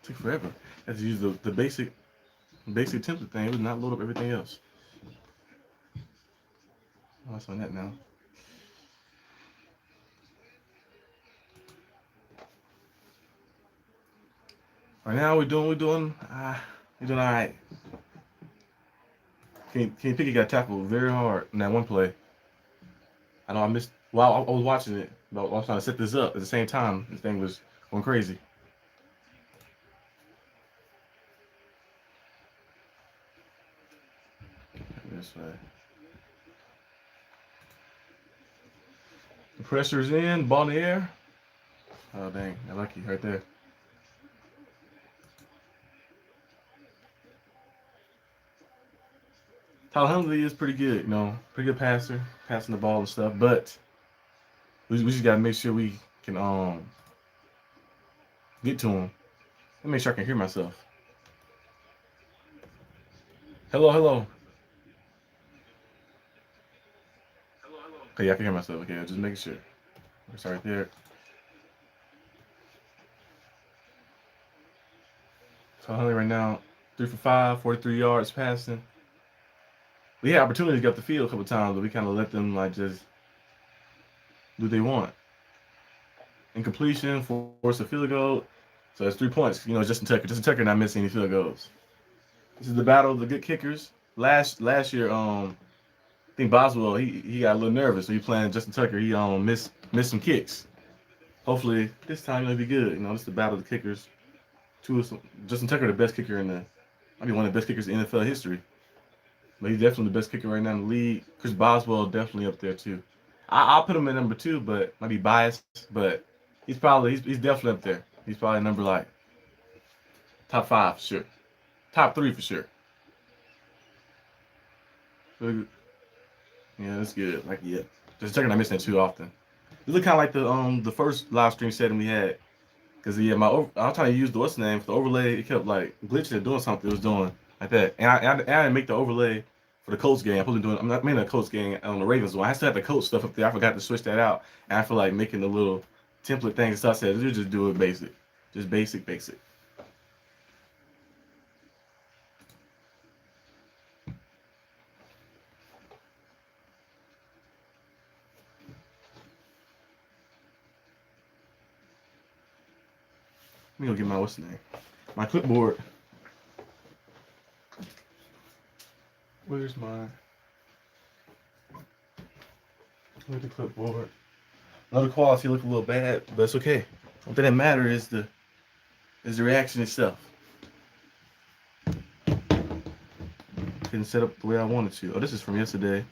took forever. I had to use the basic template thing. It would not load up everything else. Oh, it's on that now. Right now we're doing all right. Kenny Pickett got tackled very hard in that one play. I know I missed. Well, I was watching it, but I was trying to set this up at the same time. This thing was going crazy. This way. The pressure's in. Ball in the air. Oh dang! I lucky right there. Tyler Huntley is pretty good. Pretty good passer, passing the ball and stuff. But we just gotta make sure we can get to him. Let me make sure I can hear myself. Hello, hello. Okay, yeah, I can hear myself. Okay, just making sure. It's right there. So Huntley right now, 3 for 5, 43 yards passing. We had opportunities to get up the field a couple times, but we kind of let them like just do what they want. Incompletion, force a field goal. So it's 3 points. Justin Tucker. Justin Tucker not missing any field goals. This is the battle of the good kickers. Last year, I think Boswell he got a little nervous, so he playing Justin Tucker. He missed some kicks. Hopefully this time it'll be good. This is the battle of the kickers. Justin Tucker, the best kicker I mean one of the best kickers in NFL history. But he's definitely the best kicker right now in the league. Chris Boswell definitely up there too. I'll put him at number 2, but might be biased. But he's definitely up there. He's probably number like top 5 for sure, top 3 for sure. Yeah, that's good. Like just checking I miss that too often. It looked kind of like the first live stream setting we had. Cause I was trying to use the what's the name for the overlay. It kept like glitching and doing something. It was doing like that, and I didn't make the overlay for the Colts game. I'm not making a Colts game on the Ravens one. I still had the Colts stuff up there. I forgot to switch that out, and I feel like making the little template thing. So I said, you just do it basic, just basic. Let me go get my what's the name, my clipboard. Where's the clipboard? Another quality look a little bad, but it's okay. One thing that matters is the reaction itself. Couldn't set up the way I wanted to. Oh, this is from yesterday.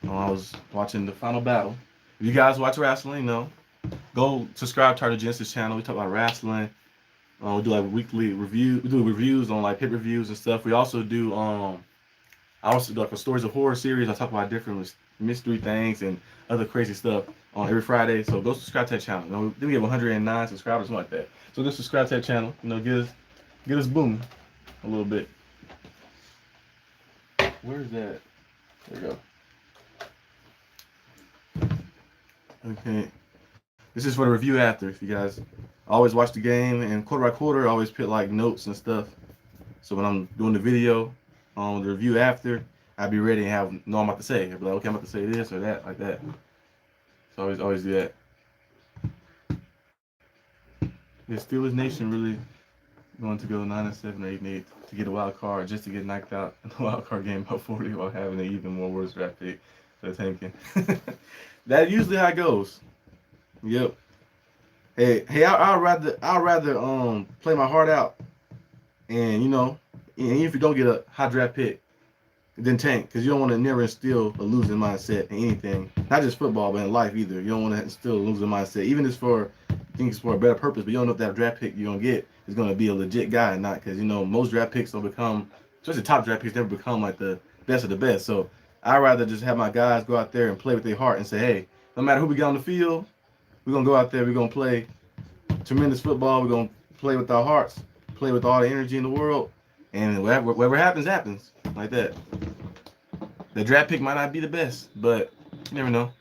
I was watching the final battle. If you guys watch wrestling, go subscribe to our Genesis channel. We talk about wrestling. We do like weekly review. We do reviews on like pit reviews and stuff. We also do I also do like a stories of horror series. I talk about different mystery things and other crazy stuff on every Friday. So go subscribe to that channel. Then we have 109 subscribers, something like that. So go subscribe to that channel. Get us booming a little bit. Where is that? There we go. Okay. This is for the review after. If you guys always watch the game and quarter by quarter, I always put like notes and stuff. So when I'm doing the video on the review after, I'll be ready and know what I'm about to say. I'll be like, okay, I'm about to say this or that, like that. So always do that. Yeah, Steelers Nation really going to go 9-7 or 8-8 to get a wild card, just to get knocked out in the wild card game by 40 while having an even more worse draft pick for the tanking. That's usually how it goes. Yep. Hey, I'd rather play my heart out, and even if you don't get a high draft pick, then tank, because you don't want to never instill a losing mindset in anything, not just football, but in life either. You don't want to instill a losing mindset, even if it's for a better purpose, but you don't know if that draft pick you're gonna get is gonna be a legit guy or not, because most draft picks don't become, especially top draft picks, never become like the best of the best. So I'd rather just have my guys go out there and play with their heart and say, hey, no matter who we get on the field, we're going to go out there, we're going to play tremendous football, we're going to play with our hearts, play with all the energy in the world, and whatever happens, happens, like that. The draft pick might not be the best, but you never know.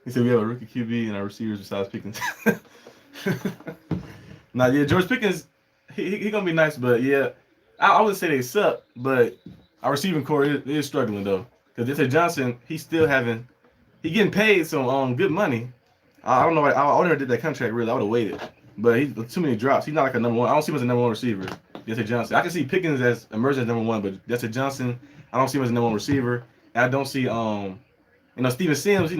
He said we have a rookie QB and our receivers besides Pickens. Now, yeah, George Pickens, he gonna be nice, but yeah, I wouldn't say they suck, but our receiving core is struggling though. Because Deontay Johnson, he getting paid some good money. I don't know. I would never did that contract really. I would have waited, but he's too many drops. He's not like a number one. I don't see him as a number one receiver. Deontay Johnson. I can see Pickens as emerging as number one, but Deontay Johnson, I don't see him as a number one receiver. And I don't see Steven Sims.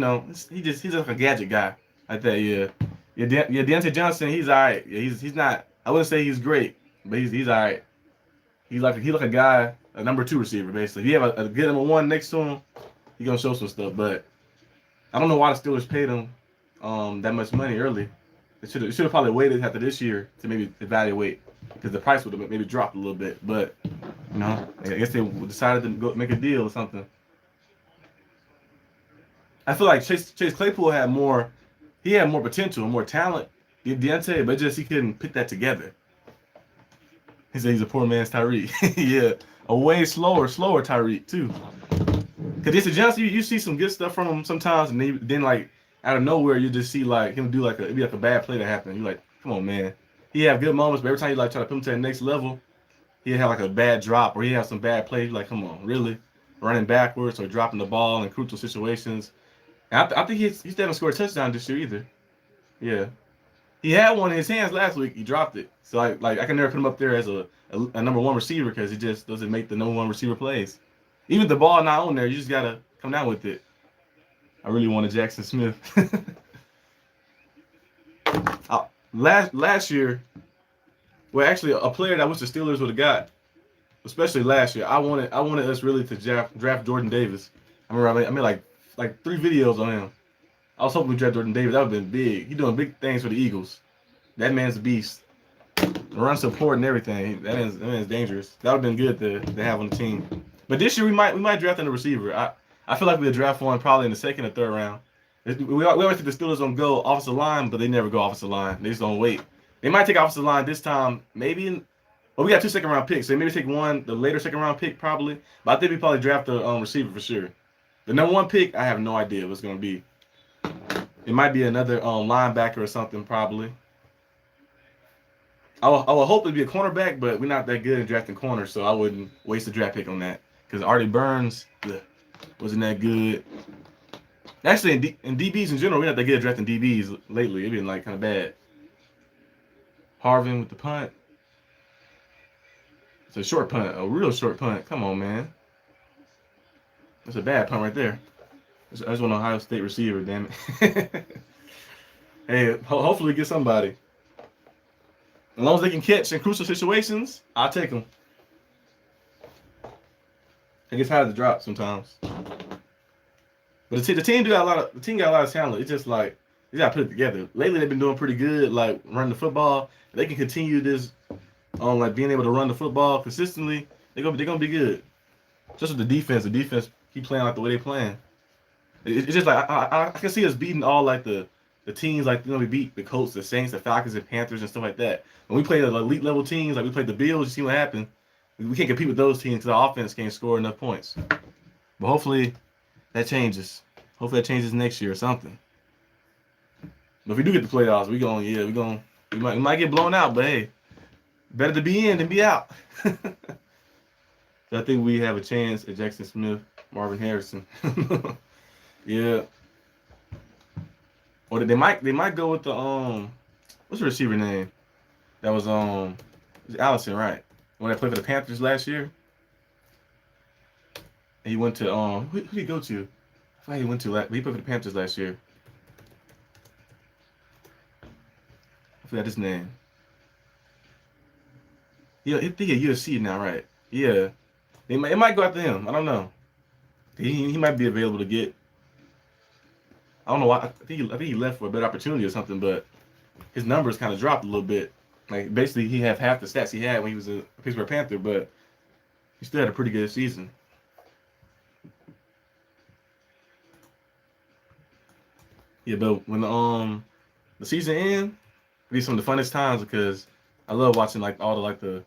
He's just like a gadget guy like that. Yeah. Deontay Johnson, he's all right. Yeah, he's not. I wouldn't say he's great, but he's all right. He's like a guy, a number two receiver basically. If you have a good number one next to him, he's gonna show some stuff. But I don't know why the Steelers paid him that much money early. They should have probably waited after this year to maybe evaluate because the price would have maybe dropped a little bit. But I guess they decided to go make a deal or something. I feel like Chase Claypool had more. He had more potential, more talent than Deontay, but just he couldn't put that together. He said he's a poor man's Tyreek. Yeah, a way slower Tyreek too. Because Deontay Johnson, you see some good stuff from him sometimes, and then like out of nowhere you just see like him do it'd be like a bad play that happened. You're like, come on, man. He have good moments, but every time you like try to put him to the next level, he'd have like a bad drop or he'd have some bad plays. You're like, come on, really? Running backwards or dropping the ball in crucial situations. And I think he still haven't scored a touchdown this year either. Yeah. He had one in his hands last week. He dropped it. So I can never put him up there as a number one receiver because he just doesn't make the number one receiver plays. Even the ball not on there, you just gotta come down with it. I really wanted Jackson Smith. Last year, well, actually, a player that I wish the Steelers would have got, especially last year, I wanted us really to draft Jordan Davis. I remember I made like 3 videos on him. I was hoping we draft Jordan Davis. That would have been big. He's doing big things for the Eagles. That man's a beast. Run support and everything. That man's dangerous. That would have been good to have on the team. But this year we might draft a receiver. I feel like we'll draft one probably in the 2nd or 3rd round. We always think the Steelers don't go offensive line, but they never go offensive line. They just don't wait. They might take offensive line this time, maybe. Well, we got 2 2nd-round picks, so maybe take one, the later 2nd-round pick probably. But I think we probably draft a receiver for sure. The number 1 pick, I have no idea what it's going to be. It might be another linebacker or something probably. I would hope it'd be a cornerback, but we're not that good in drafting corners, so I wouldn't waste a draft pick on that. Because Artie Burns wasn't that good. Actually, in DBs in general, we're not that good at drafting DBs lately. It's been like kind of bad. Harvin with the punt. It's a short punt, a real short punt. Come on, man. That's a bad punt right there. I just want an Ohio State receiver, damn it. Hey, hopefully get somebody. As long as they can catch in crucial situations, I'll take them. It gets hard to drop sometimes. But the team got a lot of talent. It's just like you gotta put it together. Lately they've been doing pretty good, like running the football. If they can continue this like being able to run the football consistently, they're gonna be good. Just with the defense keep playing like the way they playing. It's just like I can see us beating all like the teams like we beat the Colts, the Saints, the Falcons, and Panthers and stuff like that. When we play the elite level teams, like we played the Bills, you see what happened. We can't compete with those teams because our offense can't score enough points. But hopefully that changes. Hopefully that changes next year or something. But if we do get the playoffs, we might get blown out, but hey, better to be in than be out. So I think we have a chance at Jackson Smith, Marvin Harrison. Yeah. Or they might go with the what's the receiver name? That was Allison, right? When I played for the Panthers last year. And he went to who did he go to? I forgot he went to he played for the Panthers last year. I forgot his name. Yeah, I think at UFC now, right? Yeah. It might go after him. I don't know. He might be available to get. I don't know why. I think he left for a better opportunity or something, but his numbers kind of dropped a little bit. Like basically, he had half the stats he had when he was a Pittsburgh Panther, but he still had a pretty good season. Yeah, but when the season ends, it'll be some of the funnest times because I love watching like all the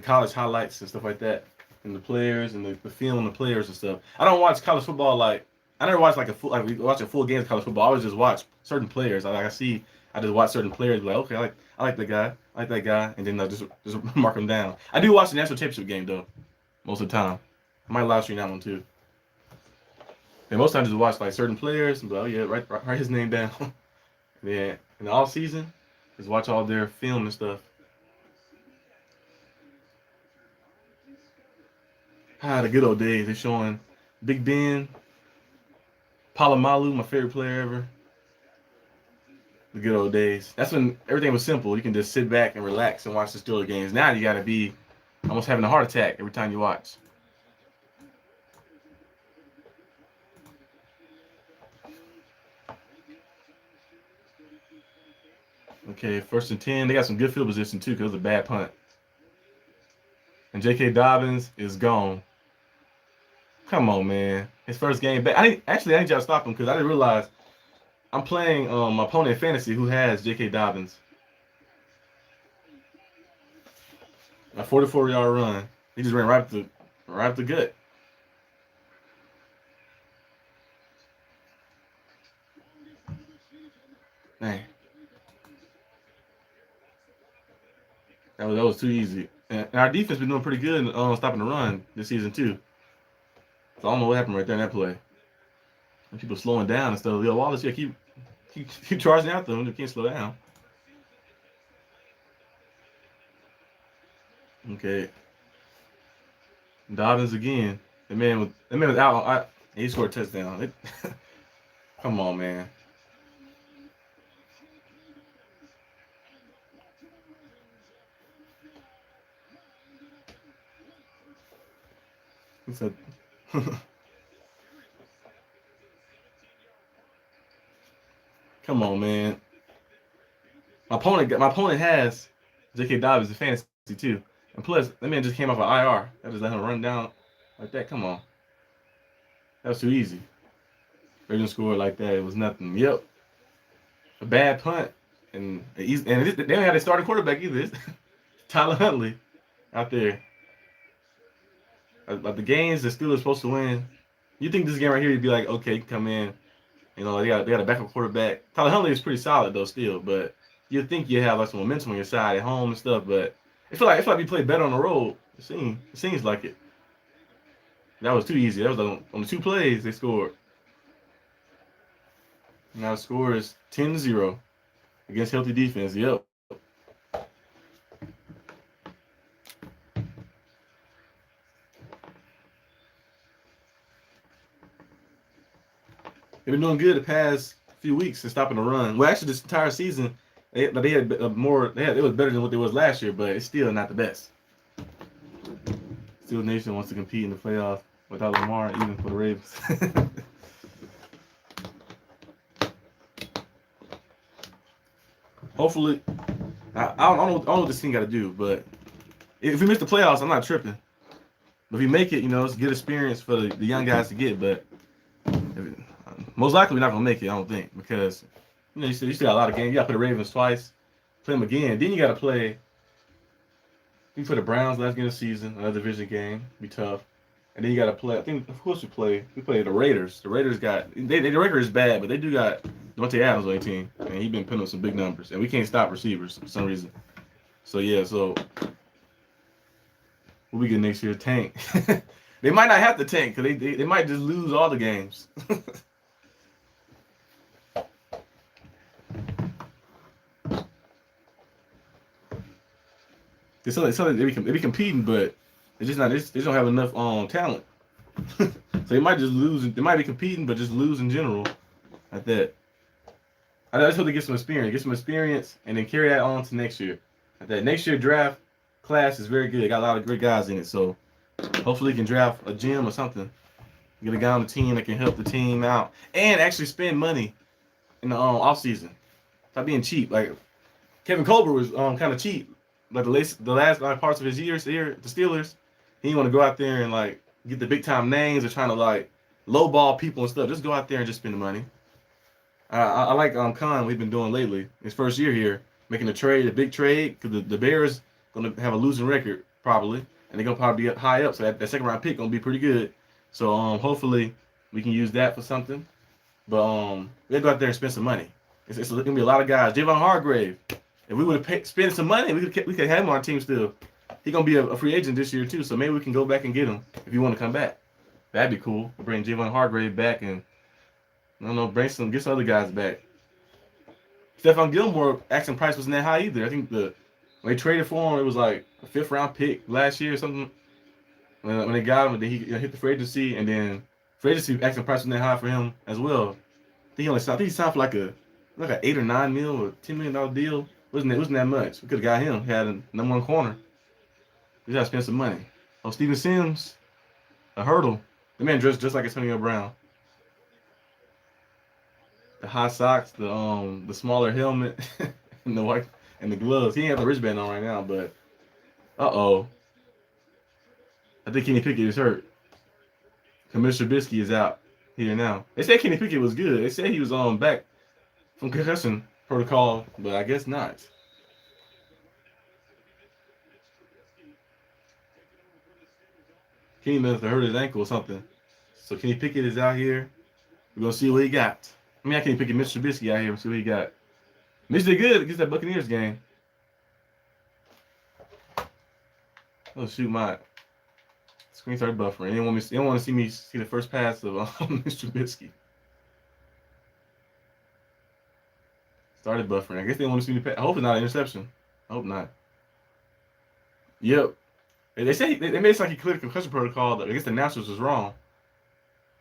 college highlights and stuff like that, and the players and the film on the players and stuff. I don't watch college football like I never watched like we watch a full game of college football. I always just watch certain players. I just watch certain players. Like, okay, I like that guy. I like that guy, and then I just mark them down. I do watch the national championship game though, most of the time. I might live stream that one too. And most times I just watch like certain players and be like, oh yeah, write his name down. Yeah, in the off season, just watch all their film and stuff. The good old days. They're showing Big Ben, Palomalu, my favorite player ever. The good old days. That's when everything was simple. You can just sit back and relax and watch the Steelers games. Now you got to be almost having a heart attack every time you watch. Okay, 1st and 10. They got some good field position too because it was a bad punt. And J.K. Dobbins is gone. Come on, man. His first game back. I need y'all to stop him because I didn't realize I'm playing my opponent in fantasy who has J.K. Dobbins. A 44-yard run. He just ran right up the gut. Dang. That was too easy. And our defense been doing pretty good stopping the run this season too. So I don't know what happened right there in that play. And people slowing down and stuff. Yo, Wallace, yeah, keep charging after them. They can't slow down. Okay. Dobbins again. The man was out. He scored a touchdown. Come on, man. He said, "Come on, man." My opponent has J.K. Dobbins in fantasy too, and plus that man just came off an IR. I just let him run down like that. Come on, that was too easy. They didn't score like that. It was nothing. Yep, a bad punt, and they don't have a starting quarterback either. It's Tyler Huntley out there. Like the games the Steelers supposed to win, you think this game right here you'd be like, okay, you can come in. You know, they got a backup quarterback. Tyler Huntley is pretty solid though still, but you'd think you have like some momentum on your side at home and stuff. But it feel like we play better on the road. It seems like it. That was too easy. That was on the 2 plays they scored. Now the score is 10-0 against healthy defense. Yep. They've been doing good the past few weeks in stopping the run. Well, actually, this entire season, they had more. It was better than what they was last year, but it's still not the best. SteelerNation wants to compete in the playoffs without Lamar, even for the Ravens. Hopefully, I don't know what this team got to do, but if we miss the playoffs, I'm not tripping. But if we make it, it's good experience for the young guys to get. But most likely we're not gonna make it, I don't think, because you still got a lot of games. You got to play the Ravens twice, play them again. Then you got to play. You play the Browns last game of the season, another division game, be tough. And then you got to play. I think of course we play the Raiders. The Raiders the record is bad, but they do got Devontae Adams on their team, and he's been putting up some big numbers. And we can't stop receivers for some reason. So yeah, what we get next year? Tank. They might not have to tank because they might just lose all the games. They be competing, but it's just not. They just don't have enough talent. So they might just lose. They might be competing, but just lose in general. Like that. I just hope they get some experience, and then carry that on to next year. Like that next year draft class is very good. They got a lot of great guys in it, so hopefully, they can draft a gym or something. Get a guy on the team that can help the team out and actually spend money in the off season. Stop being cheap. Like Kevin Colbert was kind of cheap. Like the last parts of his years here at the Steelers, he didn't want to go out there and like get the big time names or trying to like lowball people and stuff. Just go out there and just spend the money. I like Khan we've been doing lately. His first year here, making a big trade, because the Bears gonna have a losing record probably, and they're gonna probably be up high up. So that second round pick gonna be pretty good. So hopefully We can use that for something. But we gotta go out there and spend some money. It's gonna be a lot of guys. Javon Hargrave. If we would have spent some money, we could have him on our team still. He's gonna be a free agent this year too, so maybe we can go back and get him if you want to come back. That'd be cool. We'll bring Javon Hargrave back and I don't know, get some other guys back. Stephon Gilmore asking price wasn't that high either. I think when they traded for him, it was like a 5th round pick last year or something. When they got him, and then he hit the free agency, and then free agency asking price wasn't that high for him as well. I think he signed for like an $8 or $9 million or $10 million deal. Wasn't that much? We could have got him. Had a number 1 corner. We gotta spend some money. Oh, Steven Sims, a hurdle. The man dressed just like Antonio Brown. The high socks, the smaller helmet, and the white and the gloves. He ain't got the wristband on right now, but I think Kenny Pickett is hurt. Commissioner Trubisky is out here now. They said Kenny Pickett was good. They said he was back from concussion protocol, but I guess not. Kenny must have hurt his ankle or something. So Kenny Pickett is out here. We're gonna see what he got. I mean, I can't pick Mr. Trubisky out here and see what he got. Mitch did good against that Buccaneers game. Oh shoot, my screen started buffering. They didn't want to see me see the first pass of Mr. Trubisky. Started buffering. I guess they want to see me pass. I hope it's not an interception. I hope not. Yep. They say they made it like he cleared the concussion protocol. I guess the announcers was wrong.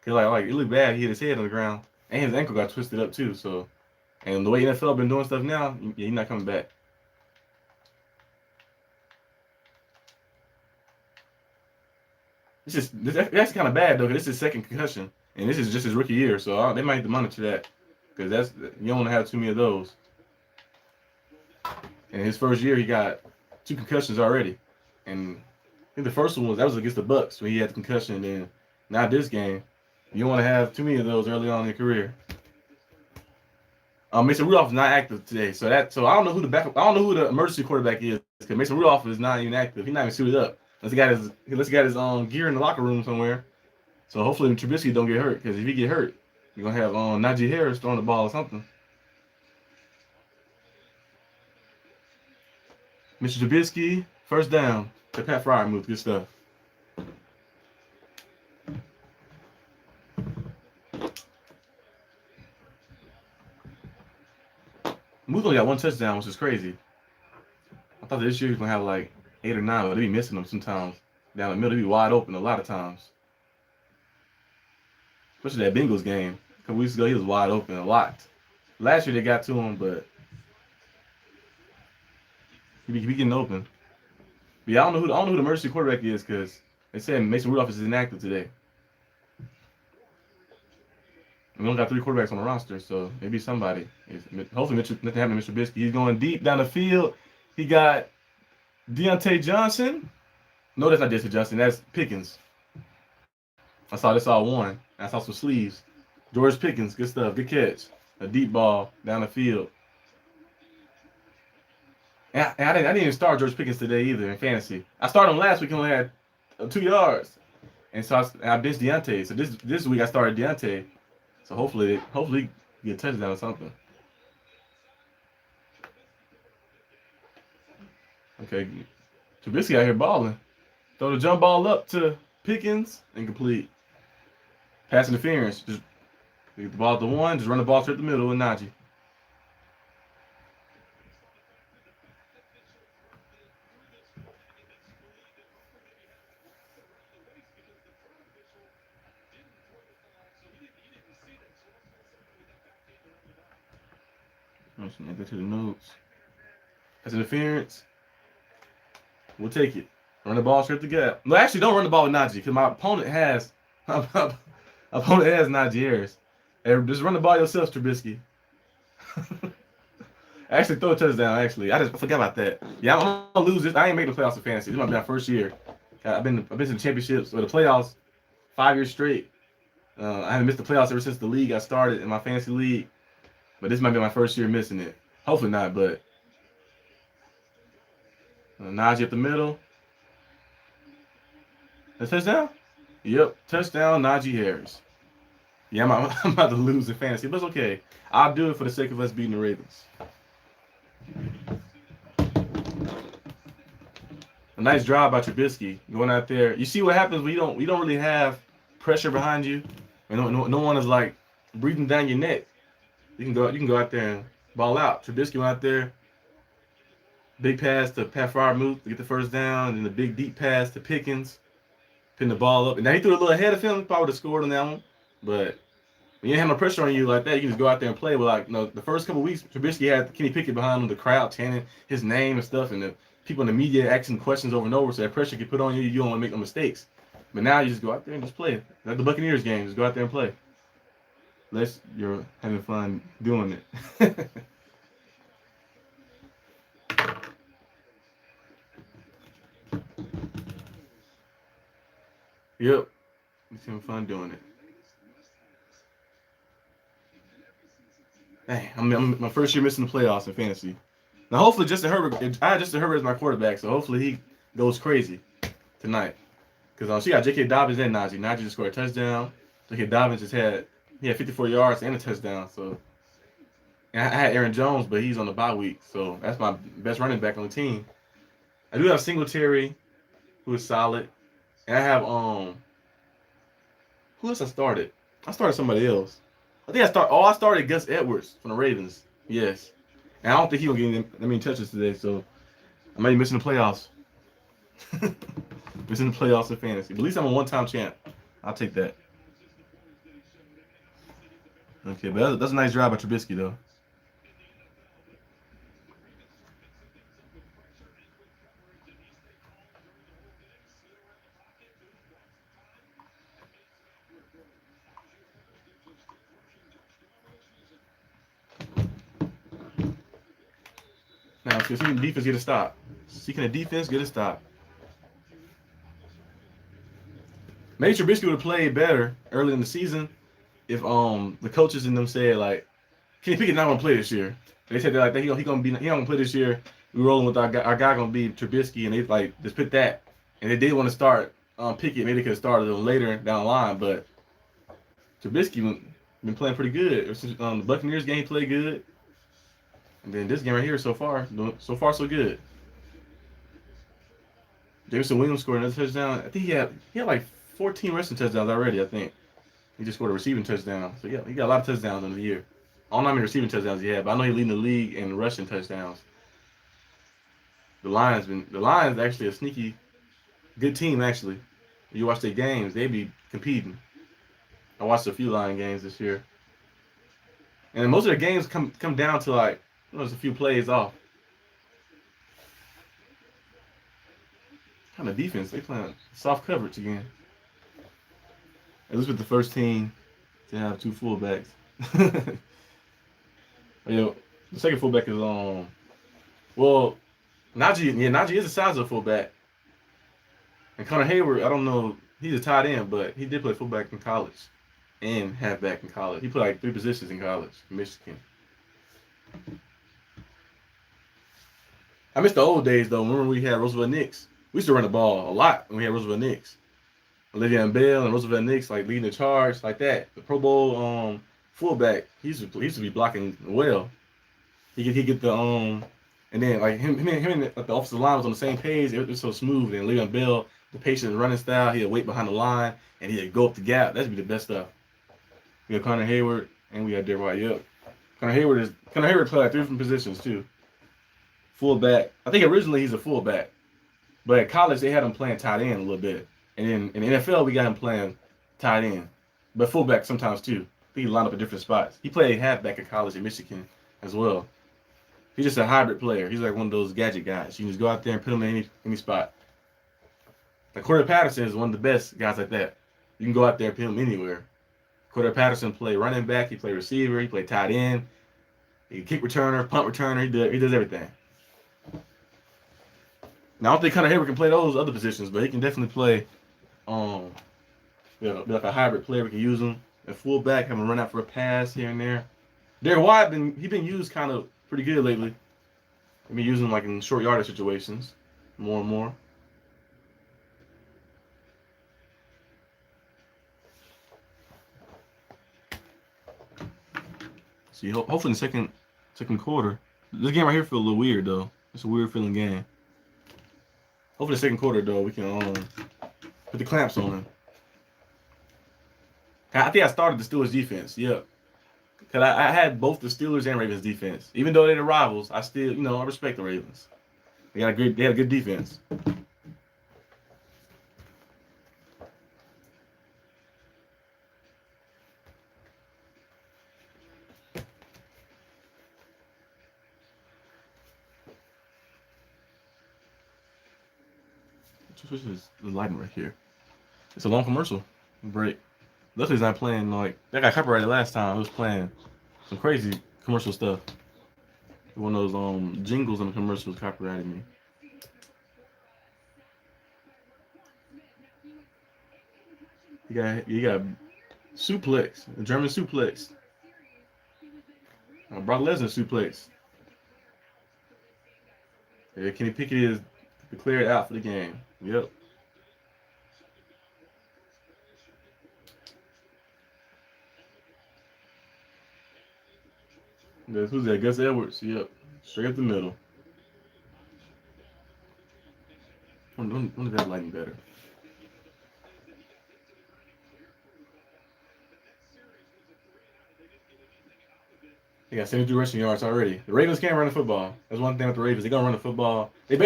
Cause like it looked bad. He hit his head on the ground, and his ankle got twisted up too. So, and the way NFL been doing stuff now, yeah, he's not coming back. That's kind of bad though, cause this is his second concussion, and this is just his rookie year. So they might have to monitor that, cause you don't want to have too many of those. And his first year, he got 2 concussions already, and I think the first one was against the Bucs when he had the concussion, and then now this game. You don't want to have too many of those early on in your career. Mason Rudolph is not active today, so I don't know who the emergency quarterback is, because Mason Rudolph is not even active. He's not even suited up. Unless he got his gear in the locker room somewhere. So hopefully Trubisky don't get hurt, because if he get hurt, you're gonna have Najee Harris throwing the ball or something. Mr. Trubisky, first down. The Pat Fryer move, good stuff. Moose only got 1 touchdown, which is crazy. I thought this year he was gonna have like 8 or 9, but they be missing them sometimes. Down the middle, they be wide open a lot of times. Especially that Bengals game. A couple weeks ago, he was wide open a lot. Last year they got to him, but he be getting open. But yeah, I don't know who the emergency quarterback is, because they said Mason Rudolph is inactive today. We only got 3 quarterbacks on the roster, so maybe somebody. Hopefully, nothing happened to Mr. Trubisky. He's going deep down the field. He got Deontay Johnson. No, that's not Deontay Johnson. That's Pickens. I saw one. I saw some sleeves. George Pickens, good stuff. Good catch. A deep ball down the field. And I didn't even start George Pickens today either in fantasy. I started him last week. He only had 2 yards. And so I benched Deontay. So this week I started Deontay. So hopefully get a touchdown or something. Okay, Trubisky out here balling. Throw the jump ball up to Pickens, incomplete. Pass interference. Just get the ball at the 1. Just run the ball straight to the middle with Najee. Go to the notes. That's interference. We'll take it. Run the ball straight to gap. No, actually, don't run the ball with Najee, because my opponent has Najee Harris. And just run the ball yourself, Trubisky. Actually, throw a touchdown. Actually, I just forgot about that. Yeah, I'm gonna lose this. I ain't making the playoffs in fantasy. This might be my first year. I've been to the championships or the playoffs 5 years straight. I haven't missed the playoffs ever since the league got started in my fantasy league. But this might be my first year missing it. Hopefully not, but Najee up the middle. That's touchdown? Yep, touchdown, Najee Harris. Yeah, I'm about to lose in fantasy, but it's okay. I'll do it for the sake of us beating the Ravens. A nice drive by Trubisky going out there. You see what happens when you don't really have pressure behind you, and no one is like breathing down your neck. You can go out there and ball out. Trubisky went out there, big pass to Pat Freiermuth to get the first down, and then the big deep pass to Pickens, pinning the ball up. And now he threw a little ahead of him, probably would have scored on that one. But when you ain't have no pressure on you like that, you can just go out there and play. But like, the first couple of weeks, Trubisky had Kenny Pickett behind him, the crowd chanting his name and stuff, and the people in the media asking questions over and over, so that pressure can put on you. You don't want to make no mistakes. But now you just go out there and just play. Like the Buccaneers game, just go out there and play. Unless you're having fun doing it. Yep. He's having fun doing it. Hey, I'm my first year missing the playoffs in fantasy. Now, hopefully, Justin Herbert. I had Justin Herbert as my quarterback, so hopefully he goes crazy tonight. Because she got J.K. Dobbins and Najee. Najee just scored a touchdown. J.K. Dobbins had 54 yards and a touchdown. So, and I had Aaron Jones, but he's on the bye week, so that's my best running back on the team. I do have Singletary, who is solid, and I have who else I started? I started somebody else. I started Gus Edwards from the Ravens. Yes. And I don't think he'll get that many touches today, so I might be missing the playoffs. Missing the playoffs in fantasy. But at least I'm a one-time champ. I'll take that. Okay, but that's a nice drive by Trubisky, though. Now, seeking the defense, get a stop. Seeking the defense, get a stop. Maybe Trubisky would have played better early in the season if the coaches and them said like, Kenny Pickett not gonna play this year. They said that like he gonna play this year. We rolling with our guy gonna be Trubisky, and they like just put that. And they did want to start Pickett. Maybe they could have started a little later down the line, but Trubisky been playing pretty good. Since the Buccaneers game, he played good. And then this game right here, so far so good. Jameson Williams scored another touchdown. I think he had like 14 rushing touchdowns already. I think he just scored a receiving touchdown. So yeah, he got a lot of touchdowns in the year. I don't know how many receiving touchdowns he had, but I know he's leading the league in rushing touchdowns. The Lions actually a sneaky good team actually. You watch their games, they be competing. I watched a few Lion games this year, and most of their games come down to like there's a few plays off. Kind of defense. They playing soft coverage again. At least with the first team to have two fullbacks. The second fullback is Najee is the size of a fullback. And Connor Hayward, I don't know, he's a tight end, but he did play fullback in college and halfback in college. He played like 3 positions in college in Michigan. I miss the old days though. Remember we had Roosevelt Nix? We used to run the ball a lot when we had Roosevelt Nix. Le'Veon Bell and Roosevelt Nix like leading the charge like that. The Pro Bowl fullback, he used to be blocking well. He get the and then like him and the offensive line was on the same page. It was so smooth. And Le'Veon Bell, the patient running style, he'd wait behind the line and he'd go up the gap. That'd be the best stuff. We got Connor Hayward and we got Derek White. Yep. Connor Hayward played like 3 different positions too. Fullback. I think originally he's a fullback, but at college they had him playing tight end a little bit, and then in the NFL we got him playing tight end, but fullback sometimes too. I think he lined up at different spots. He played halfback at college in Michigan as well. He's just a hybrid player. He's like one of those gadget guys. You can just go out there and put him in any spot. Like Cordarrelle Patterson is one of the best guys like that. You can go out there and put him anywhere. Cordarrelle Patterson played running back. He played receiver. He played tight end. He kick returner, punt returner. He does everything. Now, I don't think Connor Hayward can play those other positions, but he can definitely play, be like a hybrid player. We can use him at fullback, have him run out for a pass here and there. Derek White been used kind of pretty good lately. I've been using him like in short yardage situations, more and more. See, hopefully in the second quarter. This game right here feels a little weird though. It's a weird feeling game. Hopefully the second quarter though we can put the clamps on him. I think I started the Steelers defense. Yep. Cause I had both the Steelers and Ravens defense. Even though they're the rivals, I still I respect the Ravens. They had a good defense. This is the lighting right here. It's a long commercial break. Luckily, it's not playing like that got copyrighted last time. It was playing some crazy commercial stuff. One of those jingles in the commercials copyrighted me. You got suplex, a German suplex. Brock Lesnar suplex. Yeah, Kenny Pickett is declared out for the game. Yep. Who's that? Gus Edwards. Yep. Straight up the middle. When did that lighting better? They got 72 rushing yards already. The Ravens can't run the football. That's one thing with the Ravens. They're gonna run the football. The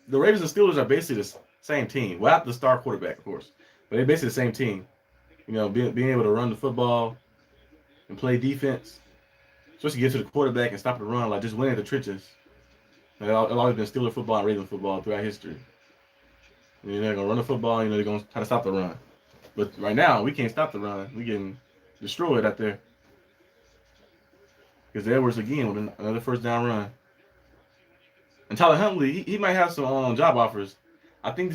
Ravens and Steelers are basically the same team, without the star quarterback, of course. But they're basically the same team. Being able to run the football and play defense, especially get to the quarterback and stop the run, like just winning the trenches. It's always been Steeler football and Ravens football throughout history. They're gonna run the football. They're gonna try to stop the run. But right now, we can't stop the run. We getting destroyed out there. Because Edwards again with another first down run. And Tyler Huntley, he might have some job offers. I believe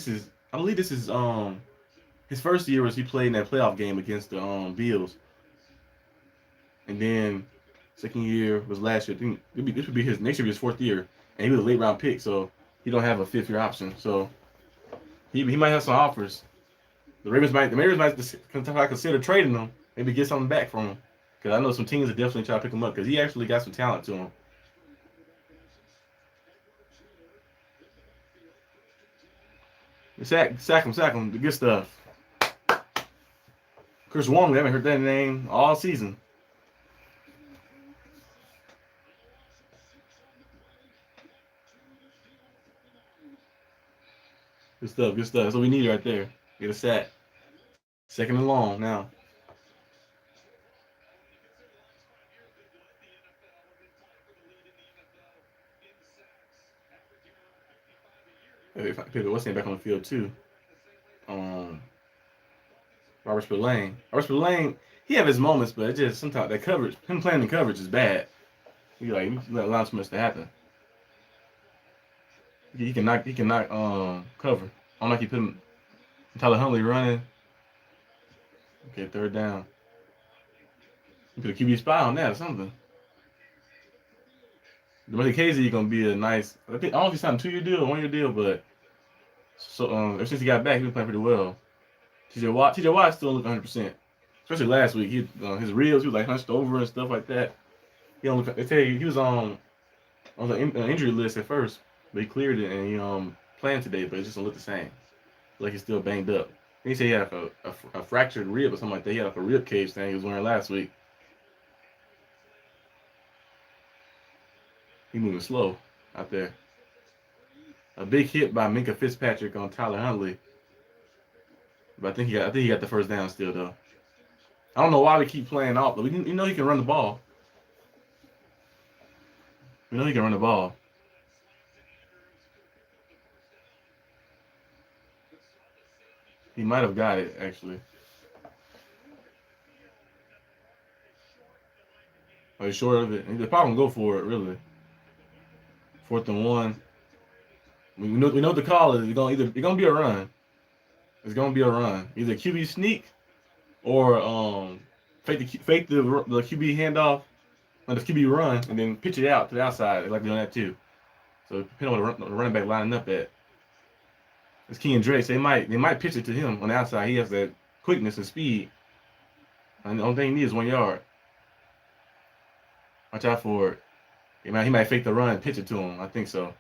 this is his first year was he played in that playoff game against the Bills. And then second year was last year. I think this would be his next year be his fourth year. And he was a late round pick, so he don't have a fifth year option. So he might have some offers. The Ravens might consider trading him, maybe get something back from him. Because I know some teams are definitely trying to pick him up because he actually got some talent to him. Sack him, the good stuff. Chris Wormley, I haven't heard that name all season. Good stuff. That's what we need right there. Get a sack. Second and long now. What's name back on the field too? Robert Spillane, he have his moments, but it just sometimes that coverage, him playing the coverage is bad. You let allow too much to happen. He cannot cover. I don't like he put him. Tyler Huntley running. Okay, third down. You put a QB spy on that or something. But Casey gonna be a nice. I don't know if he signed a 2-year deal or 1-year deal, but ever since he got back, he been playing pretty well. TJ Watt still look 100%. Especially last week, his ribs, he was like hunched over and stuff like that. He don't look. They tell you he was on the injury list at first, but he cleared it and he playing today, but it just don't look the same. Like he's still banged up. He said he had a fractured rib or something like that. He had like a rib cage thing he was wearing last week. He moving slow out there. A big hit by Minka Fitzpatrick on Tyler Huntley. But I think he got the first down still though. I don't know why we keep playing off, but he can run the ball. We know he can run the ball. He might have got it actually. Oh, he's short of it. They're probably gonna go for it really. 4th and 1. We know what the call is. It's gonna be a run. It's gonna be a run. Either QB sneak or fake the QB handoff, or the QB run, and then pitch it out to the outside. They like doing that too. So depending on the running back lining up at. It's King and Drake. So they might pitch it to him on the outside. He has that quickness and speed. And the only thing he needs is 1 yard. Watch out for it. He might fake the run and pitch it to him. I think so.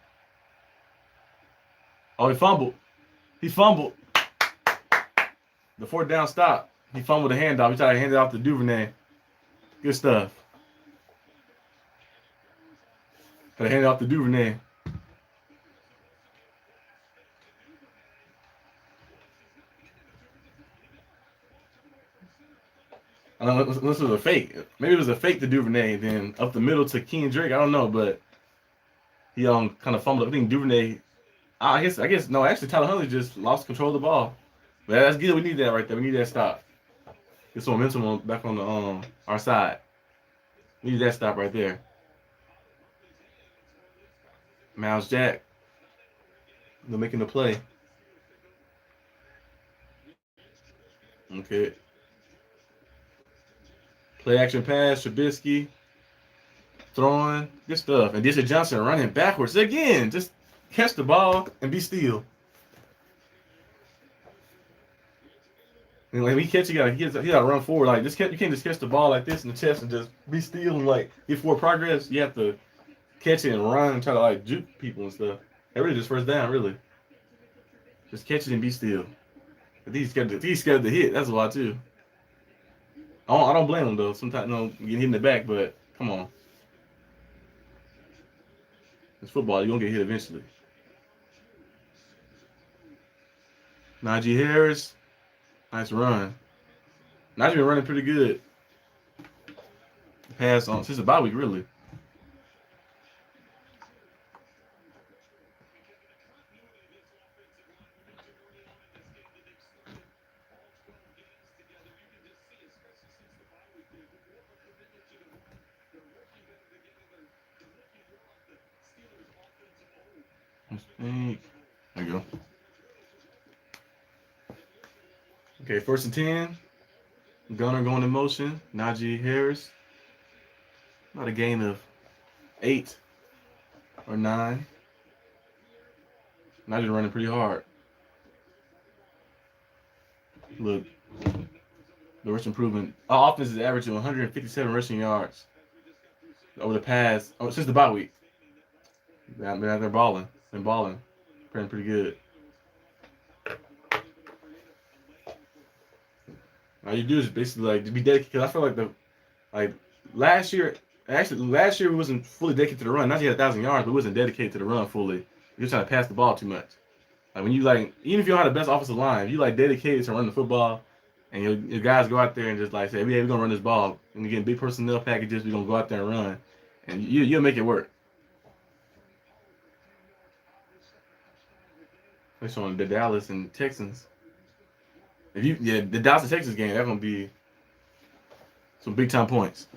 Oh, he fumbled. He fumbled. The fourth down stop. He fumbled the handoff. He tried to hand it off to Duvernay. Good stuff. Tried to hand it off to Duvernay. I don't know, this was a fake. Maybe it was a fake to Duvernay, then up the middle to Kendrick. I don't know, but he kind of fumbled. I think Duvernay. I guess no. Actually, Tyler Huntley just lost control of the ball. But that's good. We need that right there. We need that stop. Get some momentum back on the our side. We need that stop right there. Miles Jack. They're making the play. Okay. Play action pass, Trubisky. Throwing. Good stuff. And Deshaun Johnson running backwards again. Just catch the ball and be still. And like we catch, you gotta run forward. Like you can't just catch the ball like this in the chest and just be still and like get forward progress. You have to catch it and run and try to like juke people and stuff. That really just first down, really. Just catch it and be still. He's scared to hit. That's why too. I don't blame him though. Sometimes getting hit in the back, but come on. It's football. You're gonna get hit eventually. Najee Harris. Nice run. Najee been running pretty good. Pass on since the bye week, really. There you go. Okay, 1st and 10. Gunner going in motion. Najee Harris. About a gain of 8 or 9. Najee running pretty hard. Look, the rush improvement. Our offense is averaging 157 rushing yards over the past since the bye week. They're balling. Been balling. Playing pretty good. All you do is basically like to be dedicated. Because I feel like last year we wasn't fully dedicated to the run. Not you had 1,000 yards, but we wasn't dedicated to the run fully. You're trying to pass the ball too much. Like when you even if you don't have the best offensive line, if you like dedicated to run the football, and your guys go out there and just like say, we're gonna run this ball, and you get big personnel packages, we're gonna go out there and run, and you'll make it work. They're showing the Dallas and Texans. The Dallas and Texas game, that's gonna be some big time points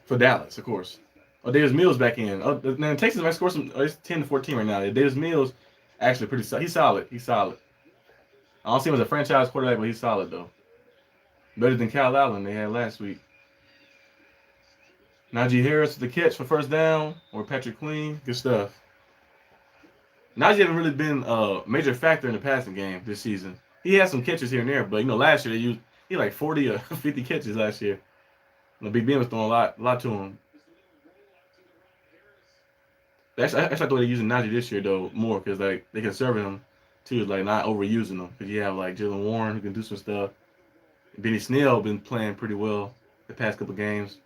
for Dallas, of course. Oh, Davis Mills back in. Oh, man, Texas might score some. Oh, it's 10-14 right now. Davis Mills actually pretty solid. He's solid. I don't see him as a franchise quarterback, but he's solid though. Better than Kyle Allen they had last week. Najee Harris with the catch for first down, or Patrick Queen. Good stuff. Najee hasn't really been a major factor in the passing game this season. He had some catches here and there, but last year he had like 40 or 50 catches last year. Big Ben was throwing a lot to him. Actually, I thought they're using Najee this year though more because like they conserve him too, like not overusing him. Because you have like Jalen Warren who can do some stuff. Benny Snell been playing pretty well the past couple games.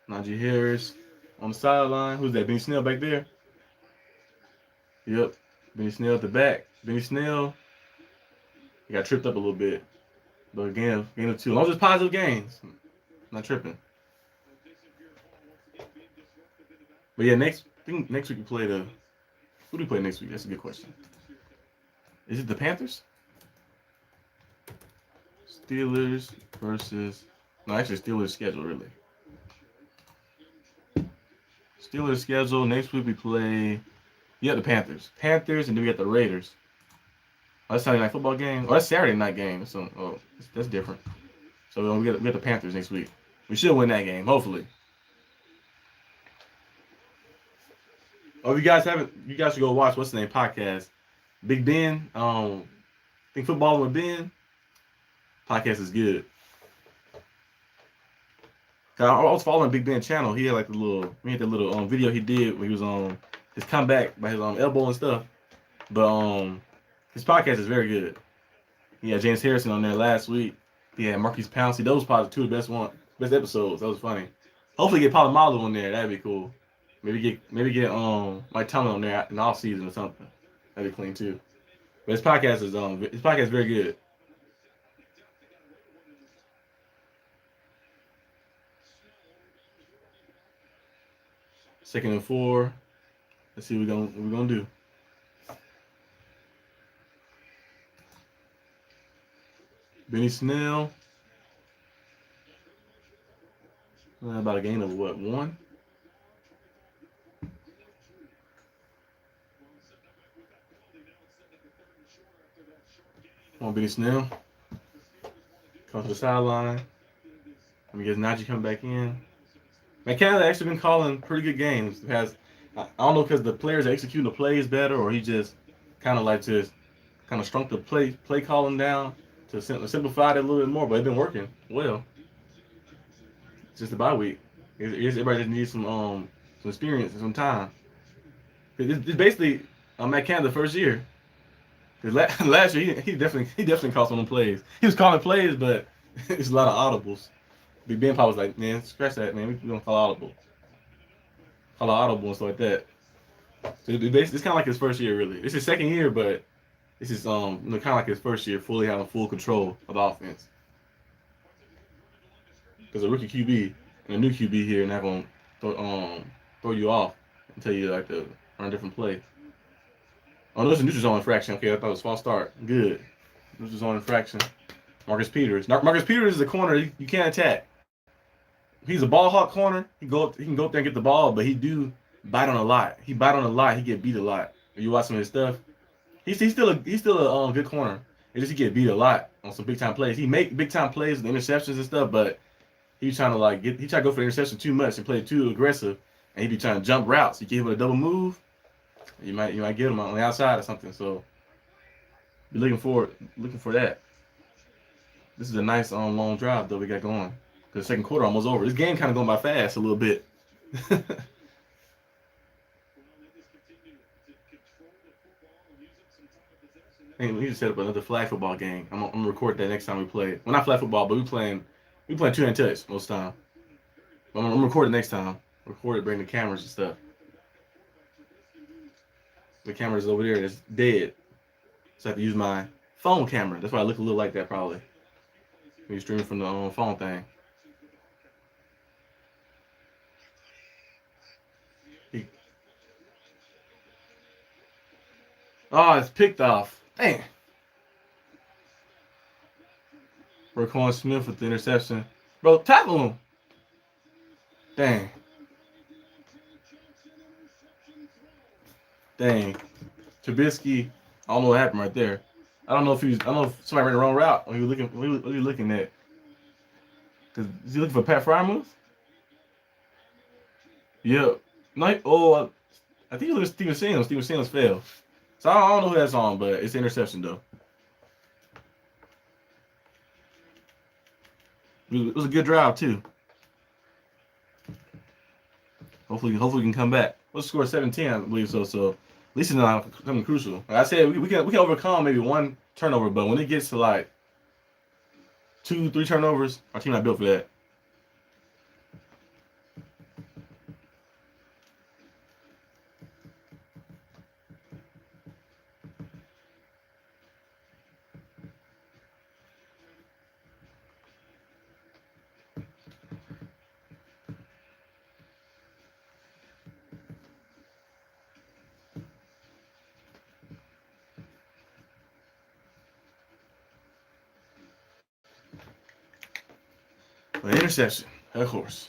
Najee Harris on the sideline. Who's that? Benny Snell back there? Yep. Benny Snell at the back. Benny Snell. He got tripped up a little bit. But again, gain of 2. As long as it's positive gains. I'm not tripping. But yeah, next week we play who do we play next week? That's a good question. Is it the Panthers? Steelers versus Steelers schedule really. Steelers schedule. Next week we play the Panthers. Panthers, and then we got the Raiders. Oh, that's Sunday night football game. Oh, that's Saturday night game. So that's different. So we got the Panthers next week. We should win that game, hopefully. Oh, if you guys haven't, you guys should go watch what's the name podcast. Big Ben, think football with Ben. Podcast is good. I was following Big Ben channel. He had like the little video he did when he was on his comeback by his elbow and stuff. But his podcast is very good. He had James Harrison on there last week. He had Marquise Pouncey. Those probably two of the best episodes. That was funny. Hopefully get Palomalu on there. That'd be cool. Maybe get Mike Tomlin on there in the off season or something. That'd be clean too. But his podcast is very good. Second and 4. Let's see what we're gonna do. Benny Snell. About a gain of what, 1? Come on, Benny Snell. Come to the sideline. Let me get Najee coming back in. McCann actually been calling pretty good games. I don't know because the players are executing the plays better, or he just kind of shrunk the play calling down to simplify it a little bit more. But it's been working well. It's just a bye week. Everybody just needs some experience and some time. It's basically Matt Canada the first year. Last year he definitely called some of them plays. He was calling plays, but it's a lot of audibles. Big Ben Pop was like, man, scratch that, man. We're gonna call audible and stuff like that. So it's kind of like his first year, really. It's his second year, but this is kind of like his first year, fully having full control of the offense. Because a rookie QB and a new QB here, not gonna throw you off and tell you like to run a different play. Oh, there's a neutral zone infraction. Okay, I thought it was false start. Good. Neutral zone infraction. Marcus Peters. Marcus Peters is a corner you can't attack. He's a ball hawk corner. He can go up there and get the ball, but he do bite on a lot. He get beat a lot. If you watch some of his stuff, he's still a good corner. It's just he get beat a lot on some big time plays. He make big time plays with interceptions and stuff, but he's trying to go for the interception too much and play too aggressive, and he be trying to jump routes. You get him with a double move, you might get him on the outside or something. So be looking for that. This is a nice long drive though we got going. The second quarter almost over. This game kind of going by fast a little bit. Hey, we need to set up another flag football game. I'm gonna record that next time we play. Well, not flag football, but we playing 2-hand touch most of the time. I'm gonna record it next time. Record it, bring the cameras and stuff. The camera's over there. It's dead. So I have to use my phone camera. That's why I look a little like that probably. When you stream from the phone thing. Oh, it's picked off. Dang. Raquan Smith with the interception. Bro, tackle him. Dang. Trubisky, I don't know what happened right there. I don't know if somebody ran the wrong route when he was looking at. Cause is he looking for Pat Fryermuth? Yep. No, I think he looked at Steven Sims. Steven Sims fell. So I don't know who that's on, but it's an interception though. It was a good drive too. Hopefully we can come back. We'll score 17, I believe so. So at least it's not something crucial. Like I said, we can overcome maybe one turnover, but when it gets to like 2-3 turnovers, our team not built for that. An interception, of course.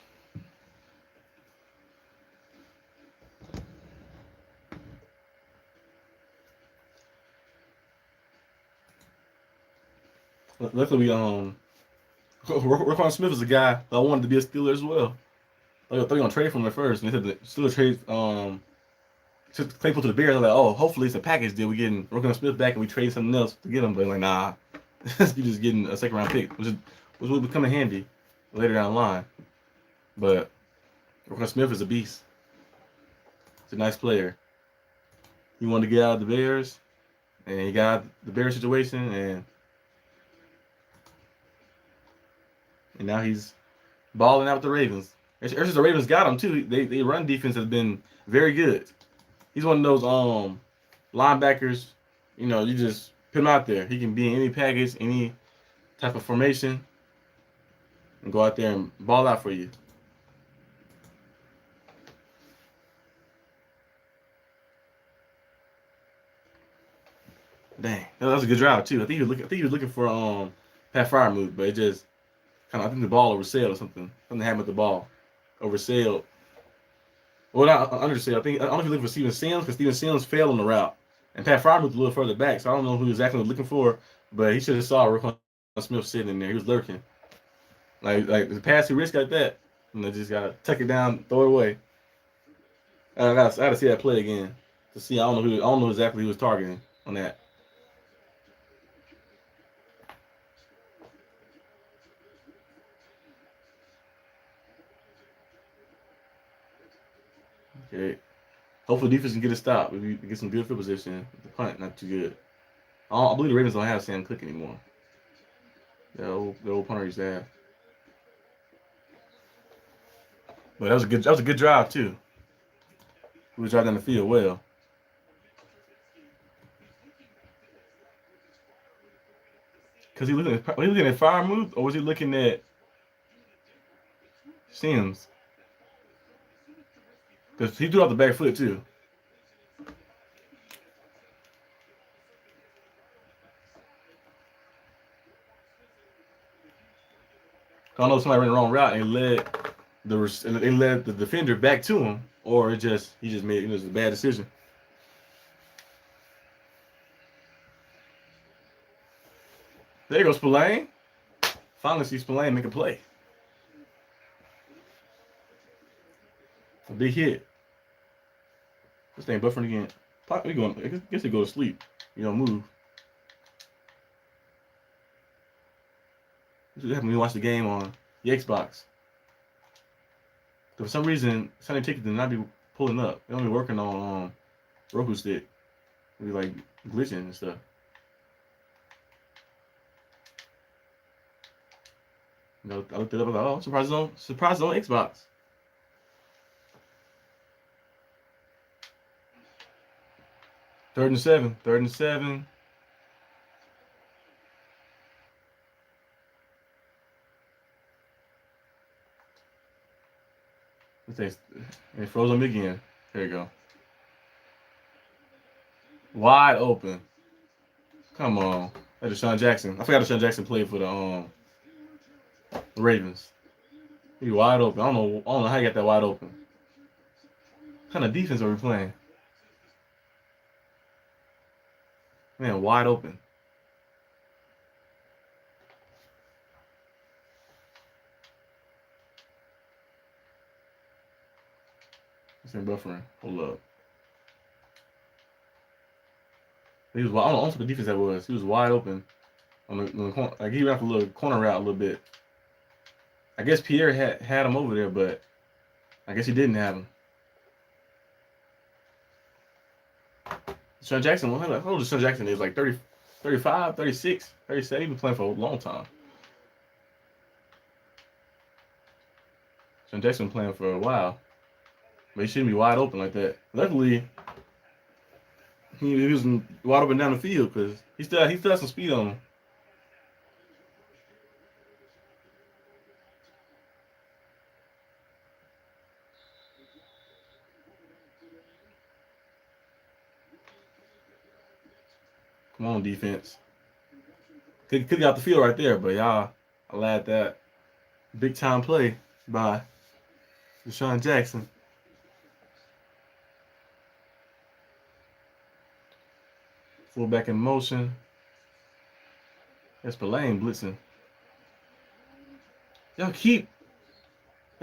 Luckily, Raquan Smith is a guy that wanted to be a Steeler as well. I thought they were gonna trade for him at first, and they said the Steelers trade took Claypool to the Bears. I'm like, oh, hopefully it's a package deal. We getting Roquan Smith back and we trade something else to get him. But like, nah, you just getting a second round pick, which will become handy later down the line. But Roquan Smith is a beast. He's a nice player. He wanted to get out of the Bears, and he got out the Bears situation, and now he's balling out with the Ravens. Actually, the Ravens got him too. They run defense has been very good. He's one of those linebackers. You know, you just put him out there. He can be in any package, any type of formation, and go out there and ball out for you. Dang, that was a good drive too. I think he was looking for Pat Fryer move, but it just kind of, I think the ball oversailed or something. Something happened with the ball, oversailed. Well, not undersailed. I don't know if he looking for Steven Sims, because Steven Sims failed on the route, and Pat Fryer moved a little further back, so I don't know who exactly was looking for, but he should have saw Roquan Smith sitting in there. He was lurking. Like the pass he risked like that, and they just gotta tuck it down, throw it away. I gotta see that play again to see. I don't know exactly who he was targeting on that. Okay. Hopefully defense can get a stop. We get some good field position. The punt not too good. I believe the Ravens don't have Sam Cook anymore. The old punter used to have. But that was a good drive too. He was driving down the field well. Cause was he looking at fire moves, or was he looking at Sims? Because he threw out the back foot too. I don't know if somebody ran the wrong route and led the defender back to him, or he just made, it was a bad decision. There goes Spillane. Finally see Spillane make a play. A big hit. This thing buffering again. I guess they go to sleep. You don't move. This is what happens when you watch the game on the Xbox. For some reason, Sunday Ticket did not be pulling up. They only working on Roku stick. It be like glitching and stuff. You know, I looked it up. I was like, oh, surprise on Xbox. Third and seven. It froze on me again. There you go. Wide open. Come on. That's Deshaun Jackson. I forgot Deshaun Jackson played for the Ravens. He wide open. I don't know how you got that wide open. What kind of defense are we playing? Man, wide open. This ain't buffering. Hold up. I don't know what the defense that was. He was wide open on the corner. Like he ran for a little corner route a little bit. I guess Pierre had him over there, but I guess he didn't have him. Deshaun Jackson, how old Deshaun Jackson is? Like 30, 35, 36, 37. He's been playing for a long time. Deshaun Jackson been playing for a while. But he shouldn't be wide open like that. Luckily, he was wide open down the field because he still has some speed on him. Come on, defense. Could get out the field right there, but y'all allowed that big time play by Deshaun Jackson. Fullback in motion. That's Spillane blitzing. Y'all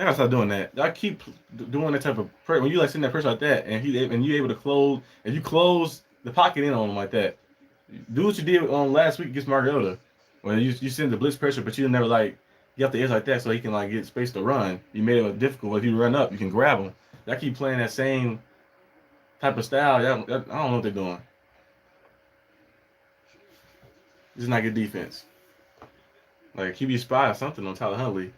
I gotta stop doing that. I keep doing that type of pressure. When you like sitting that pressure like that, and you able to close, if you close the pocket in on him like that, do what you did on last week against Mariota, when you send the blitz pressure, but you never like get off the edge like that so he can like get space to run. You made it difficult. If you run up, you can grab him. I keep playing that same type of style. I don't know what they're doing. This is not good defense. Like QB spy or something on Tyler Huntley.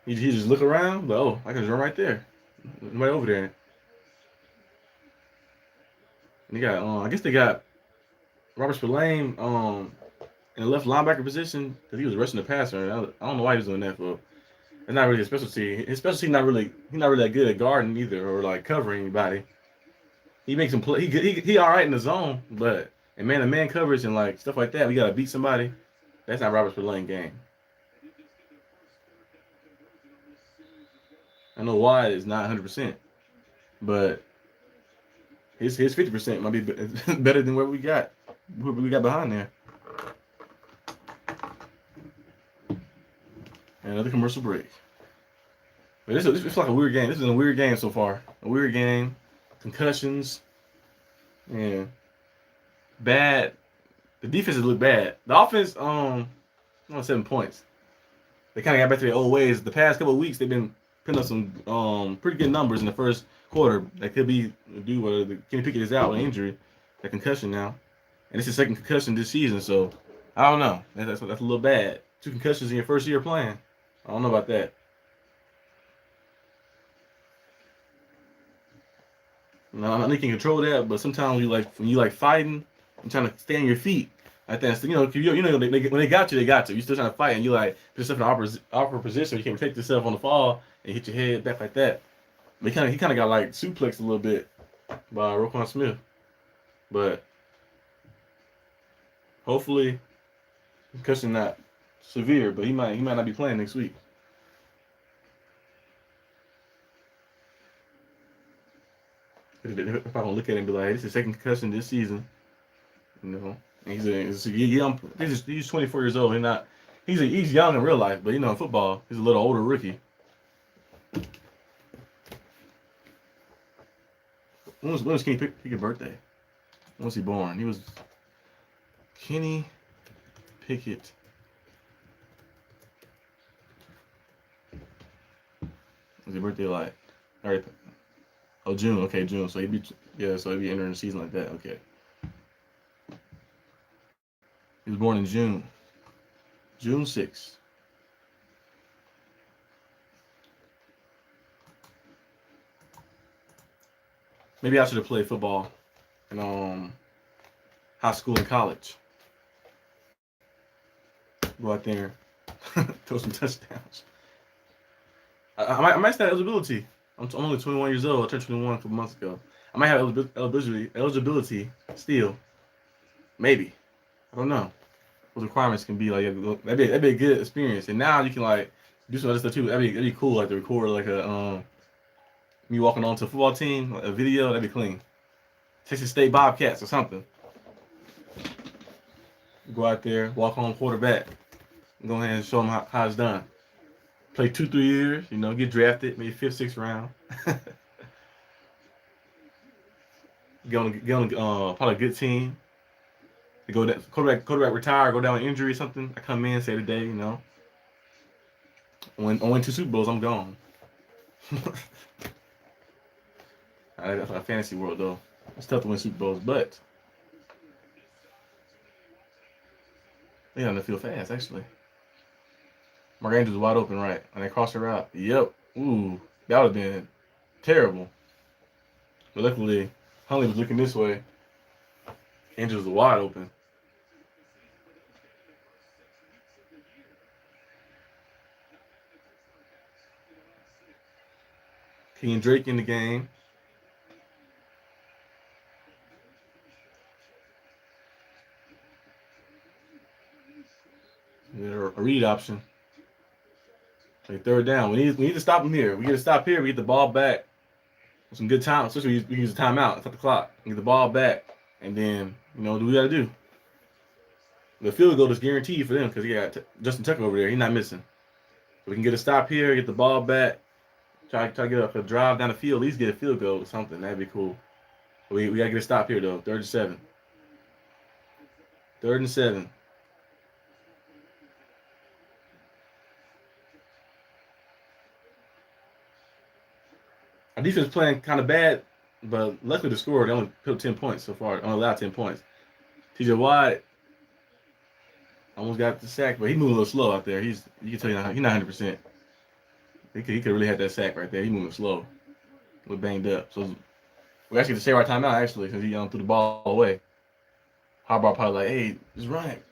He just look around, but oh, I can just run right there, right over there. And they got, I guess they got Robert Spillane, in the left linebacker position because he was rushing the passer. I don't know why he was doing that for. It's not really his specialty. His specialty he's not really that good at guarding either or like covering anybody. He makes him play. He all right in the zone, but in man-to-man coverage and like stuff like that, we gotta beat somebody. That's not Robert Spillane game. I know Wyatt is not 100%, but his 50% might be better than what we got behind there. And another commercial break. But this feels like a weird game. This is a weird game so far. A weird game. Concussions. Yeah. Bad. The defenses look bad. The offense, 7 points. They kind of got back to their old ways. The past couple of weeks, they've been putting up some pretty good numbers in the first quarter. That could be due to Kenny Pickett is out with injury, that concussion now, and it's his second concussion this season. So I don't know. That's a little bad. 2 concussions in your first year playing. I don't know about that. No, I know you can control that, but sometimes when you like fighting and trying to stay on your feet. I think when they got you, they got you. You're still trying to fight, and you like put yourself in an awkward position. You can't protect yourself on the fall and hit your head back like that. But he kind of got like suplexed a little bit by Roquan Smith, but hopefully concussion not severe. But he might not be playing next week. They're probably gonna look at him and be like, hey, "This is his second concussion this season," you know. And he's young. He's 24 years old. He's young in real life, but in football, he's a little older rookie. When was Kenny Pickett's birthday? When was he born? He was Kenny Pickett. Was his birthday like? All right. Oh, June. Okay, June. So he'd be entering the season like that. Okay. He was born in June. June 6th. Maybe I should have played football in high school and college. Go out there, throw some touchdowns. I might still have eligibility. I'm only 21 years old. I turned 21 a couple months ago. I might have eligibility still. Maybe. I don't know. What the requirements can be like. That'd be a good experience. And now you can like do some other stuff too. That'd be cool. Like to record like me walking onto a football team, like a video. That'd be clean. Texas State Bobcats or something. Go out there, walk on quarterback. Go ahead and show them how it's done. Play 2-3 years, get drafted, maybe 5th, 6th round. get on probably a good team. Go down, quarterback retire, go down with injury or something. I come in, say the day, Win 2 Super Bowls, I'm gone. That's a fantasy world though. It's tough to win Super Bowls, but they got on the field fast actually. Mark Andrews was wide open, right? And they crossed her out. Yep. Ooh, that would have been terrible. But luckily, Huntley was looking this way. Andrews was wide open. Kenyon Drake in the game. A read option. Like 3rd down. We need to stop him here. We get to stop here. We get the ball back with some good time. Especially we use the timeout. Stop the clock. We get the ball back. And then, what do we got to do? The field goal is guaranteed for them because he got Justin Tucker over there. He's not missing. So we can get a stop here, get the ball back, try to get a drive down the field, at least get a field goal or something. That'd be cool. We got to get a stop here, though. 3rd and 7. 3rd and 7. Our defense playing kind of bad, but luckily the score, they only put 10 points so far. Only allowed 10 points. TJ Watt almost got the sack, but he moving a little slow out there. You can tell he's not 100%. He could really have that sack right there. He's moving slow. We're banged up. So we actually get to save our timeout, actually, since he threw the ball away. Harbaugh probably like, hey, just run it.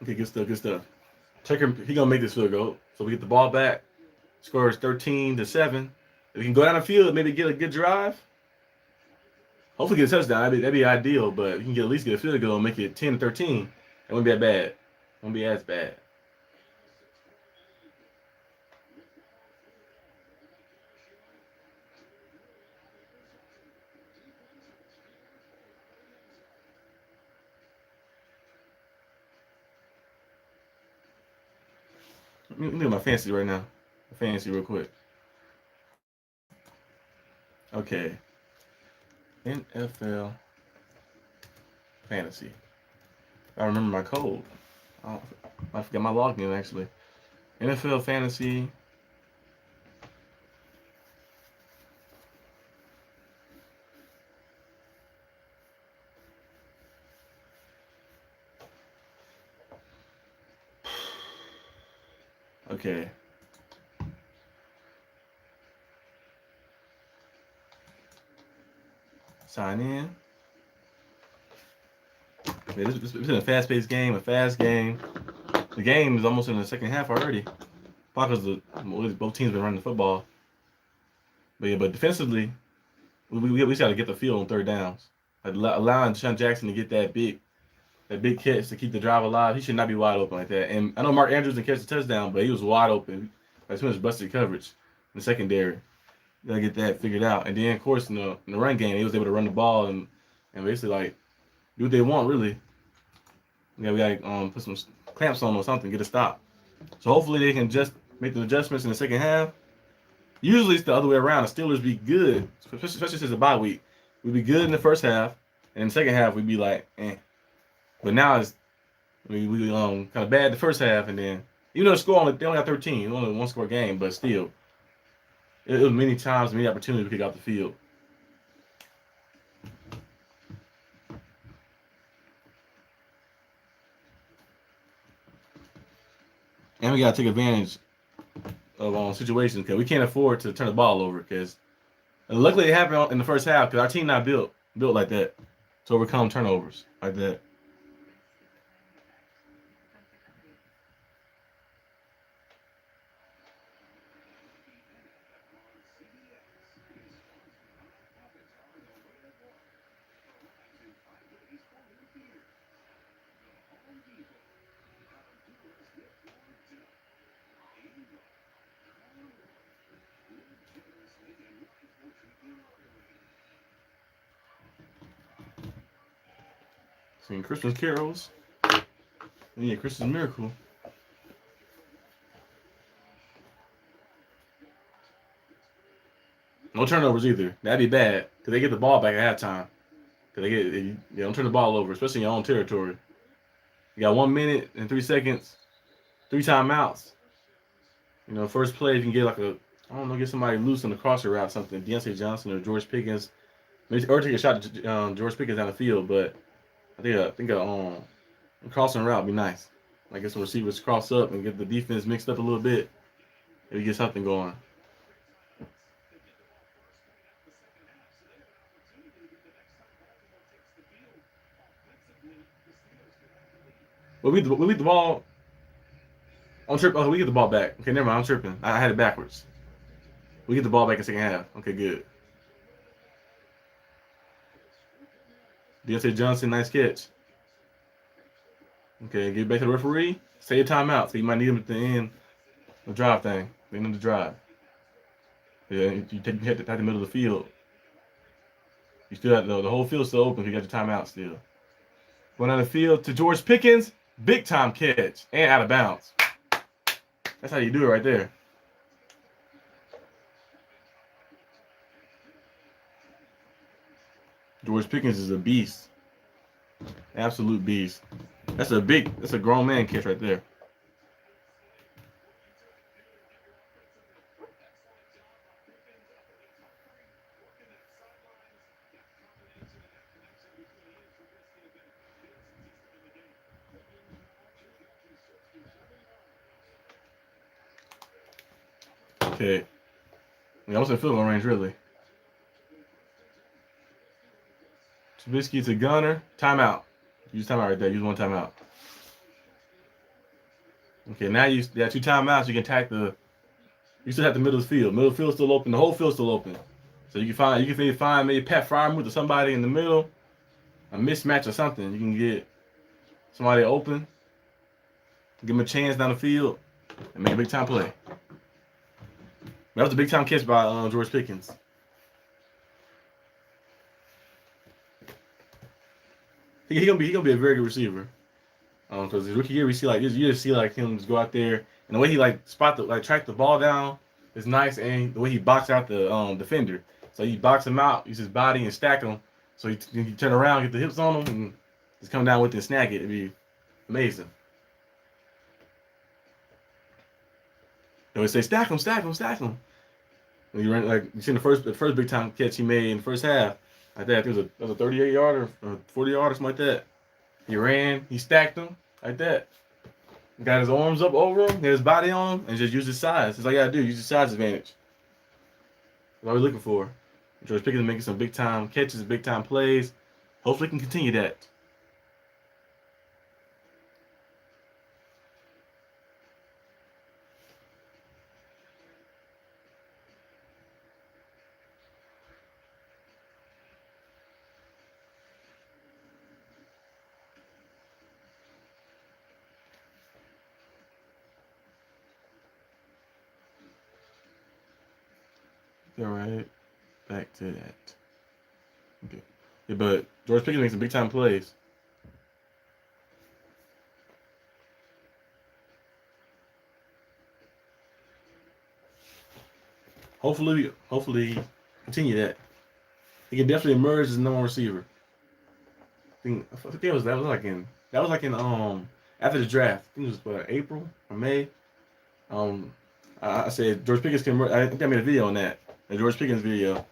Okay, good stuff. Tucker, he gonna make this field goal. So we get the ball back. Score is 13-7. If we can go down the field, maybe get a good drive. Hopefully get a touchdown. That'd be ideal, but we can at least get a field goal and make it 10-13. It wouldn't be that bad. It won't be as bad. Look at my fantasy right now. Fantasy real quick. Okay. NFL fantasy. I remember my code. I forgot my login actually. NFL fantasy. Okay. Sign in. This is a fast-paced game, a fast game. The game is almost in the second half already. Because both teams been running the football. But defensively, we got to get the field on 3rd downs. Like allowing Deshaun Jackson to get that big catch to keep the drive alive. He should not be wide open like that. And I know Mark Andrews didn't catch the touchdown, but he was wide open. As soon as busted coverage in the secondary. You gotta get that figured out. And then, of course, in the run game, he was able to run the ball and basically, like, do what they want, really. Yeah, we gotta put some clamps on or something, get a stop. So hopefully they can just make the adjustments in the second half. Usually it's the other way around. The Steelers be good, especially since the bye week. We'd be good in the first half, and in the second half we'd be like, eh. But now it's we kind of bad the first half, and then even though the score they only got 13, only a 1-score game, but still. It was many times, many opportunities to kick out the field. And we got to take advantage of situations because we can't afford to turn the ball over. Because luckily it happened in the first half because our team not built like that to overcome turnovers like that. Singing Christmas carols. Yeah, Christmas miracle. No turnovers either. That'd be bad because they get the ball back at halftime. Because they don't turn the ball over, especially in your own territory. You got 1 minute and 3 seconds, 3 timeouts. First play you can get get somebody loose on the crosser route, something. Deontay Johnson or George Pickens, or take a shot to George Pickens down the field. But I think a crossing route would be nice. Like get some receivers cross up and get the defense mixed up a little bit. Maybe get something going. We beat the ball. I'm tripping. Oh, we get the ball back. Okay, never mind. I'm tripping. I had it backwards. We get the ball back in the second half. Okay, good. Deontay Johnson, nice catch. Okay, get back to the referee. Say your timeout. So you might need him at the end. The drive thing. They need to drive. Yeah, you hit the middle of the field. You still have the whole field's still open. You got your timeout still. Going down the field to George Pickens, big time catch and out of bounds. That's how you do it right there. George Pickens is a beast, absolute beast. That's a grown man catch right there. Okay, I was in field goal range really. Trubisky to Gunner, timeout. Use timeout right there. Use one timeout. Okay, now you got 2 timeouts. You can attack the. You still have the middle of the field. Middle of the field's still open. The whole field's still open. So you can find maybe Pat Fryermuth or somebody in the middle, a mismatch or something. You can get somebody open, give them a chance down the field, and make a big time play. That was a big time catch by George Pickens. He gonna be a very good receiver. Because his rookie year, you just see like him just go out there, and the way he track the ball down is nice, and the way he box out the defender. So you box him out, use his body and stack him. So you turn around, get the hips on him, and just come down with it and snag it. It'd be amazing. They would say stack him, stack him, stack him. When you ran you seen the first big time catch he made in the first half, like that. I think it was a 38 yarder or 40 yarder, something like that. He ran, he stacked him like that. Got his arms up over him, had his body on him, and just used his size. That's all you gotta do. Use your size advantage. That's all we're looking for. George Pickens making some big time catches, big time plays. Hopefully, he can continue that. All right, back to that. Okay, yeah, but George Pickens makes some big time plays. Hopefully, continue that. He can definitely emerge as a number one receiver. I think that was like in after the draft. I think it was April or May. I said George Pickens can emerge. I think I made a video on that. The George Pickens video.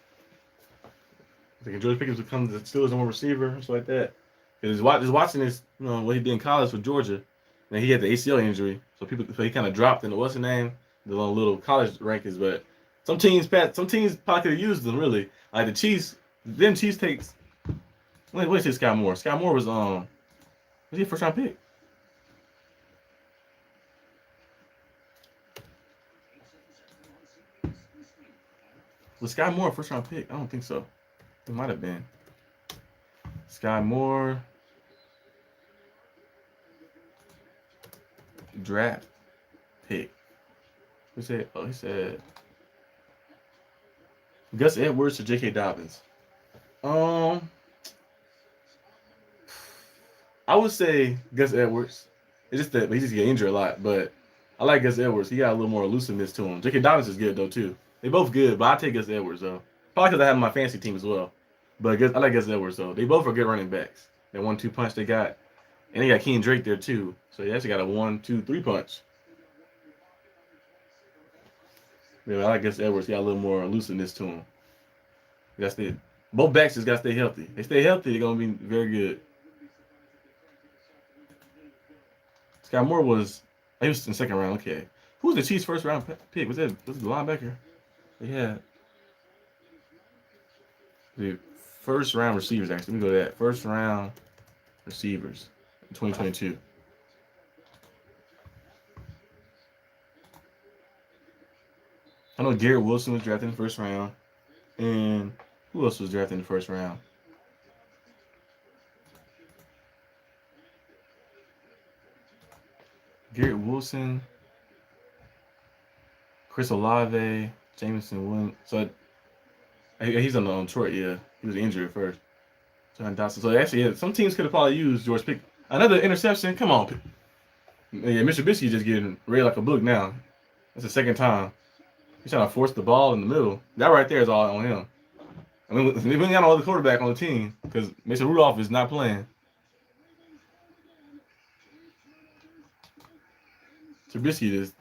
I think George Pickens becomes the Steelers number one receiver, or something like that. Because just watching this, what he did in college for Georgia, and he had the ACL injury, so he kind of dropped in the what's the name, the little college rankings. But some teams probably could have used them really. Like the Chiefs, them Chiefs takes. What did you say Sky Moore? Sky Moore was he a first round pick? Was Sky Moore a first round pick? I don't think so. It might have been. Sky Moore draft pick. He said Gus Edwards to J.K. Dobbins. I would say Gus Edwards. It's just that he just get injured a lot, but I like Gus Edwards. He got a little more elusiveness to him. J.K. Dobbins is good though too. They both good, but I take Gus Edwards though. Probably because I have my fantasy team as well. But I like Gus Edwards though. They both are good running backs. That 1-2 punch they got, and they got Keen Drake there too. So they actually got a 1-2-3 punch. Yeah, I like Gus Edwards. He got a little more elusiveness to him. Both backs just got to stay healthy. They stay healthy, they're gonna be very good. Sky Moore he was in the second round. Okay, who was the Chiefs' first round pick? Was it the linebacker? Yeah, the first round receivers. Actually, let me go to that. First round receivers in 2022. I know Garrett Wilson was drafted in the first round, and who else was drafted in the first round? Garrett Wilson, Chris Olave. Jameson Williams. So he's on Detroit. Yeah, he was injured at first. John Dotson. So actually, yeah, some teams could have probably used George Pickens. Another interception. Come on. Yeah, Mr. Trubisky just getting read like a book now. That's the second time. He's trying to force the ball in the middle. That right there is all on him. I mean, we got no other quarterback on the team because Mason Rudolph is not playing. Trubisky is,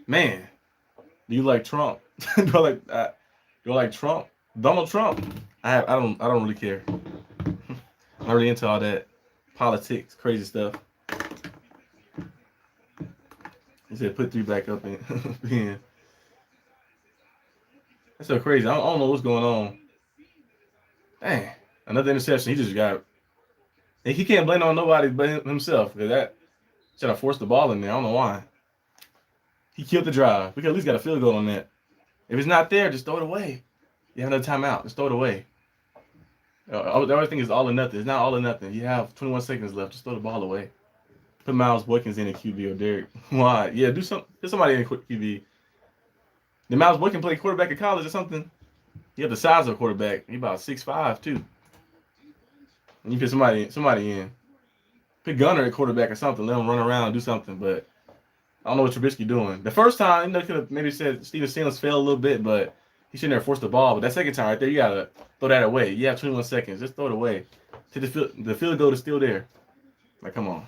man. Do you like Trump? do I like Trump? Donald Trump? I don't really care. I'm not really into all that politics, crazy stuff. He said put 3 back up in. That's so crazy. I don't know what's going on. Dang, another interception. He just got. He can't blame on nobody but himself. Because that should have forced the ball in there. I don't know why. He killed the drive. We could at least got a field goal on that. If it's not there, just throw it away. You have another timeout. Just throw it away. The other thing is all or nothing. It's not all or nothing. You have 21 seconds left. Just throw the ball away. Put Miles Boykins in a QB or Derek. Why? Yeah, do somebody in a QB. Did Miles Boykins play quarterback in college or something? He had the size of a quarterback. He about 6'5", too. And you put somebody in. Put Gunner at quarterback or something. Let him run around and do something. But I don't know what Trubisky doing. The first time, could have maybe said Steven Simmons fell a little bit, but he shouldn't have forced the ball. But that second time right there, you got to throw that away. You have 21 seconds. Just throw it away. The field goal is still there. Like, come on.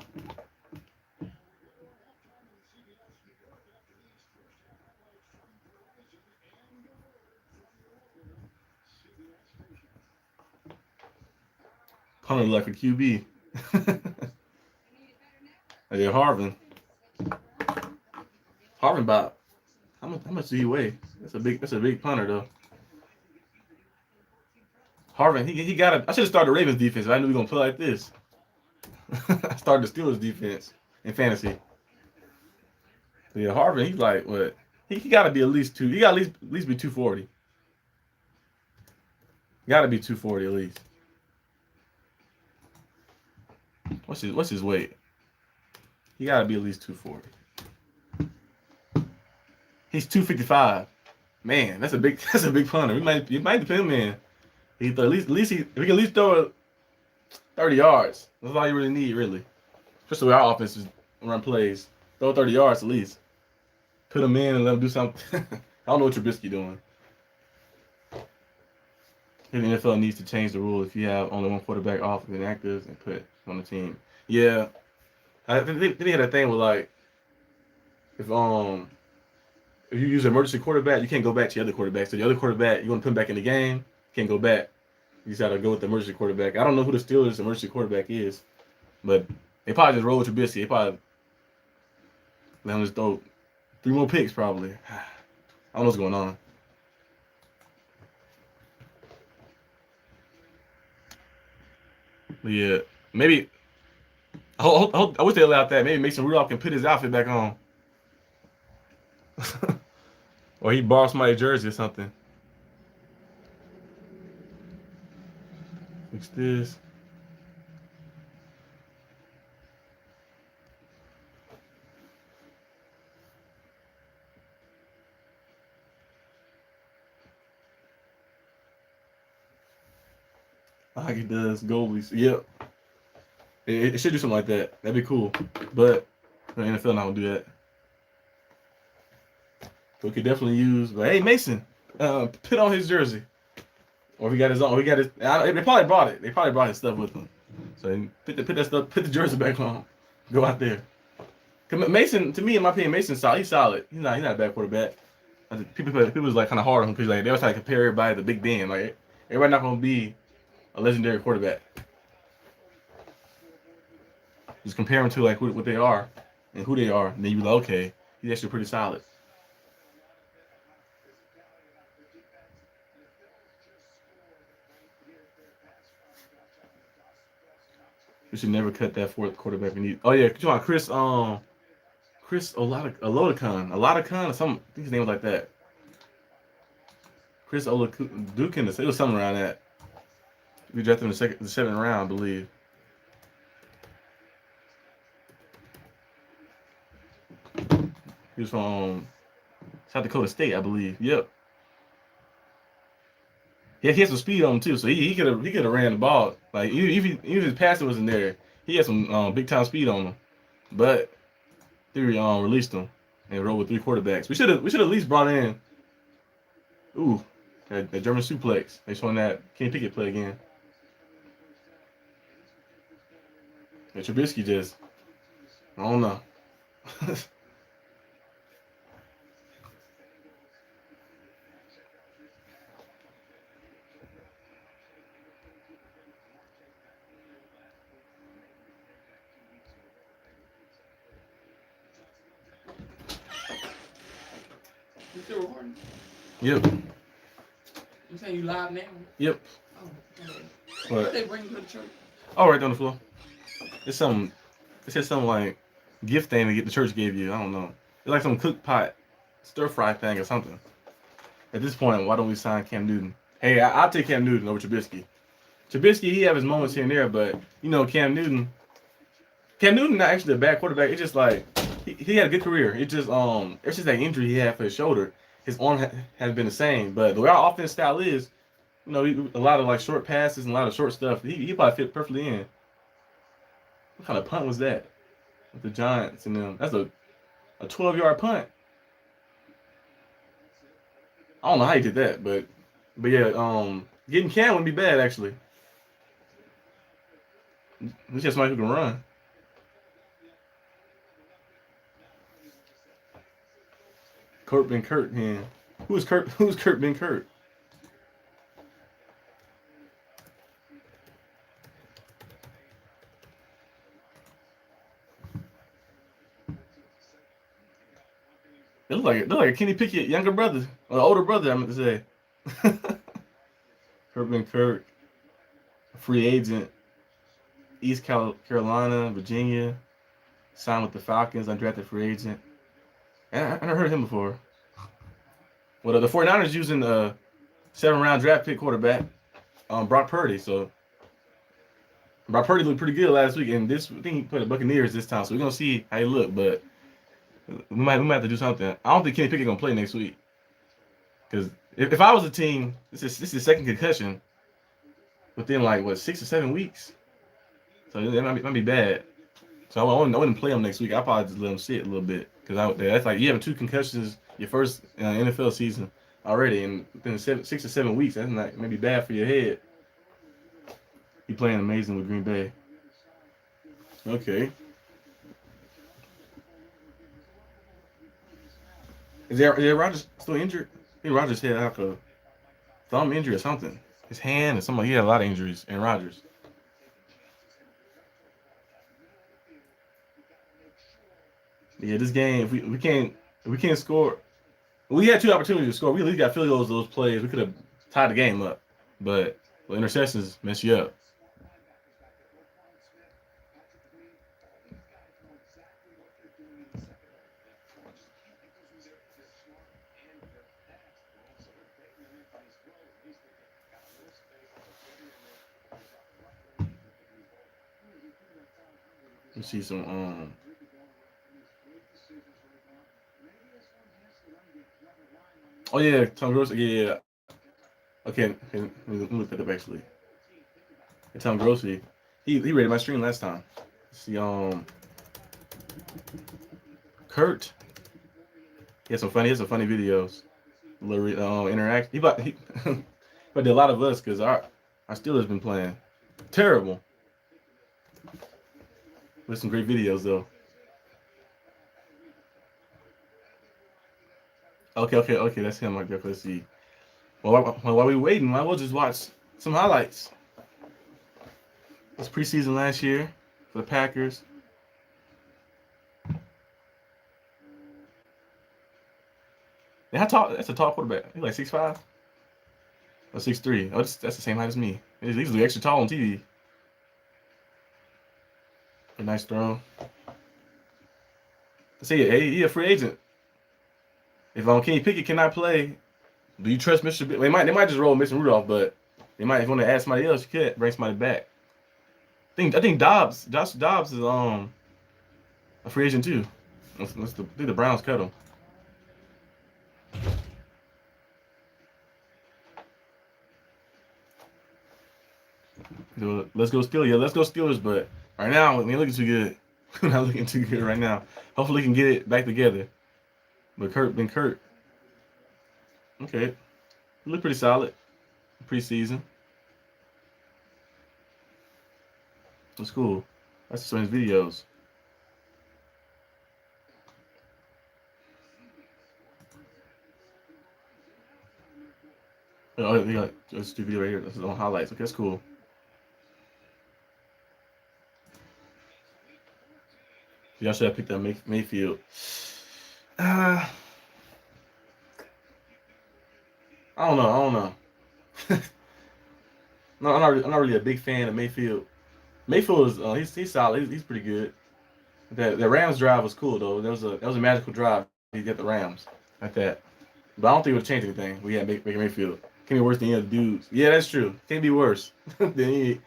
Punter like a QB. Yeah, Harvin. Harvin about how much do he weigh? That's a big punter though. Harvin, he got it. I should have started the Ravens defense. I knew we were gonna play like this. I started the Steelers defense in fantasy. But yeah, Harvin, he's like what? He got to be at least two. He got to at least be 240. Got to be 240 at least. What's his weight? He got to be at least 240. He's 255. Man, that's a big punter. You might depend, man. He at least we can at least throw it 30 yards. That's all you really need, really. Especially with our offense run plays. Throw 30 yards at least. Put him in and let him do something. I don't know what Trubisky doing. The NFL needs to change the rule if you have only one quarterback off of inactives and put on the team. Yeah, I think they had a thing with like if you use an emergency quarterback, you can't go back to the other quarterback. So the other quarterback, you want to put him back in the game, you can't go back. You just got to go with the emergency quarterback. I don't know who the Steelers' emergency quarterback is, but they probably just roll with Trubisky. They probably let him just throw 3 more picks probably. I don't know what's going on. But yeah, maybe I wish they allowed that. Maybe Mason Rudolph can put his outfit back on. Or he borrow somebody's jersey or something. Fix this. Like it does goalies. Yep. It should do something like that. That'd be cool. But the NFL not gonna do that. So we could definitely use. But hey, Mason, put on his jersey. Or if he got his own. They probably brought it. They probably brought his stuff with them. So put the jersey back on. Go out there. Mason, to me, in my opinion, Mason's solid. He's solid. He's not a bad quarterback. People was like kind of hard on him because like they always try to compare everybody to Big Ben. Like everybody not gonna be a legendary quarterback. Just compare them to like what they are and who they are, and then you be like, okay, he's actually pretty solid. We should never cut that fourth quarterback. Oh yeah, come on, Chris Olodokun or something. I think his name was like that. Chris Olodokun. It was something around that. We drafted him in the 7th round, I believe. He was from South Dakota State, I believe. Yep. Yeah, he had some speed on him too, so he could have ran the ball. Like even if his passer wasn't there, he had some big time speed on him. But Theory released him and rolled with 3 quarterbacks. We should at least brought in that German suplex. They showing that Kenny Pickett play again. And Trubisky just, I don't know. You still recording? Yep. You saying you live now? Yep. Oh, okay. What they bring you to the church? Oh, right down the floor. It's some like gift thing that the church gave you. I don't know. It's like some cooked pot, stir fry thing or something. At this point, why don't we sign Cam Newton? Hey, I'll take Cam Newton over Trubisky. Trubisky, he have his moments here and there, but Cam Newton not actually a bad quarterback. It's just like he had a good career. It's just that injury he had for his shoulder. His arm has been the same, but the way our offense style is, a lot of like short passes and a lot of short stuff. He probably fit perfectly in. What kind of punt was that? With the Giants and them. That's a 12-yard punt. I don't know how he did that, but yeah, getting Cam wouldn't be bad actually. We just somebody who can run. Kurt been Kurt, man. Who's Kurt been Kurt? It look like a Kenny Pickett younger brother or older brother. I meant to say. Kurt been Kurt, free agent, East Carolina, Virginia, signed with the Falcons, undrafted free agent. And I never heard of him before. Well, the 49ers using a 7th-round draft pick quarterback, Brock Purdy. So Brock Purdy looked pretty good last week, and I think he played the Buccaneers this time. So we're gonna see how he look, but we might have to do something. I don't think Kenny Pickett gonna play next week, because if I was a team, this is his second concussion within 6 or 7 weeks. So it might be bad. So I wouldn't play him next week. I'll probably just let him sit a little bit, because that's like you having 2 concussions your first NFL season already, and within 6 or 7 weeks. That's not maybe bad for your head. He playing amazing with Green Bay. Okay. Is Rodgers still injured? I think Rodgers had like a thumb injury or something. His hand or something. He had a lot of injuries. And Rodgers. Yeah, this game, if we can't score. We had 2 opportunities to score. We at least got field goals those plays. We could have tied the game up, but interceptions mess you up. You see some Oh yeah, Tom Gross. Yeah. Okay, let me look that up actually. And Tom Grossy, he rated my stream last time. See, Kurt. He has some funny videos. Interact. He but did a lot of us because our Steelers been playing terrible. With some great videos though. Okay. That's him right there. Let's see. Well, while we waiting, I will just watch some highlights. It's preseason last year for the Packers. Yeah, that's a tall quarterback. He's like 6'5" or 6'3". Oh, that's the same height as me. He's usually extra tall on TV. A nice throw. See, hey, he a free agent. If Kenny Pickett cannot play, do you trust Mr. They might just roll Mason Rudolph, but they might, if you want to add somebody else, you could bring somebody back. I think Josh Dobbs is a free agent too. I think the Browns cut him. So let's go Steelers. Yeah, let's go Steelers. But right now, we ain't looking too good. We're not looking too good right now. Hopefully, we can get it back together. But Kurt. Okay, look pretty solid. Preseason. That's cool. That's some of his videos. Oh, they got this video right here. This is on highlights. Okay, that's cool. Y'all should have picked up Mayfield. I don't know. No, I'm not really a big fan of Mayfield. Mayfield is he's solid. He's pretty good. The Rams drive was cool though. That was a magical drive. He get the Rams like that. But I don't think it would change anything. We had Baker Mayfield. Can't be worse than any other dudes. Yeah, that's true. Can't be worse than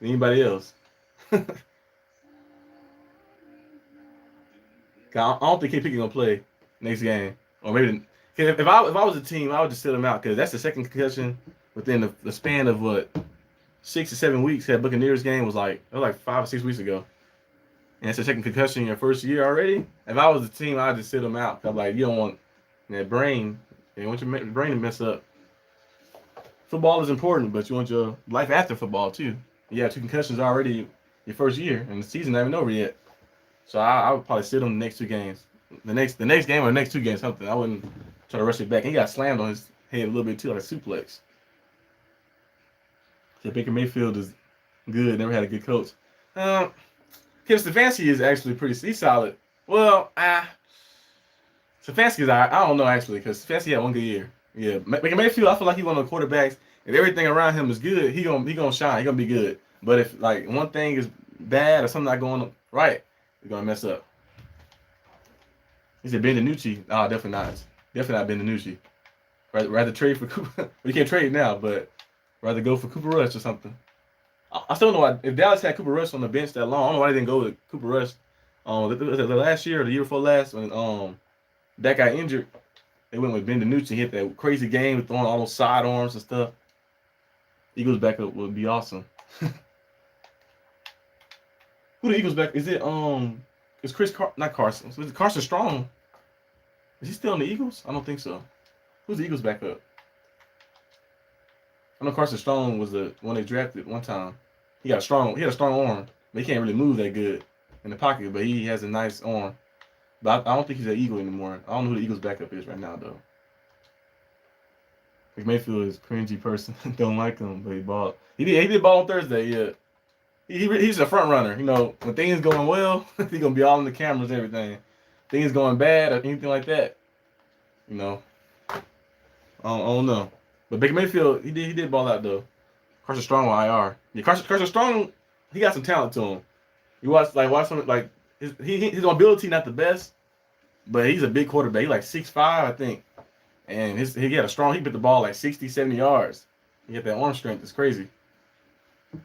anybody else. I don't think K.P. gonna play next game, or maybe if I was a team, I would just sit him out because that's the second concussion within the span of what 6 to 7 weeks. That Buccaneers game was like 5 or 6 weeks ago, and it's the second concussion in your first year already. If I was a team, I'd just sit him out. I'm like, you don't want that brain. You want your brain to mess up. Football is important, but you want your life after football too. You have 2 concussions already your first year, and the season not even over yet. So I would probably sit him the next 2 games. The next game or the next 2 games, something. I wouldn't try to rush it back. He got slammed on his head a little bit too, like a suplex. So Baker Mayfield is good. Never had a good coach. Kevin Stefanski is actually he's solid. Well, Stefanski is I don't know actually because Stefanski had 1 good year. Yeah, Baker Mayfield, I feel like he's one of the quarterbacks. If everything around him is good, he gonna shine. He gonna be good. But if like one thing is bad or something not going right, he's gonna mess up. He said Ben DiNucci. Oh, definitely not. Definitely not Ben DiNucci. Rather trade for Cooper. We can't trade now, but rather go for Cooper Rush or something. I still don't know why. If Dallas had Cooper Rush on the bench that long, I don't know why they didn't go with Cooper Rush. The last year or the year before last, when that got injured, they went with Ben DiNucci. Hit that crazy game with throwing all those sidearms and stuff. Eagles backup would be awesome. Who the Eagles back? Is it Is not Carson? Is it Carson Strong? Is he still in the Eagles? I don't think so. Who's the Eagles backup? I know Carson Strong was the one they drafted one time. He had a strong arm, but he can't really move that good in the pocket. But he has a nice arm. But I don't think he's an Eagle anymore. I don't know who the Eagles backup is right now though. Mayfield is a cringy person. Don't like him, but he balled. He did ball on Thursday. Yeah, he's a front runner. You know, when things going well, he's gonna be all in the cameras and everything. Things going bad or anything like that, you know. I don't know. But Baker Mayfield, he did ball out though. Carson Strong on IR. Yeah, Carson Strong, he got some talent to him. You watch some like his ability not the best, but he's a big quarterback. He's like 6'5", I think. And he had he put the ball like 60, 70 yards. He had that arm strength. It's crazy. I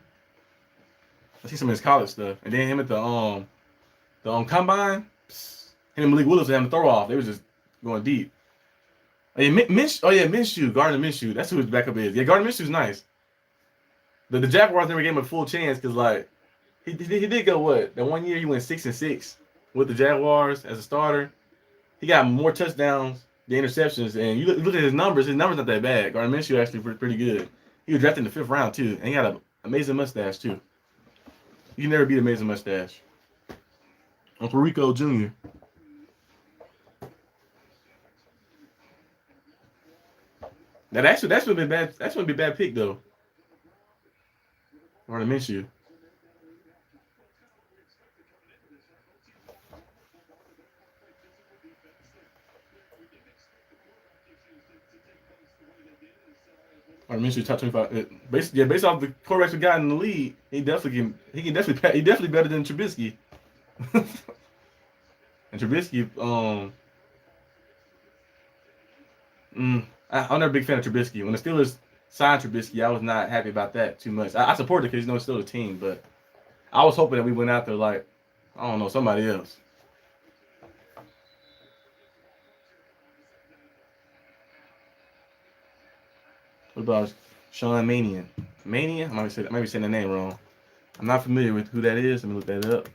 see some of his college stuff. And then him at the combine, him and Malik Willis having to throw off. They was just going deep. Minshew, Gardner Minshew. That's who his backup is. Yeah, Gardner Minshew's nice. The Jaguars never gave him a full chance because like he did go what? That 1 year he went 6-6 with the Jaguars as a starter. He got more touchdowns than interceptions, and you look at his numbers not that bad. Gardner Minshew actually pretty good. He was drafted in the 5th round too, and he had an amazing mustache too. You can never beat an amazing mustache. Uncle Rico Jr. Now that's gonna be bad. That's gonna be a bad pick though. Gardner Minshew. Gardner Minshew top 25. Based off the quarterbacks we got in the league, he definitely better than Trubisky. And Trubisky, I'm never a big fan of Trubisky. When the Steelers signed Trubisky, I was not happy about that too much. I support it because it's still a team, but I was hoping that we went out there like, I don't know, somebody else. What about Sean Manion. Mania? I might be saying the name wrong. I'm not familiar with who that is. Let me look that up.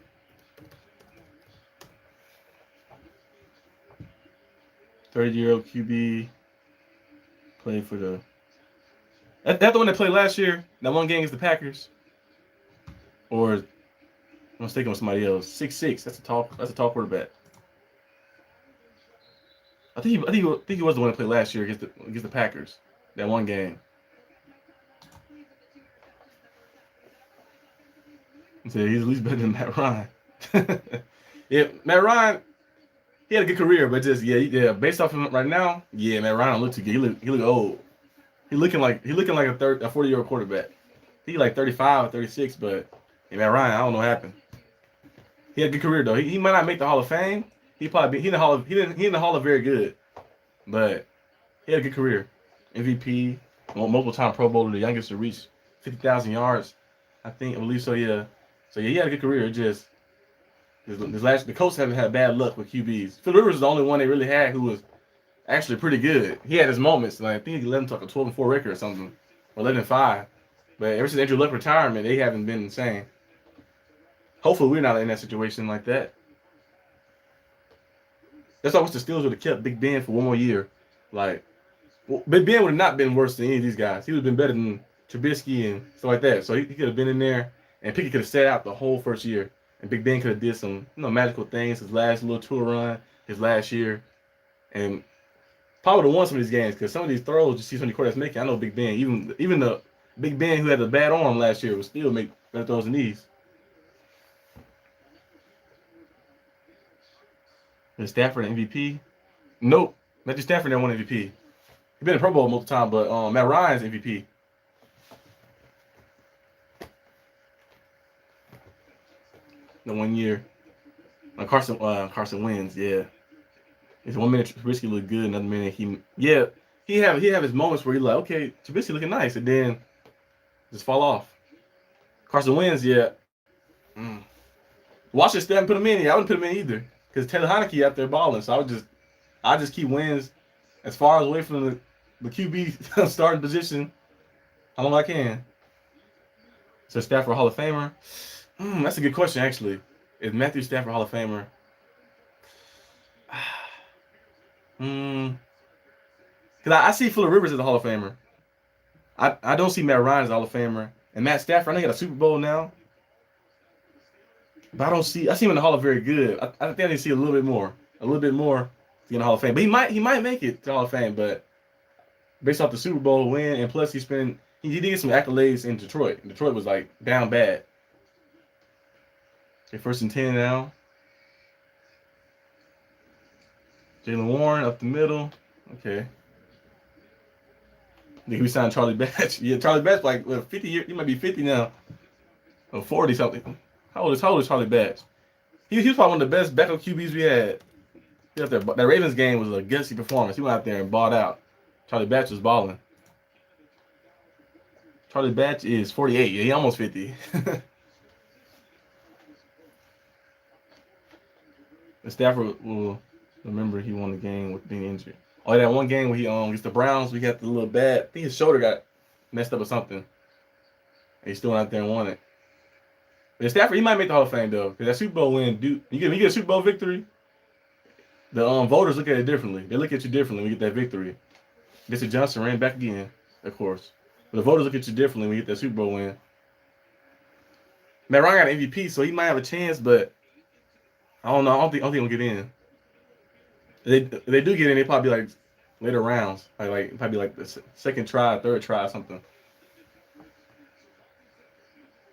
30-year-old QB. Played for the. That's the one that played last year. That one game against the Packers. Or I'm mistaken with somebody else. 6'6". That's a tall quarterback. I think he was the one that played last year against the Packers. That one game. So he's at least better than Matt Ryan. Yeah, Matt Ryan, he had a good career, but just based off him right now, Matt Ryan don't look too good. He look old. He looking like a 40-year-old quarterback. He like 35 or 36, but Matt Ryan, I don't know what happened. He had a good career though. He might not make the Hall of Fame. He in the Hall of very good, but he had a good career. MVP, multiple time Pro Bowler, the youngest to reach 50,000 yards. I believe so. Yeah. So he had a good career. It just the Colts haven't had bad luck with QBs. Phil Rivers is the only one they really had who was actually pretty good. He had his moments. Like I think he led them to like a 12-4 record or something, or 11-5. But ever since Andrew Luck retirement, they haven't been insane. Hopefully, we're not in that situation like that. That's why I wish the Steelers would have kept Big Ben for one more year. Like, Big Ben would have not been worse than any of these guys. He would have been better than Trubisky and stuff like that. So he could have been in there, and Pickett could have sat out the whole first year. And Big Ben could have did some magical things his last little tour run, his last year. And probably would have won some of these games because some of these throws you see some of the quarterbacks making. I know Big Ben, even the Big Ben who had a bad arm last year would still make better throws than these. And Stafford MVP? Nope. Matthew Stafford never won MVP. He's been in Pro Bowl multiple times, but Matt Ryan's MVP. The 1 year. Carson Wentz, yeah. It's 1 minute Trubisky looked good, another minute he have his moments where you're like, okay, Trubisky looking nice, and then just fall off. Carson Wentz, yeah. Washington still haven't put him in yet. I wouldn't put him in either. Because Taylor Heineke out there balling, so I just keep Wentz as far away from the QB starting position how long I can. So Stafford Hall of Famer? That's a good question, actually. Is Matthew Stafford Hall of Famer? Because I see Phillip Rivers as a Hall of Famer. I don't see Matt Ryan as a Hall of Famer. And Matt Stafford, I know he got a Super Bowl now. But I see him in the Hall of Very Good. I think I need to see a little bit more to get in the Hall of Fame. But he might make it to the Hall of Fame. But based off the Super Bowl win, and plus he did get some accolades in Detroit. Detroit was like down bad. Okay, 1st and 10 now. Jaylen Warren up the middle. Okay. I think we signed Charlie Batch. Yeah, Charlie Batch like 50 years. He might be 50 now. Or 40 something. How old is Charlie Batch? He was probably one of the best backup QBs we had. He out there. That Ravens game was a gutsy performance. He went out there and balled out. Charlie Batch was balling. Charlie Batch is 48. Yeah, he almost 50. And Stafford will remember he won the game with being injured. Oh, that one game where he against the Browns, we got the little bad. I think his shoulder got messed up or something. And he still went out there and won it. But Stafford, he might make the Hall of Fame though, because that Super Bowl win, you get a Super Bowl victory. The voters look at it differently. They look at you differently when you get that victory. Mr. Johnson ran back again, of course. But the voters look at you differently when you get that Super Bowl win. Matt Ryan got an MVP, so he might have a chance, but I don't know. I don't think he'll get in. If they do get in, they probably like later rounds, like probably like the second try, third try, or something.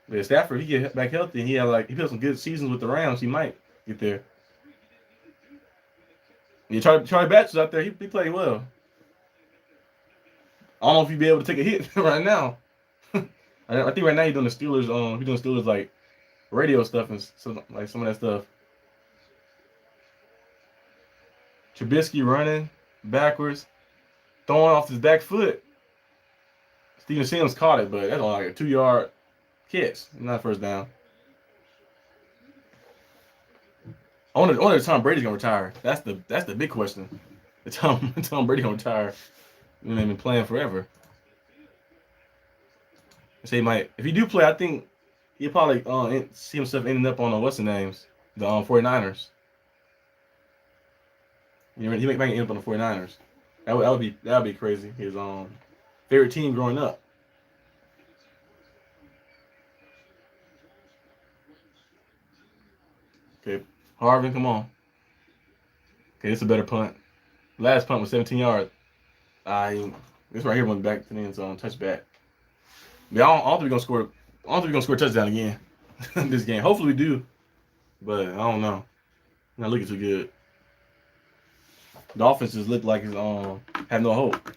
But if Stafford, he get back healthy, and he put some good seasons with the Rams, he might get there. Yeah, Charlie Batch was out there. He played well. I don't know if he'd be able to take a hit right now. I think right now he's doing the Steelers. He's doing Steelers like radio stuff and some of that stuff. Trubisky running backwards, throwing off his back foot. Steven Sims caught it, but that's only like a 2-yard catch, not first down. I wonder if Tom Brady's gonna retire. That's the big question. Tom Brady gonna retire. They've been playing forever. Say he might. If he do play, I think he'll probably see himself ending up on what's the names, the 49ers. You know, he might end up on the 49ers. That would be crazy. His favorite team growing up. Okay, Harvin, come on. Okay, it's a better punt. Last punt was 17 yards. This right here went back to the end zone, touchback. I don't think we're gonna score. I don't think we're gonna score a touchdown again this game. Hopefully we do, but I don't know. Not looking too good. The offense just looked like it's have no hope.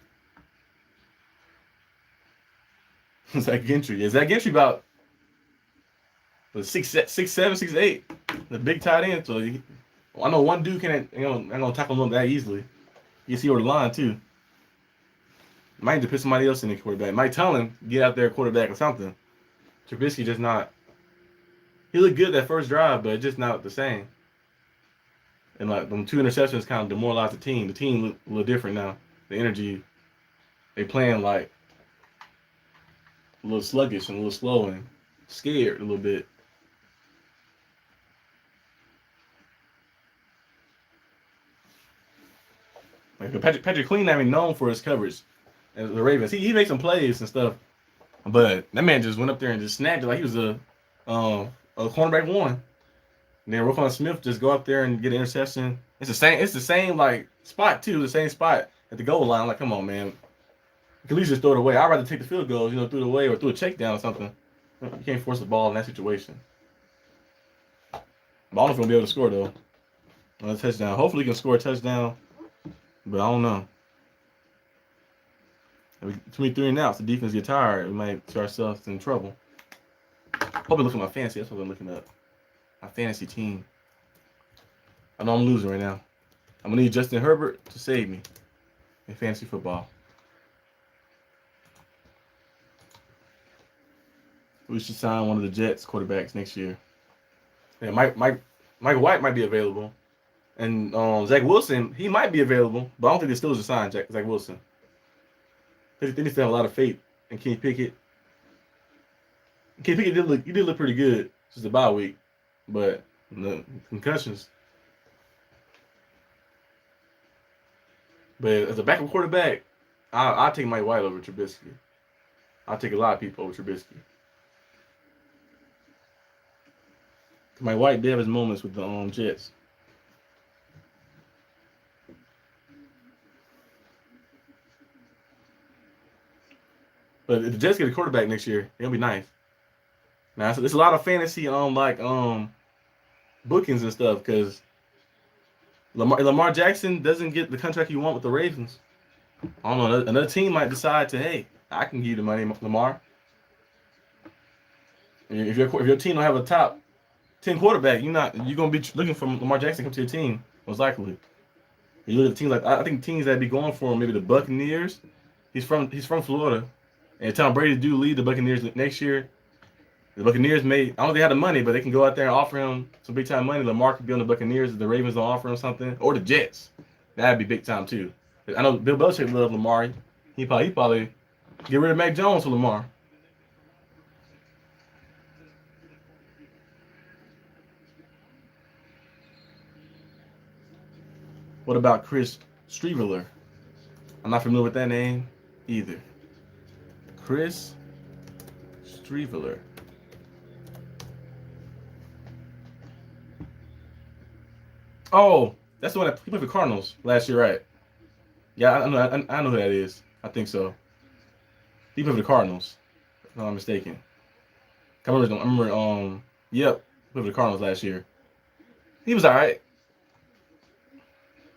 Zach Gentry. Yeah, Zach Gentry about 6'7", 6'8", the big tight end. So I know one dude ain't gonna tackle him that easily. You see over the line too. Might need to put somebody else in the quarterback. Might tell him get out there quarterback or something. Trubisky just not. He looked good that first drive, but just not the same. And like them 2 interceptions kind of demoralized the team. The team look a little different now. The energy, they playing like a little sluggish and a little slow and scared a little bit. Like Patrick Queen, known for his coverage as the Ravens. He makes some plays and stuff, but that man just went up there and just snagged it like he was a cornerback one. And then Roquan Smith just go up there and get an interception. It's the same like spot too, the same spot at the goal line. Like, come on, man. You can at least just throw it away. I'd rather take the field goals, throw it away or throw a check down or something. You can't force the ball in that situation. But I don't know if we're gonna be able to score though. On a touchdown. Hopefully we can score a touchdown. But I don't know. Between 3 and outs, the defense get tired. We might get ourselves in trouble. Hope I look at my fantasy. That's what I'm looking up. My fantasy team. I know I'm losing right now. I'm gonna need Justin Herbert to save me in fantasy football. We should sign one of the Jets quarterbacks next year. Yeah, Mike White might be available. And Zach Wilson, he might be available, but I don't think the Steelers will sign Zach Wilson. They need to have a lot of faith in Kenny Pickett. Kenny Pickett did look pretty good just a bye week, but the concussions. But as a backup quarterback, I'll take Mike White over Trubisky. I'll take a lot of people over Trubisky. Mike White did have his moments with the Jets. But if the Jets get a quarterback next year, it'll be nice. Now, so there's a lot of fantasy bookings and stuff because Lamar Jackson doesn't get the contract you want with the Ravens. I don't know. Another team might decide to, hey, I can give you the money, Lamar. If your team don't have a top 10 quarterback, you're gonna be looking for Lamar Jackson to come to your team most likely. You look at teams like I think teams that'd be going for him, maybe the Buccaneers. He's from Florida. And Tom Brady do lead the Buccaneers next year. The Buccaneers I don't think they have the money, but they can go out there and offer him some big time money. Lamar could be on the Buccaneers if the Ravens don't offer him something, or the Jets. That'd be big time too. I know Bill Belichick loves Lamar. He probably get rid of Mac Jones for Lamar. What about Chris Streveler? I'm not familiar with that name either. Chris Streveler. Oh, that's the one that he played for Cardinals last year, right? Yeah, I know who that is. I think so. He played for the Cardinals, if I'm not mistaken. I remember, yep, he played for the Cardinals last year. He was all right.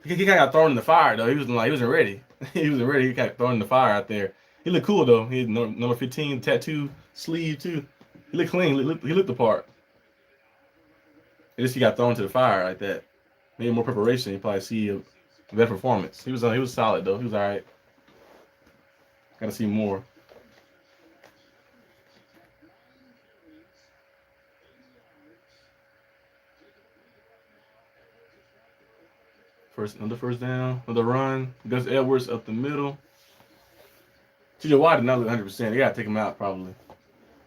He kind of got thrown in the fire though. He wasn't ready. He wasn't ready. He got thrown in the fire out there. He looked cool though. He had number 15 tattoo sleeve too. He looked clean. He looked the part. At least he got thrown to the fire like that. Maybe more preparation. You probably see a better performance. He was solid though. He was all right. Got to see more. Another first down, another run. Gus Edwards up the middle. TJ Watt did not look 100%. They got to take him out probably.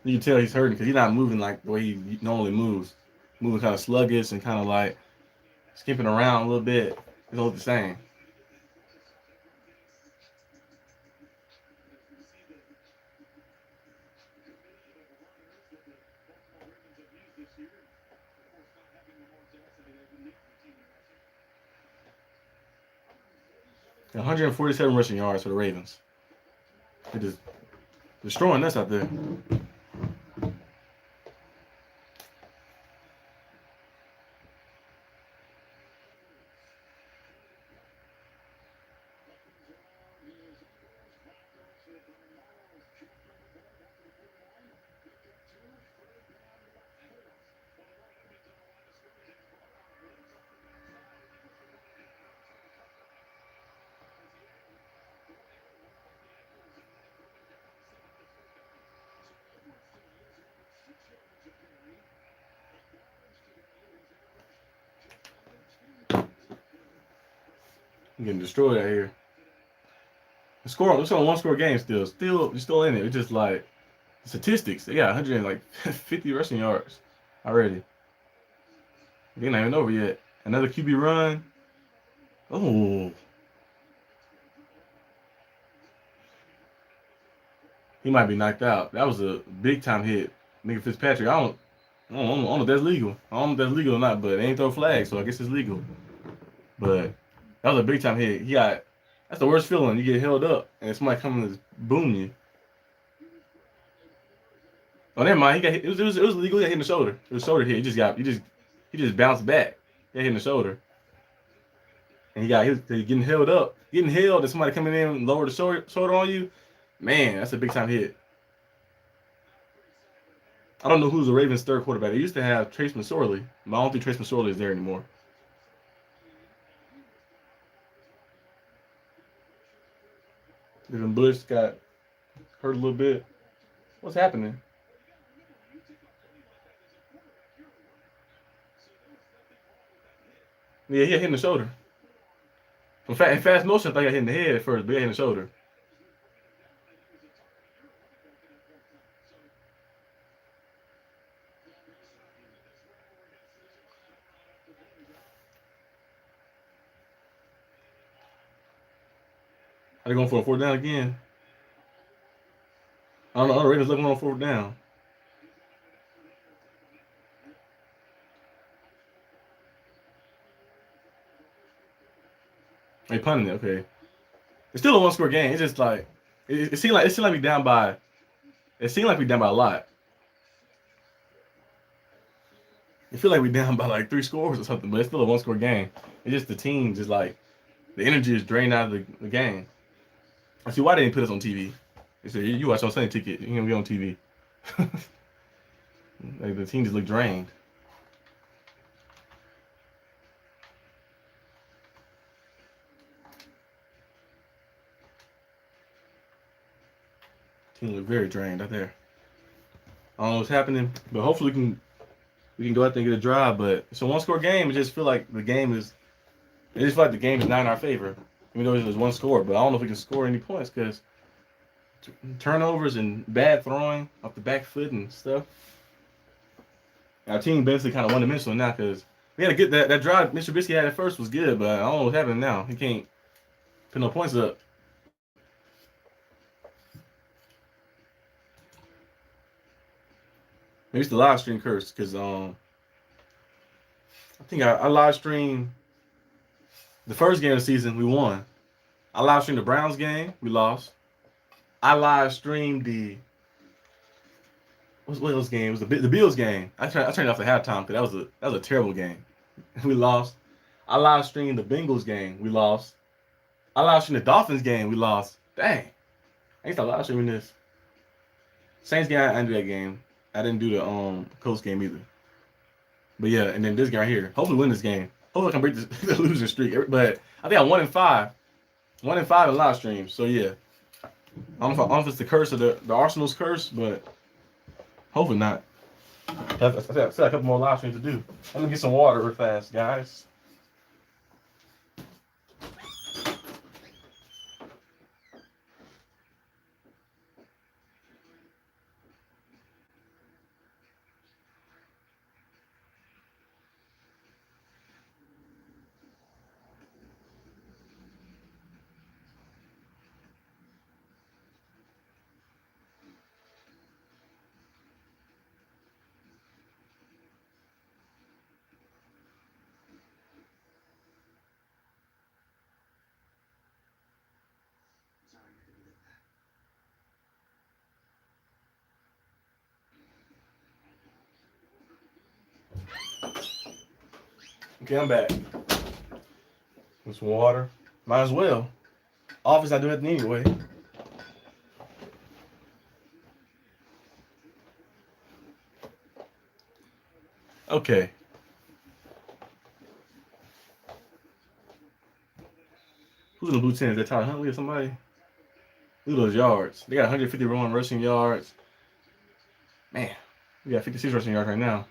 You can tell he's hurting because he's not moving like the way he normally moves. Moving kind of sluggish and kind of like skipping around a little bit. It don't look the same. And 147 rushing yards for the Ravens. It is destroying us out there. I'm getting destroyed out here. It's on a one-score game still. You're still in it. It's just like statistics. They got 150 rushing yards already. They're not even over yet. Another QB run. Oh. He might be knocked out. That was a big-time hit. Nigga Fitzpatrick, I don't know if that's legal. I don't know if that's legal or not, but they ain't throw flags, so I guess it's legal. But that was a big-time hit. That's the worst feeling. You get held up, and somebody coming to boom you. Oh, never mind. It was legal. He got hit in the shoulder. It was a shoulder hit. He just bounced back. He got hit in the shoulder, and he was getting held up, and somebody coming in and lower the shoulder on you. Man, that's a big time hit. I don't know who's the Ravens' third quarterback. They used to have Trace McSorley, but I don't think Trace McSorley is there anymore. Devin Bush got hurt a little bit. What's happening? Yeah, he got hit in the shoulder. In fast motion, I thought he got hit in the head at first, but he got hit in the shoulder. Are they going for a fourth down again? I don't know. The Ravens looking on fourth down. They punting it. Okay. It's still a one-score game. It's just like it seemed like we down by. It seemed like we down by a lot. It feel like we down by like 3 scores or something, but it's still a one-score game. It's just the team just like the energy is drained out of the game. I see why they didn't put us on TV. They said you watch on Sunday Ticket, you're gonna be on TV. Like the team just looked drained. Team looked very drained out there. I don't know what's happening, but hopefully we can go out there and get a drive. But it's a one-score game. It just feel like the game is. It just feel like the game is not in our favor, even though it was one score. But I don't know if we can score any points because turnovers and bad throwing off the back foot and stuff. Our team basically kind of one-dimensional now because we had to get that drive Mr. Trubisky had at first was good, but I don't know what's happening now. He can't put no points up. Maybe it's the live stream curse because I think I live streamed the first game of the season. We won. I live streamed the Browns game. We lost. I live streamed what was game? It was the Bills game. I turned it off at halftime because that was a terrible game. We lost. I live streamed the Bengals game. We lost. I live streamed the Dolphins game. We lost. Dang. I ain't start live streaming this. Saints game, I didn't do that game. I didn't do the Colts game either. But yeah, and then this guy here. Hopefully win this game. Hopefully I can break the losing streak. But I think I'm 1-5. 1-5 in live streams. So yeah. I don't know if it's the curse of the Arsenal's curse, but hopefully not. I still have a couple more live streams to do. Let me get some water real fast, guys. Okay, I'm back. With some water. Might as well. Office, I do it anyway. Okay. Who's in the blue 10? Is that Tyler Huntley or somebody? Look at those yards. They got 151 rushing yards. Man, we got 56 rushing yards right now.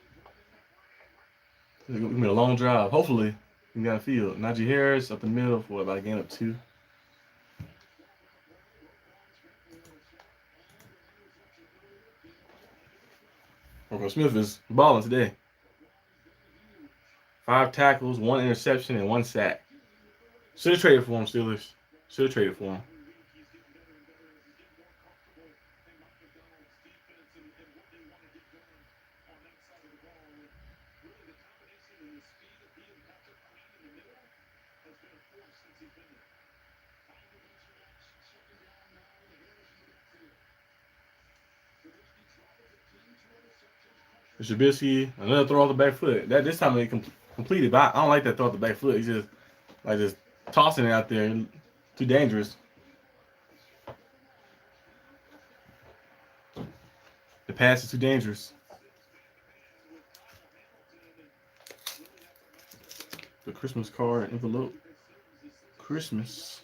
It's gonna be a long drive. Hopefully, we got a field. Najee Harris up the middle for about a game of 2. Marco Smith is balling today. 5 tackles, 1 interception, and 1 sack. Should have traded for him, Steelers. Should have traded for him. Trubisky, another throw off the back foot. That this time they completed, but I don't like that throw off the back foot. He's just tossing it out there. Too dangerous. The pass is too dangerous. The Christmas card envelope. Christmas.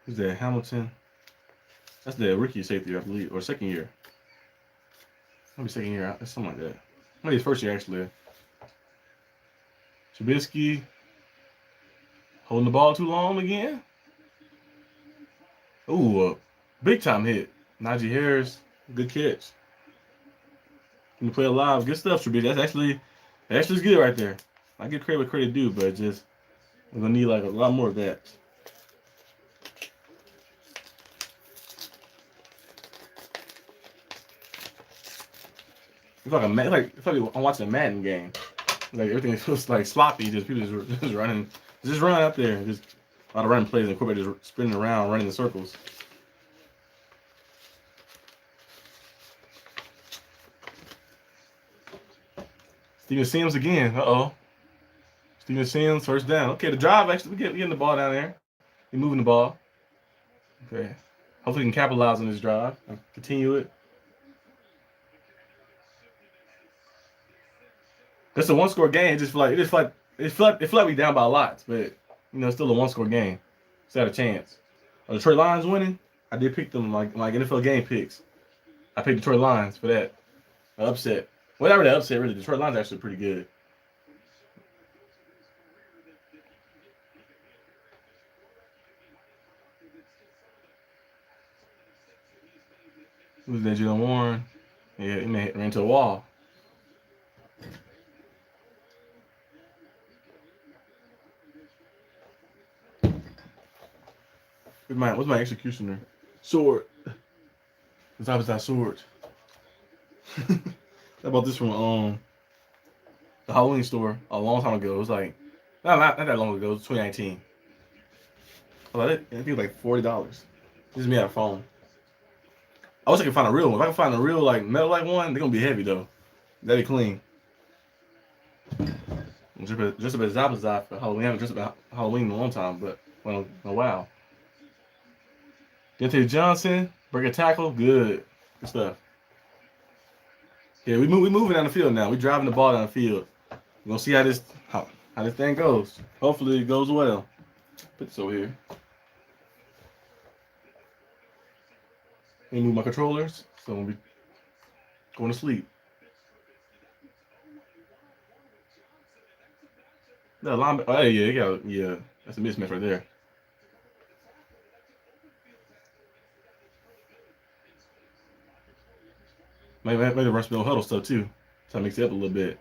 Who's that? Hamilton. That's the rookie safety, I believe, or second year. Maybe second year. Something like that. Maybe his first year, actually. Trubisky. Holding the ball too long again. Ooh, big time hit. Najee Harris. Good catch. Can you play alive? Good stuff, Trubisky. That's actually good right there. I give credit what credit due, but just we're gonna need like a lot more of that. It's like I'm watching a Madden game. Like everything feels like sloppy. Just people just running, just run out there. Just a lot of running plays and quarterback just spinning around, running in circles. Steven Sims again. Steven Sims first down. Okay, the drive actually we getting the ball down there. We moving the ball. Okay, hopefully we can capitalize on this drive and continue it. It's a 1-score game. It feel like we down by a lot, but it's still a 1-score game. Still had a chance. Detroit Lions winning. I did pick them like NFL game picks. I picked Detroit Lions for that upset. Whatever the upset, really, Detroit Lions actually pretty good. Who's that? Jalen Warren. Yeah, he ran into a wall. What's my executioner? Sword. The top is that sword. I bought this from the Halloween store a long time ago. It was like not that long ago. It was 2019. I think it was like $40. This is me on a phone. I wish I could find a real one. If I can find a real like metal like one, they're gonna be heavy though. That'd be clean. Just about Zapazap for Halloween. I haven't dressed about Halloween in a long time, but well, a while. Deontay Johnson, break a tackle, good stuff. Yeah, we moving down the field now. We driving the ball down the field. We're gonna see how this thing goes. Hopefully it goes well. Put this over here. Let me move my controllers, so I'm gonna be going to sleep. The linebacker. Oh yeah, that's a mismatch right there. Maybe run some huddle stuff too. So I mix it up a little bit.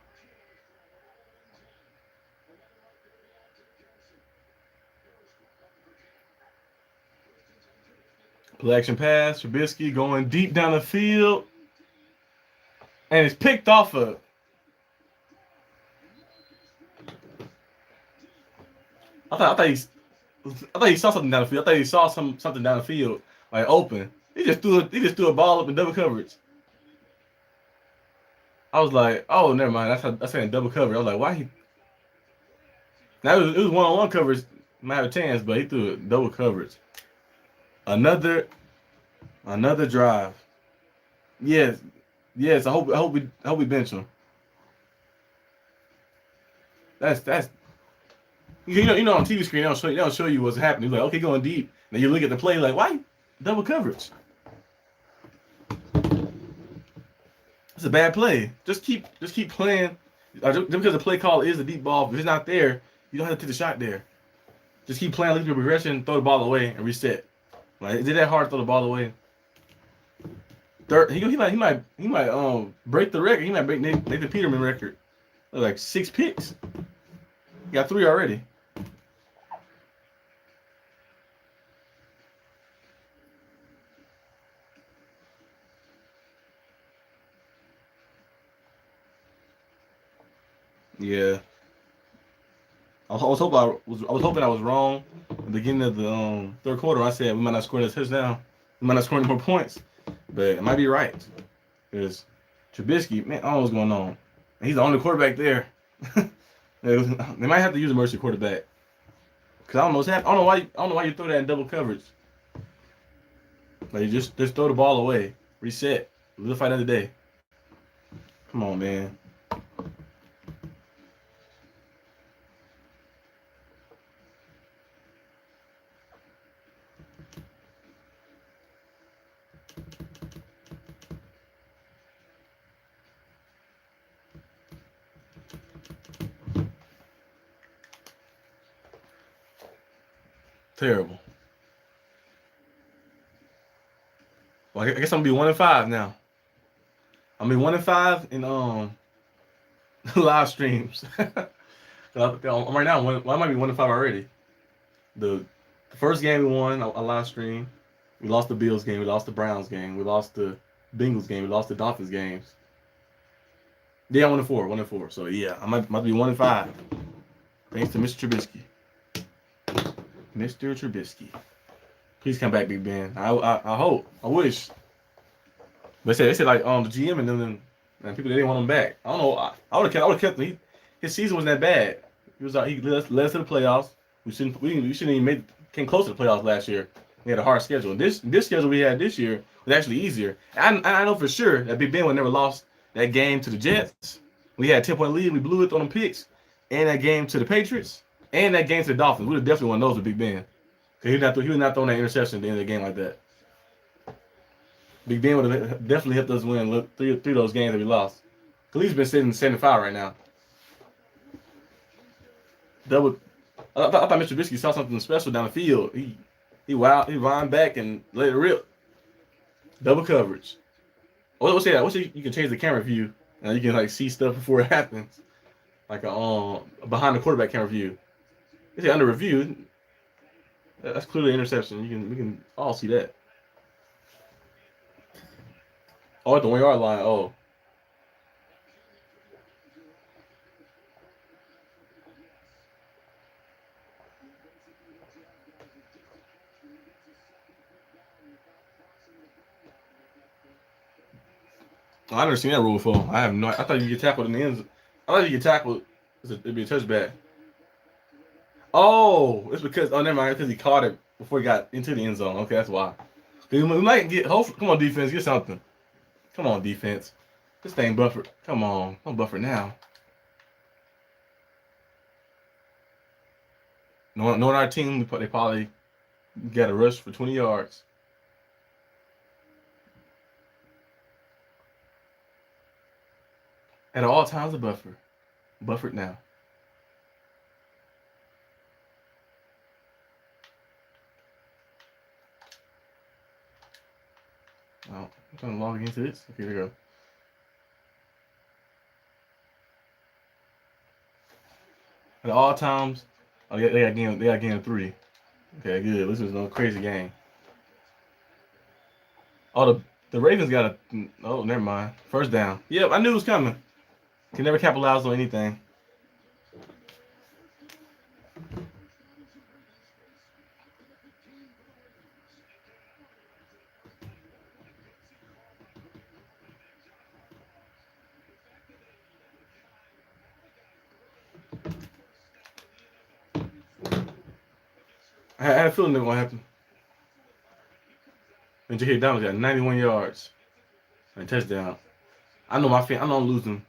Play action pass. Trubisky going deep down the field. And it's picked off of. I thought I thought he saw something down the field. I thought he saw something down the field, like open. He just threw a ball up in double coverage. I was like, oh, never mind. That's saying double coverage. I was like, why he? Now it was one-on-one coverage. Might have a chance, but he threw it double coverage. Another drive. Yes. I hope we bench him. That's you know on TV screen they don't show you what's happening. You're like, okay, going deep. Then you look at the play like, why double coverage? It's a bad play. Just keep playing. Just because the play call is a deep ball, if it's not there, you don't have to take the shot there. Just keep playing, look at your progression, throw the ball away, and reset. Like, is it that hard to throw the ball away? He might break the record. He might break Nathan Peterman record. Like 6 picks. He got 3 already. Yeah. I was hoping I was wrong at the beginning of the third quarter. I said we might not score a touchdown. We might not score any more points. But I might be right. Because Trubisky, man, I don't know what's going on. And he's the only quarterback there. They might have to use a mercy quarterback. Because I don't know what's happening. I don't know why you throw that in double coverage. Like, you just throw the ball away. Reset. We'll fight another day. Come on, man. Terrible. Well, I guess I'm gonna be 1-5 now. I'm gonna be 1-5 in live streams. I'm right now. I might be 1-5 already. The first game we won a live stream. We lost the Bills game. We lost the Browns game. We lost the Bengals game. We lost the Dolphins games. Yeah, 1-4. So yeah, I might be 1-5. Thanks to Mr. Trubisky. Mr. Trubisky. Please come back, Big Ben. I hope. I wish. But they said like the GM and them and people, they didn't want him back. I don't know. I would have kept him. His season wasn't that bad. He led us to the playoffs. We shouldn't even came close to the playoffs last year. We had a hard schedule. This schedule we had this year was actually easier. I know for sure that Big Ben would never lost that game to the Jets. We had a 10-point lead. We blew it on them picks. And that game to the Patriots. And that game to the Dolphins. We would have definitely won those with Big Ben. Because he was not throwing that interception at the end of the game like that. Big Ben would have definitely helped us win three of those games that we lost. Because he's been sitting 75 right now. I thought Mr. Trubisky saw something special down the field. He wound back and let it rip. Double coverage. What's that? What's you can change the camera view and you can like see stuff before it happens. Like a behind the quarterback camera view. It's under review. That's clearly an interception. We can all see that. Oh, at the 1 yard line. Oh. I've never seen that rule before. I have no. I thought you get tackled in the end. I thought you get tackled. It'd be a touchback. Oh, it's because never mind. Because he caught it before he got into the end zone. Okay, that's why. We might get. Hopefully, come on, defense, get something. Come on, defense. This thing buffered. Come on, don't buffer now. Knowing our team, they probably got a rush for 20 yards. At all times, a buffer. Buffered now. Oh, I'm trying to log into this. Okay, here we go. At all times, they got game of 3. Okay, good. This is no crazy game. Oh, the Ravens got oh, never mind. First down. Yep, I knew it was coming. Can never capitalize on anything. I had a feeling that was gonna happen. And J.K. Dobbins got 91 yards and a touchdown. I know I'm losing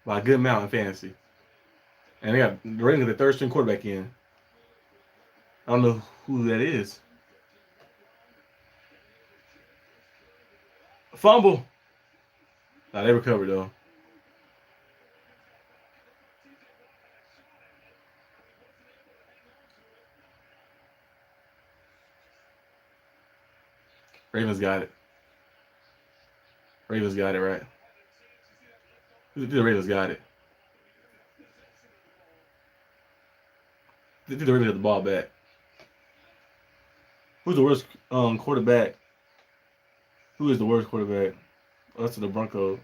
by a good amount in fantasy. And they got the Ravens the third string quarterback in. I don't know who that is. Fumble. Nah, they recovered though. Ravens got it. Ravens got it right. The Ravens got it. The Ravens got the ball back. Who's the worst quarterback? Who is the worst quarterback? Oh, that's the Broncos.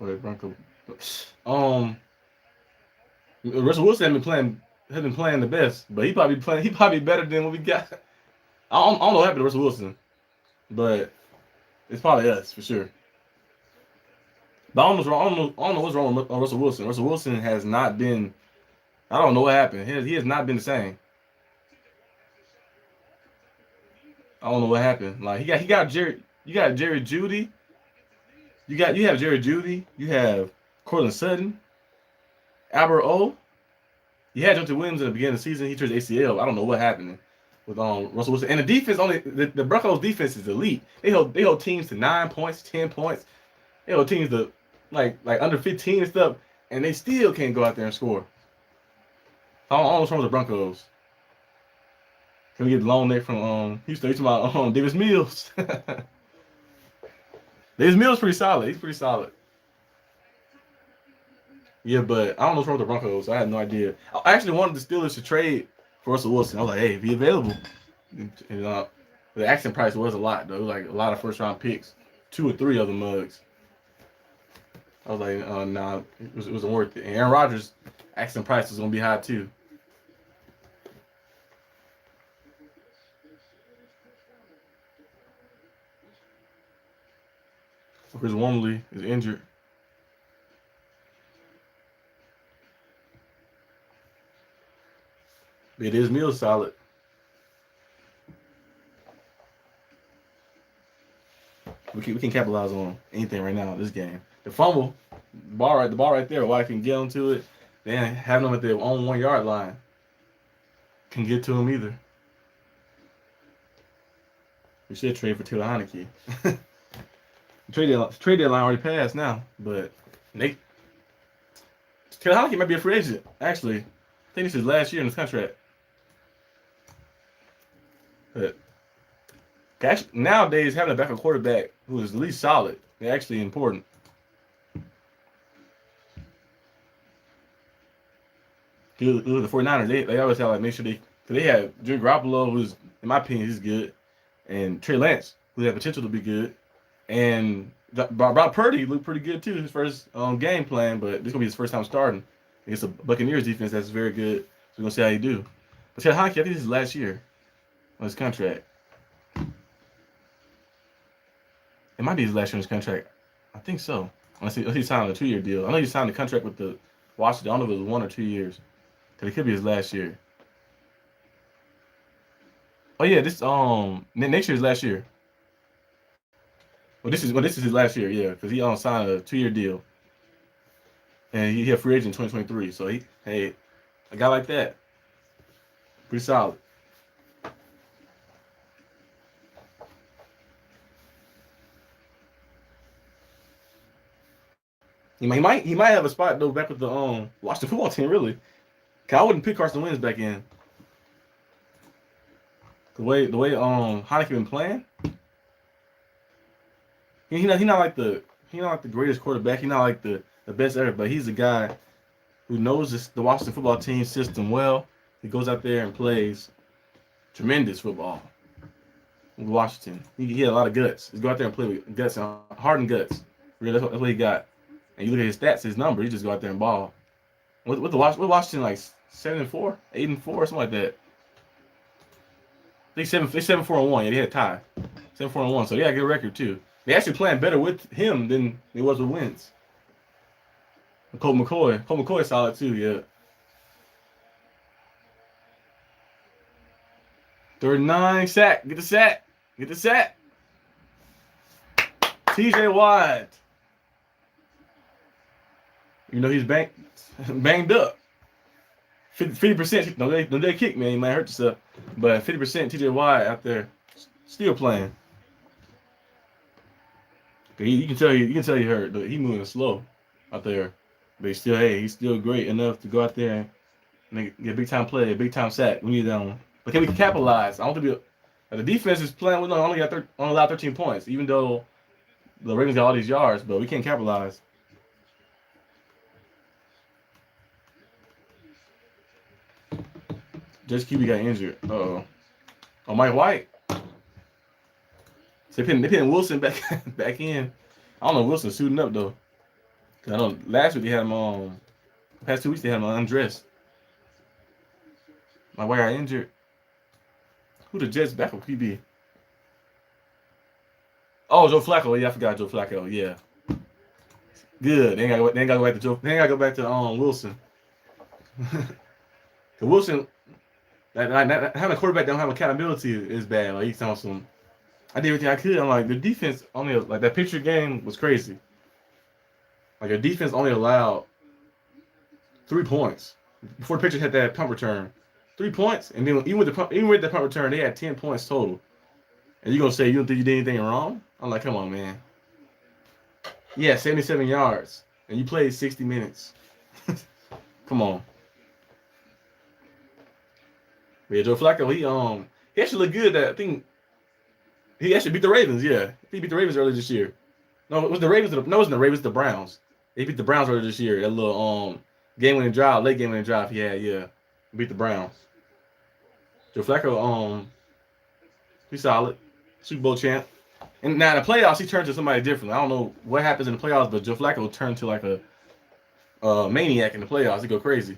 Russell Wilson has been playing the best, but he probably better than what we got. I don't know what happened to Russell Wilson, but it's probably us for sure. But I don't know what's wrong with Russell Wilson. Russell Wilson has not been. I don't know what happened. He has not been the same. I don't know what happened. Like he got Jerry. You got Jerry Jeudy. You have Jerry Jeudy. You have Cortland Sutton. Albert O. You had Jonathan Williams at the beginning of the season. He tore his ACL. I don't know what happened with Russell Wilson. And the defense the Broncos defense is elite. They hold teams to 9 points, 10 points. They hold teams to like under 15 and stuff, and they still can't go out there and score. I don't know what's wrong with the Broncos. Can we get the long neck from Houston? He's talking about Davis Mills. Davis Mills pretty solid. He's pretty solid. Yeah, but I don't know what's wrong with the Broncos. I had no idea. I actually wanted the Steelers to trade for Russell Wilson. I was like, hey, if he's available. And, the asking price was a lot, though. It was like a lot of first-round picks. 2 or 3 of the mugs. I was like, nah, it wasn't worth it. And Aaron Rodgers' asking price was going to be high, too. Chris Wormley is injured. It is Mills solid. We can capitalize on anything right now in this game. The fumble, the ball right there. Why I can get onto it, then having them at their own 1 yard line can get to him either. We should trade for Taylor Heineke. Trade deadline already passed now, but Taylor Heineke might be a free agent. Actually, I think this is last year in his contract. But actually, nowadays, having a backup quarterback who is at least solid is actually important. With the 49ers, they always have make sure they have Jimmy Garoppolo, who's in my opinion he's good, and Trey Lance, who has potential to be good, and Brock Purdy looked pretty good too his first game plan, but this is gonna be his first time starting against the Buccaneers defense that's very good. So we're gonna see how he do. But Taylor Heineke, I think this is last year on his contract. It might be his last year on his contract. I think so. Unless he signed a 2-year deal. I know he signed a contract with the Washington. I don't know if it was 1 or 2 years. Because it could be his last year. Oh yeah, this next year is last year. Well, this is his last year, yeah, because he signed a 2-year deal. And he had free agent in 2023. So a guy like that, pretty solid. He might have a spot though back with the Washington football team, really. Cause I wouldn't pick Carson Wentz back in. The way Heineke been playing, he not like the greatest quarterback. He's not like the best ever, but he's a guy who knows the Washington football team system well. He goes out there and plays tremendous football with Washington. He had a lot of guts. He go out there and play with guts and heart and guts. Really, that's what he got. And you look at his stats, his number, he just go out there and ball. With Washington like 7-4, 8-4, something like that. I think 7-4-1. Yeah, they had a tie. 7-4-1. So they got a good record too. They actually playing better with him than it was with Wentz. Colt McCoy is solid too, yeah. Third and 9, sack. Get the sack. Get the sack. TJ Watt. You know he's banged up. 50%. No, they kick, man. You might hurt yourself. But 50% TJ Watt out there still playing. You can tell he hurt. He moving slow out there. But he's still great enough to go out there and get big time play, big time sack. We need that one. But can we capitalize? I don't think the defense is playing. We only allowed 13 points, even though the Ravens got all these yards, but we can't capitalize. Just QB got injured. Oh, Mike White. So they putting Wilson back in. I don't know if Wilson's suiting up though. Cause I know last week they had him on. The past 2 weeks they had him undressed. Mike White got injured. Who the Jets back with QB? Oh, Joe Flacco. Yeah, I forgot Joe Flacco. Yeah. Good. They ain't gotta go back to Joe. They ain't gotta go back to Wilson. The Wilson, having a quarterback that don't have accountability is bad. Like he's telling some. I did everything I could. I'm like the defense only like that picture game was crazy. Like the defense only allowed 3 points before the Patriots had that punt return. 3 points, and then even with the punt return, they had 10 points total. And you're gonna say you don't think you did anything wrong? I'm like, come on, man. Yeah, 77 yards, and you played 60 minutes. Come on. But yeah, Joe Flacco, he actually looked good. I think he actually beat the Ravens. Yeah, he beat the Ravens earlier this year. No, it was the Ravens. No, it wasn't the Ravens. The Browns. They beat the Browns earlier this year. That little game-winning drive, late game-winning drive he had. Yeah, beat the Browns. Joe Flacco, he's solid. Super Bowl champ. And now in the playoffs, he turned to somebody different. I don't know what happens in the playoffs, but Joe Flacco turned to like a maniac in the playoffs. He go crazy.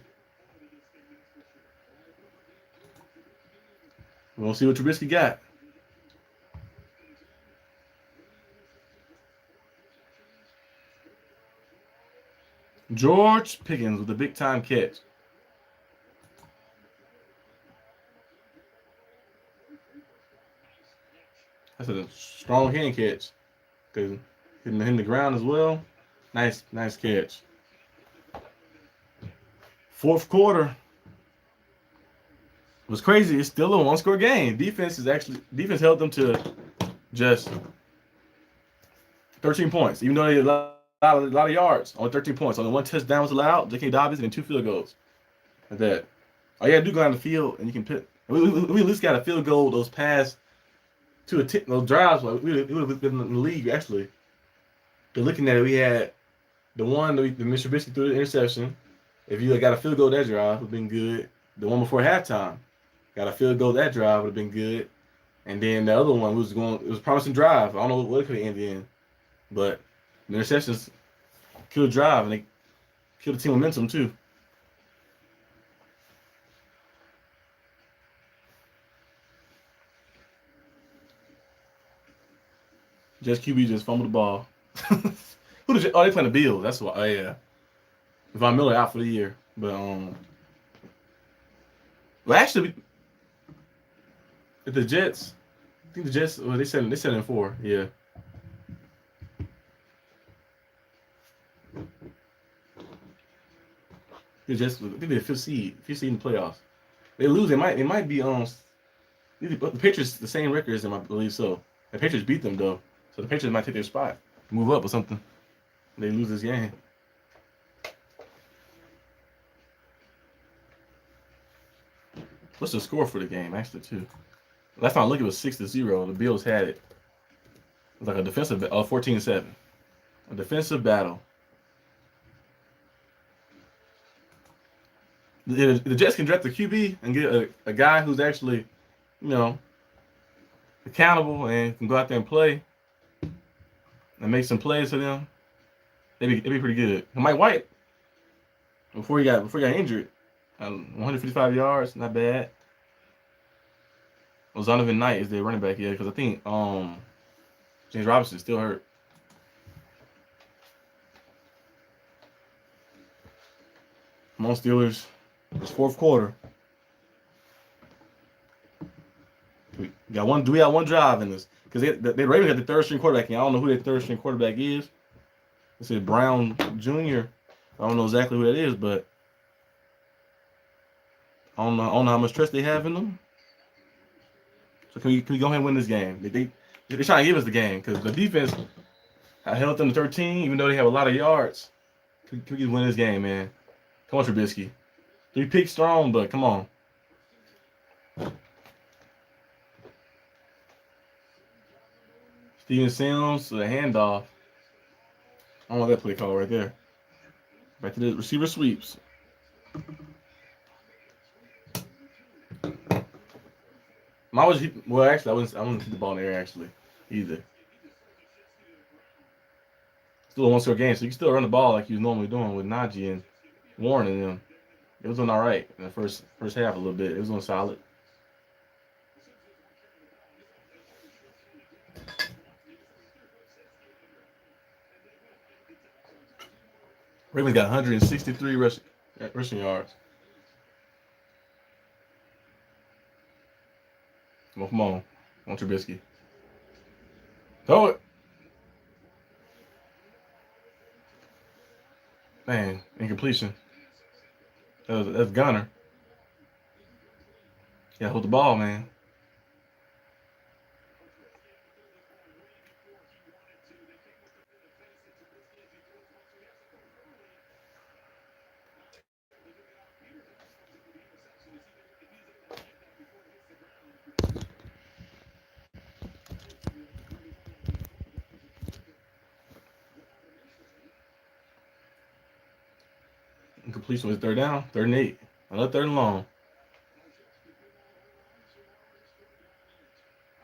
We'll see what Trubisky got. George Pickens with a big time catch. That's a strong hand catch. Cause hitting the ground as well. Nice catch. Fourth quarter. It was crazy. It's still a one-score game. Defense held them to just 13 points, even though they had a lot of yards. Only 13 points. Only 1 touchdown was allowed. J.K. Dobbins and 2 field goals. Like that. All you gotta do go down the field and you can put. We at least got a field goal. Those past those drives. We would have been in the league actually. But looking at it, we had the one that Mr. Trubisky threw the interception. If you got a field goal that drive, would have been good. The one before halftime. Got a field goal that drive would have been good, and then the other one it was a promising drive. I don't know what it could have ended in, but the interceptions killed the drive and they killed the team momentum too. Just QB just fumbled the ball. They playing the Bills. That's why. Oh yeah, Von Miller out for the year, but well actually. The Jets, I think the Jets. Well, they said in 4. Yeah. The Jets. I think they're 5th seed in the playoffs. They lose. They might be the Patriots the same record as them. I believe so. The Patriots beat them though, so the Patriots might take their spot, move up or something. They lose this game. What's the score for the game actually too? Last time I looked, it was 6-0. The Bills had it. It was like a defensive 14-7. A defensive battle. The Jets can draft the QB and get a guy who's actually, accountable and can go out there and play and make some plays for them. It'd be pretty good. And Mike White, before he got injured, 155 yards, not bad. Zonovan Knight is their running back, yeah, because I think James Robinson still hurt. Come on, Steelers. It's fourth quarter. Do we have one drive in this? Because they Ravens got the third string quarterback, and I don't know who their third string quarterback is. It's a Brown Jr. I don't know exactly who that is, but I don't know how much trust they have in them. So can we go ahead and win this game? They're trying to give us the game because the defense I held them to 13, even though they have a lot of yards. Can we win this game, man? Come on, Trubisky. 3 picks strong, but come on. Steven Sims to the handoff. I don't want that play call right there. Back to the receiver sweeps. Well, actually, I wouldn't hit the ball in the air actually either. Still a one-score game, so you can still run the ball like you was normally doing with Najee and Warren and them. It was doing all right in the first half a little bit. It was doing solid. Ravens got 163 rushing yards. Come on. Trubisky. Throw it. Man, incompletion. That's Gunner. Yeah, hold the ball, man. Incompletion was third down, 3rd and 8. Another 3rd and long.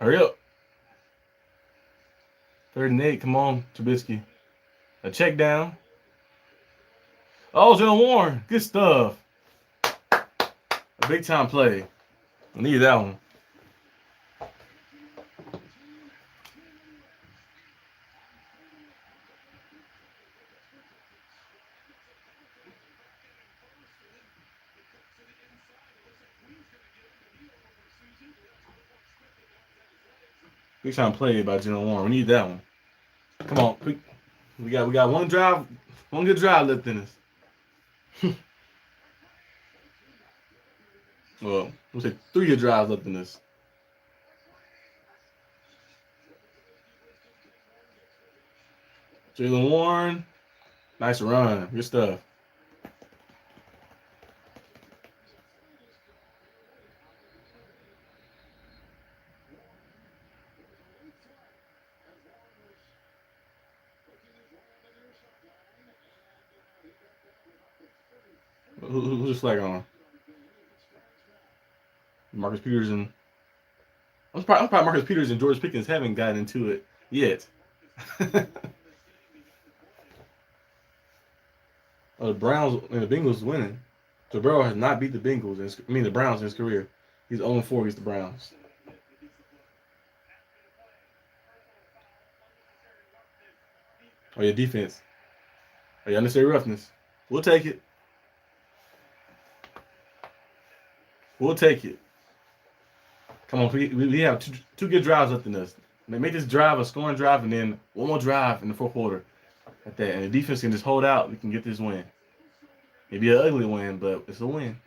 Hurry up. 3rd and 8. Come on, Trubisky. A check down. Oh, Jalen Warren. Good stuff. A big time play. I needed that one. Big time play by Jalen Warren. We need that one. Come on, quick. We got one good drive left in us. Well, we'll say 3 good drives left in this. Jalen Warren, nice run, good stuff. Who's the flag on? Marcus Peters and I'm surprised Marcus Peters and George Pickens haven't gotten into it yet. The Browns and the Bengals winning. So Burrow has not beat the the Browns in his career. He's 0-4 against the Browns. Oh yeah, defense. Oh yeah, unnecessary roughness. We'll take it. We'll take it. Come on, we have two good drives left in us. Make this drive a scoring drive, and then one more drive in the 4th quarter. At that, and the defense can just hold out. We can get this win. Maybe an ugly win, but it's a win.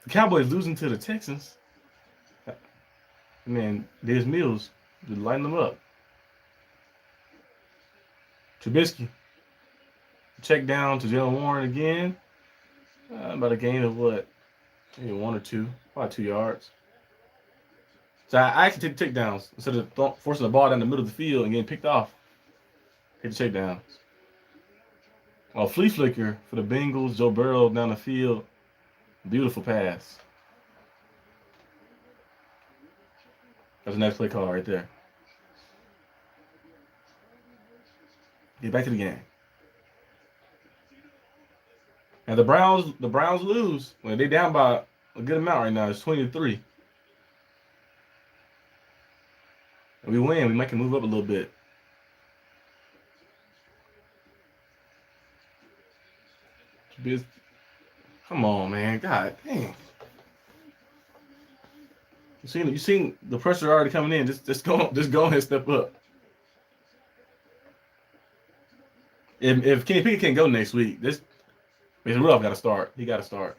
The Cowboys losing to the Texans. Man, there's Mills. Just lighting them up. Trubisky. Check down to Jalen Warren again. About a gain of what? Maybe 1 or 2. Probably 2 yards. So I actually take the takedowns instead of forcing the ball down the middle of the field and getting picked off. Hit the takedowns. Well, flea flicker for the Bengals. Joe Burrow down the field. Beautiful pass. That's a nice play call right there. Get back to the game. And the Browns lose. Well, they down by a good amount right now. It's 20-3. we win, we might can move up a little bit. Come on, man. God dang. You seen the pressure already coming in. Just go ahead and step up. If Kenny Pickett can't go next week, Mason Rudolph got to start. He got to start.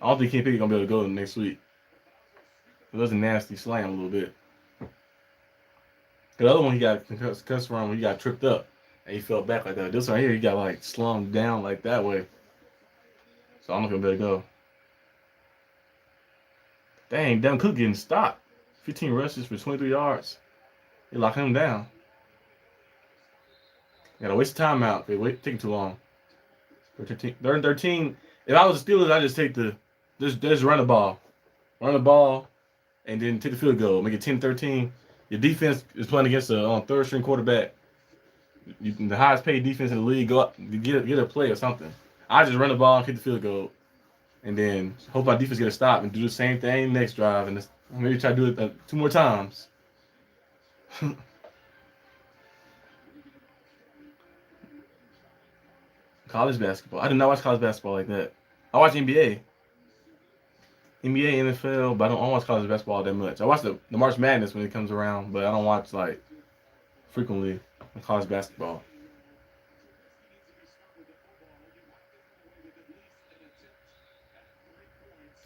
I don't think Kenny Pickett gonna be able to go next week. It was a nasty slam a little bit. The other one he got concussed from when he got tripped up and he fell back like that. This one right here, he got like slung down like that way. So I'm not gonna be able to go. Dang, Devin Cook getting stopped. 15 rushes for 23 yards. They locking him down. Gotta waste the timeout. They taking too long. 13. If I was the Steelers, I'd just take just run the ball. Run the ball and then take the field goal. Make it 10-13. Your defense is playing against a third string quarterback. The highest paid defense in the league. Go up, get a play or something. I just run the ball and kick the field goal. And then hope our defense get a stop and do the same thing next drive. And maybe try to do it 2 more times. College basketball. I did not watch college basketball like that. I watch NBA. NBA, NFL, but I don't watch college basketball that much. I watch the March Madness when it comes around, but I don't watch like frequently college basketball.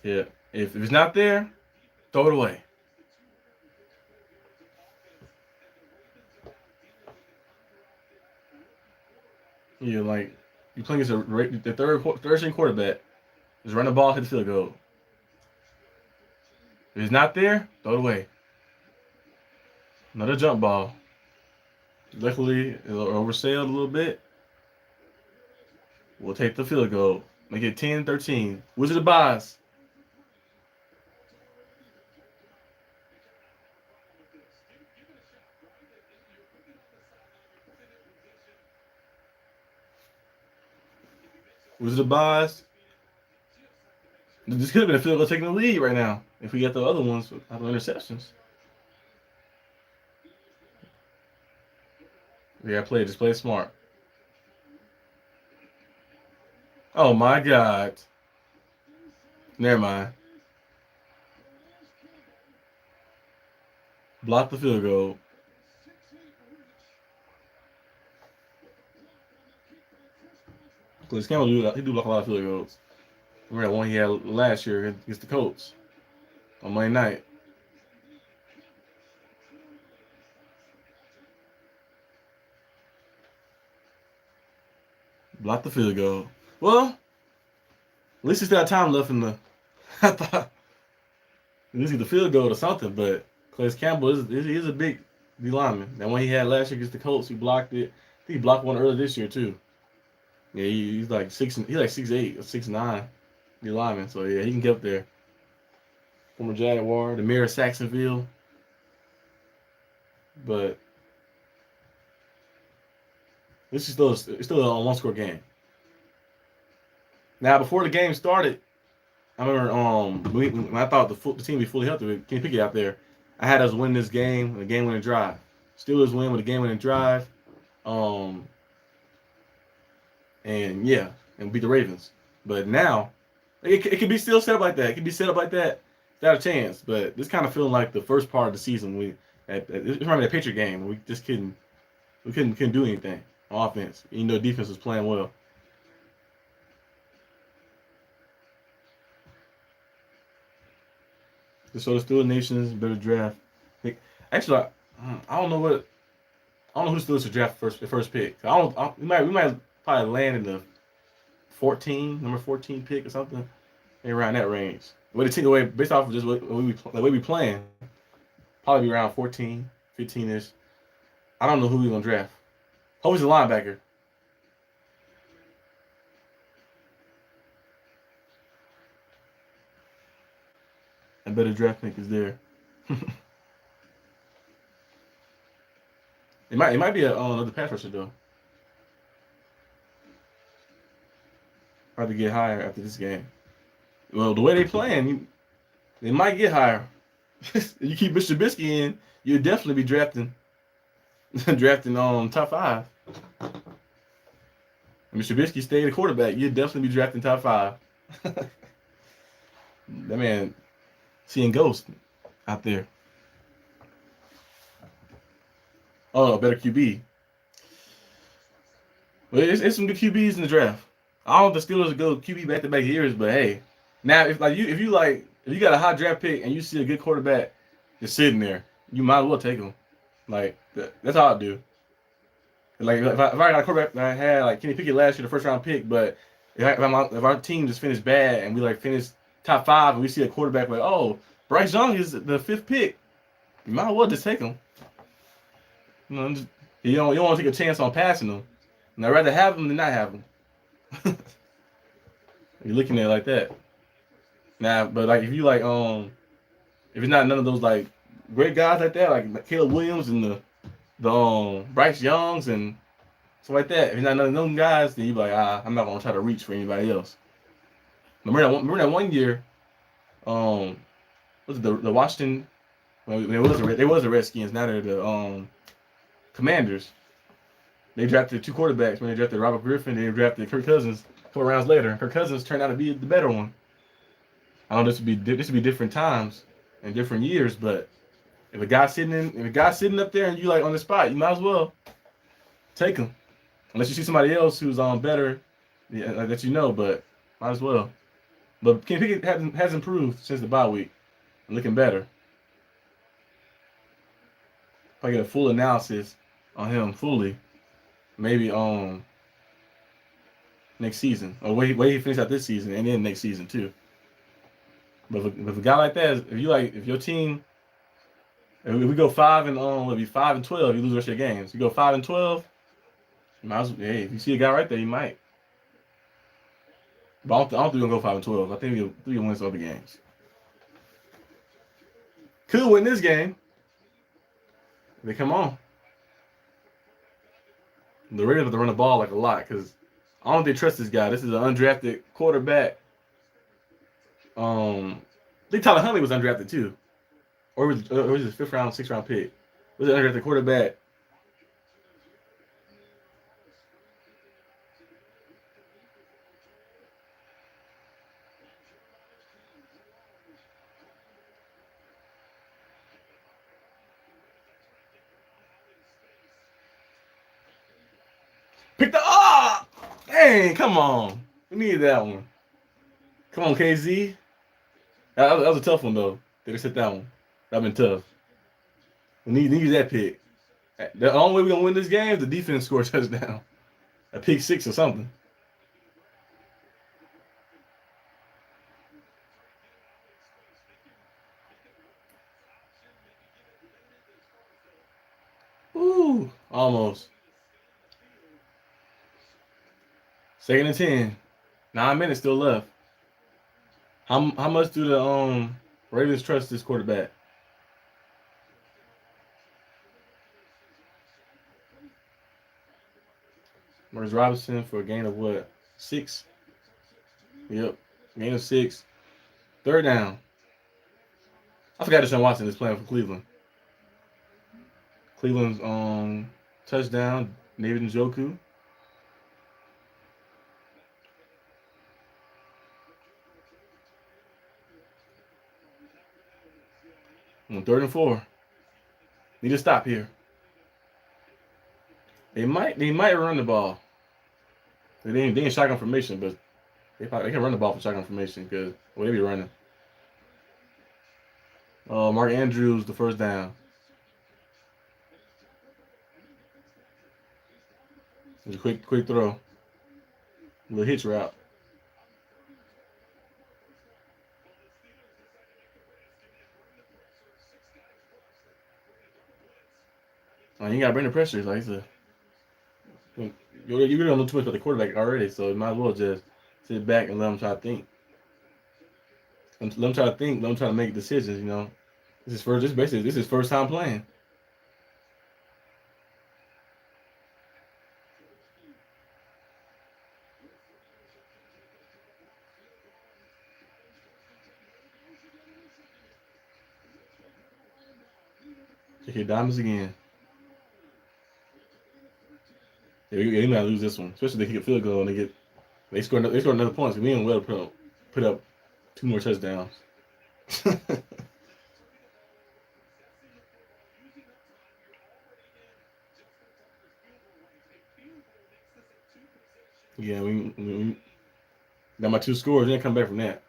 Yeah, if it's not there, throw it away. Yeah, like you playing against the third string quarterback. Just run the ball, hit the field goal. If it's not there, throw it away. Another jump ball. Luckily, it'll oversailed a little bit. We'll take the field goal. Make it 10-13. Wizard of Oz. Wizard of Oz. This could have been a field goal taking the lead right now if we get the other ones without the interceptions. Yeah, just play it smart. Oh my God. Never mind. Block the field goal. Because Campbell he do block a lot of field goals. Remember that one he had last year against the Colts on Monday night. Block the field goal. Well, at least he still got time left in the. I thought at least get the field goal or something, but Calais Campbell is a big D lineman. That one he had last year against the Colts, he blocked it. I think he blocked one earlier this year too. Yeah, he's like 6'8" or 6'9" D lineman. So yeah, he can get up there. Former Jaguar, the mayor of Saxonville. But this is still a one-score game. Now, before the game started, I remember when I thought the team would be fully healthy with Kenny Pickett out there, I had us win this game with a game-winning drive. Steelers win with a game-winning drive, and beat the Ravens. But now, it could be still set up like that. It could be set up like that without a chance. But this kind of feeling like the first part of the season. It remember that Patriot game. We just couldn't do anything on offense. Even though defense was playing well. So the SteelerNation is a better draft pick. Actually, I don't know who the Steelers should draft first pick. We might probably land in the number 14 pick or something, around that range. Based off of just the way we playing, probably be around 14, 15-ish. I don't know who we're gonna draft. Hope he's a linebacker. A better draft pick is there. It might be another pass rusher though. Hard to get higher after this game. Well, the way they playing, they might get higher. You keep Mr. Trubisky in, you'll definitely be drafting top 5. If Mr. Trubisky stayed a quarterback, you'd definitely be drafting top 5. That man seeing ghosts out there. Oh, a better QB. Well, it's some good QBs in the draft. I don't know if the Steelers will go QB back-to-back years, but hey, now if you got a high draft pick and you see a good quarterback just sitting there, you might as well take him. Like that's how I do. Like if I got a quarterback that I had like Kenny Pickett last year, the first round pick, but if our team just finished bad and we like finished top 5 and we see a quarterback like, oh, Bryce Young is the 5th pick, you might as well just take him. You know, you don't want to take a chance on passing them. And I'd rather have them than not have them. You're looking at it like that. Now, but like if you like if it's not none of those like great guys like that, like Caleb Williams and the Bryce Youngs and stuff like that, if it's not none of them guys, then you be like, I'm not gonna try to reach for anybody else. Remember that one year, was it the Washington? Well, they was the Redskins. Now they're the Commanders. They drafted 2 quarterbacks when they drafted Robert Griffin. They drafted Kirk Cousins a couple rounds later. Kirk Cousins turned out to be the better one. I know this would be different times and different years, but if a guy's sitting up there and you like on the spot, you might as well take him. Unless you see somebody else who's better, that you know, but might as well. But Kenny Pickett has improved since the bye week and looking better. If I get a full analysis on him fully, maybe next season or wait he finish out this season and then next season too. But if a guy like that, if your team, if we go 5 and it'll be 5 and 12, you lose the rest of your games. You go 5 and 12, you might as well, hey, if you see a guy right there, you might. But I don't think we're gonna go 5 and 12. I think we'll win some other games. Could win this game. They come on. The Raiders have to run the ball like a lot because I don't think they trust this guy. This is an undrafted quarterback. I think Tyler Huntley was undrafted too, or was his 5th round, 6th round pick? Was it undrafted quarterback? Pick the dang! Come on, we needed that one. Come on, KZ. That was a tough one though. They just hit that one. That'd been tough. We need that pick. The only way we're gonna win this game is the defense scores touchdown. A pick 6 or something. Ooh, almost. 2nd and 10. 9 minutes still left. How much do the Ravens trust this quarterback? Marcus Robinson for a gain of what? 6? Yep. Gain of 6. 3rd down. I forgot Deshaun Watson is playing for Cleveland. Cleveland's touchdown, David Njoku. On 3rd and 4. Need to stop here. They might run the ball. They ain't shotgun formation, but they can run the ball for shotgun formation because they be running. Mark Andrews, the 1st down. It was a quick throw. A little hitch route. You gotta bring the pressure. Like I said, you really don't know too much about the quarterback already, so you might as well just sit back and let him try to think. Let him try to think. Let him try to make decisions. You know, this is his first time playing. They hit diamonds again. Yeah, we might lose this one, especially if they kick a field goal and they score another point. So we ain't well put up 2 more touchdowns. Yeah, we got my 2 scores. Didn't come back from that.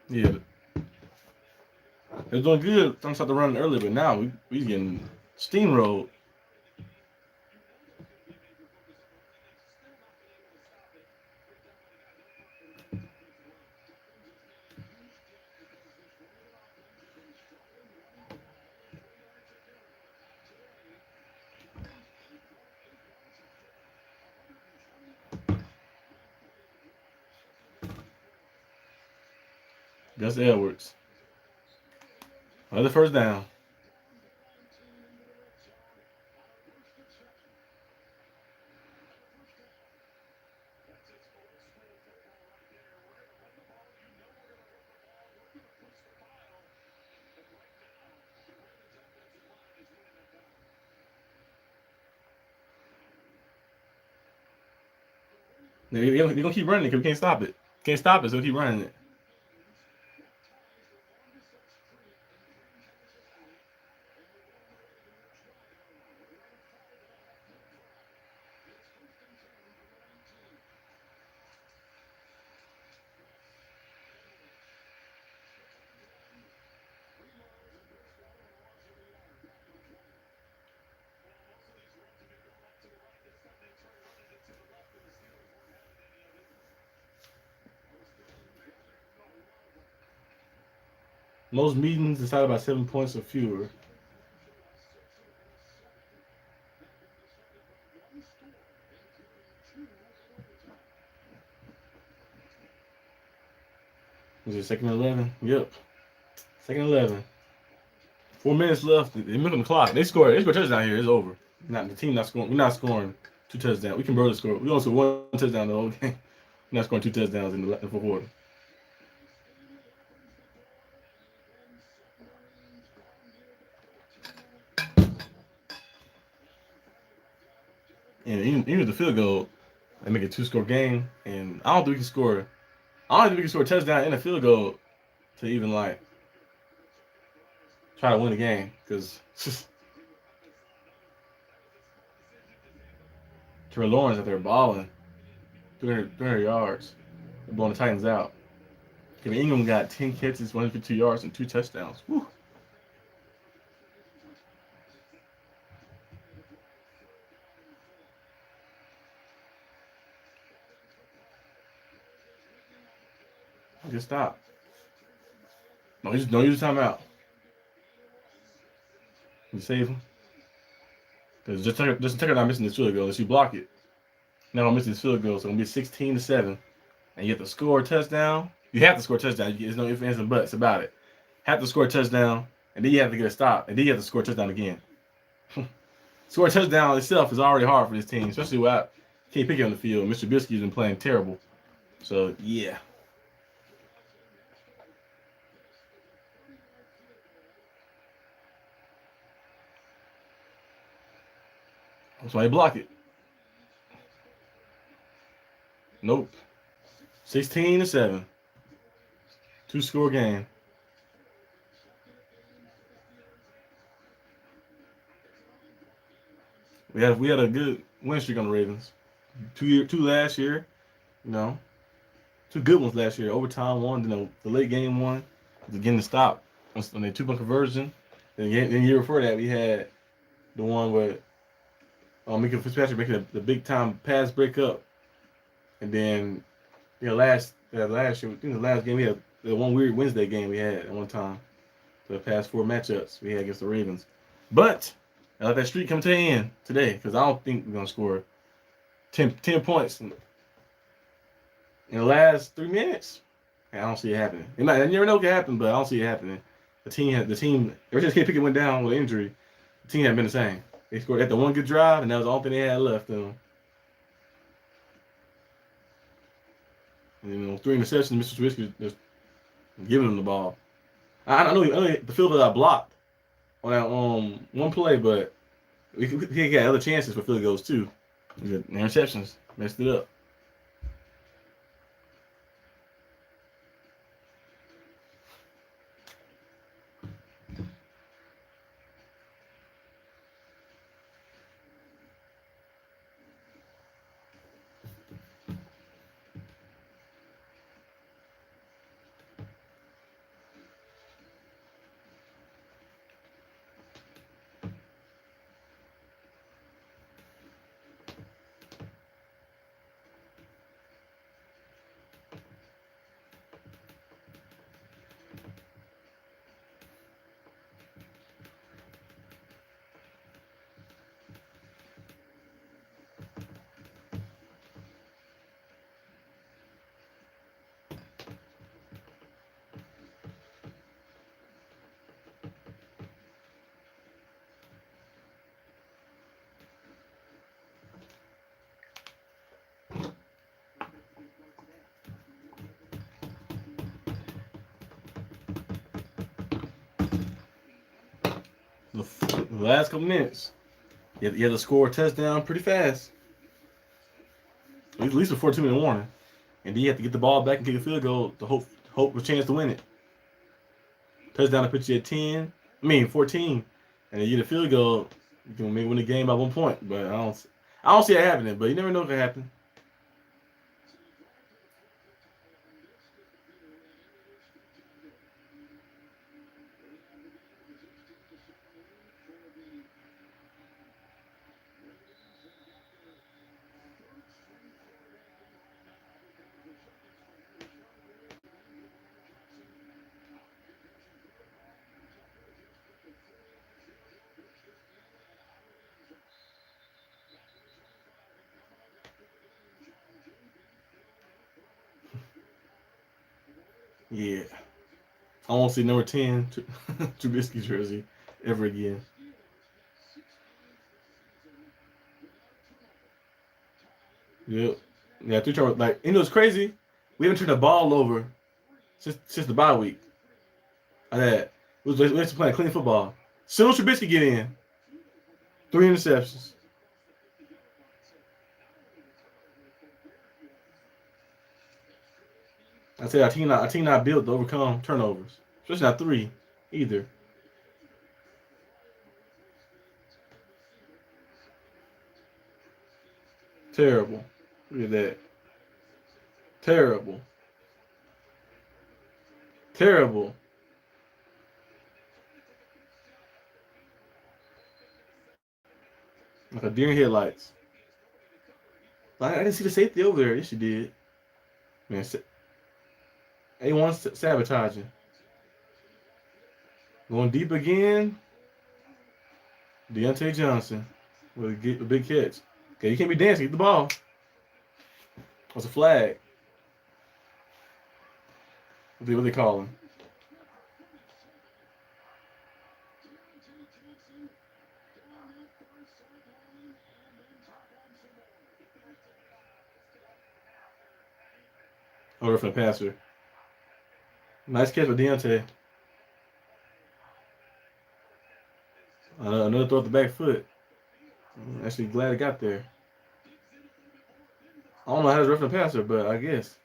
Yeah, it was doing good. Thanks to the run earlier, but now we getting steamrolled. Gus Edwards. Another first down. They're gonna keep running it because we can't stop it. Can't stop it, so keep running it. Most meetings decided by 7 points or fewer. Was it 2nd and 11? Yep. 2nd and 11. 4 minutes left. They're milking the clock. They score a touchdown here. It's over. Not the team not scoring. We're not scoring 2 touchdowns. We can barely score. We only score 1 touchdown the whole game. We're not scoring 2 touchdowns in the 4th quarter. And even with the field goal, they make a 2-score game. And I don't think we can score. I don't think we can score a touchdown and a field goal to even like try to win the game because Trevor Lawrence out there balling 300 yards. They're blowing the Titans out. Kevin Ingram got 10 catches, 152 yards, and 2 touchdowns. Woo. Good stop. Don't use the timeout. You save him. Because just Tucker not missing this field goal unless you block it. Now I'm missing this field goal, so it's going to be 16-7. And you have to score a touchdown. You have to score a touchdown. There's no ifs, ands, and buts about it. Have to score a touchdown, and then you have to get a stop, and then you have to score a touchdown again. Score a touchdown itself is already hard for this team, especially without Kenny Pickett on the field. Mr. Trubisky's been playing terrible. So, yeah. That's why you block it. Nope. 16-7. 2-score game. We had a good win streak on the Ravens. 2 last year, you know. 2 good ones last year. Overtime one, then the late game one. Getting the stop on the 2-point conversion. Then the year before that, we had the one where Mika Fitzpatrick making the big time pass break up, and then last year, I think the last game we had the one weird Wednesday game we had at one time. The past 4 matchups we had against the Ravens, but I let that streak come to the end today because I don't think we're gonna score 10 points in the last 3 minutes. I don't see it happening. You never know what can happen, but I don't see it happening. The team, ever since Kenny Pickett went down with injury, the team hadn't been the same. They scored at the one good drive, and that was the only thing they had left. And, 3 interceptions. Mr. Trubisky just giving them the ball. I know the field got blocked on that one play, but he got other chances for field goals too. The interceptions messed it up. The last couple minutes, you had to score a touchdown pretty fast. At least before 2-minute warning. And then you have to get the ball back and kick a field goal to hope for a chance to win it. Touchdown to put you at 14. And then you get a field goal, you can maybe win the game by 1 point. But I don't see it happening, but you never know what can happen. Yeah. I won't see number 10 Trubisky jersey ever again. Yep. Yeah, it's crazy. We haven't turned the ball over since the bye week. We were playing clean football. Soon Trubisky get in. 3 interceptions. I said our team not built to overcome turnovers, especially not 3 either. Terrible. Look at that. Terrible. Terrible. Like a deer in headlights. I didn't see the safety over there. Yes, you did. Man, A1 sabotaging. Going deep again. Deontay Johnson with a big catch. Okay, you can't be dancing. Get the ball. What's a flag? What they call him? Over from the passer. Nice catch with Deontay. Another throw at the back foot. I'm actually glad it got there. I don't know how to roughing the passer, but I guess.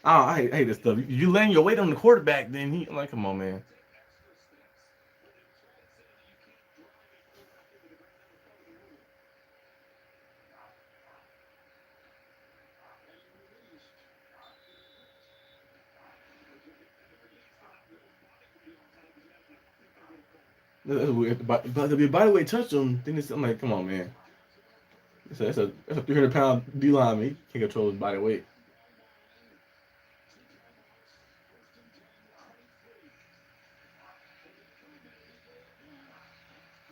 Oh, I hate this stuff. You laying your weight on the quarterback, then I'm like, come on, man. That's weird. But the body weight touched him, then I'm like, come on, man. That's a 300-pound D lineman. He can't control his body weight.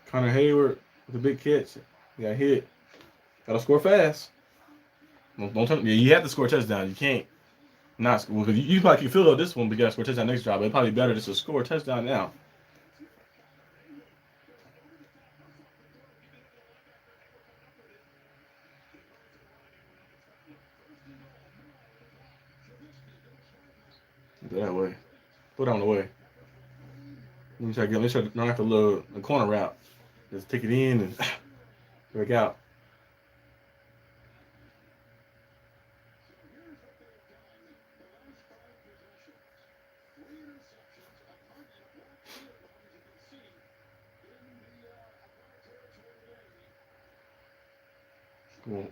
Connor Hayward with a big catch. He got hit. Gotta score fast. Don't turn. Yeah, you have to score a touchdown. You can't not score because you probably can field goal this one, but you gotta score a touchdown next drive. But it's probably better just to score a touchdown now. Go that way. Put it on the way. Let me try to run after the corner route. Just take it in and break out. Cool.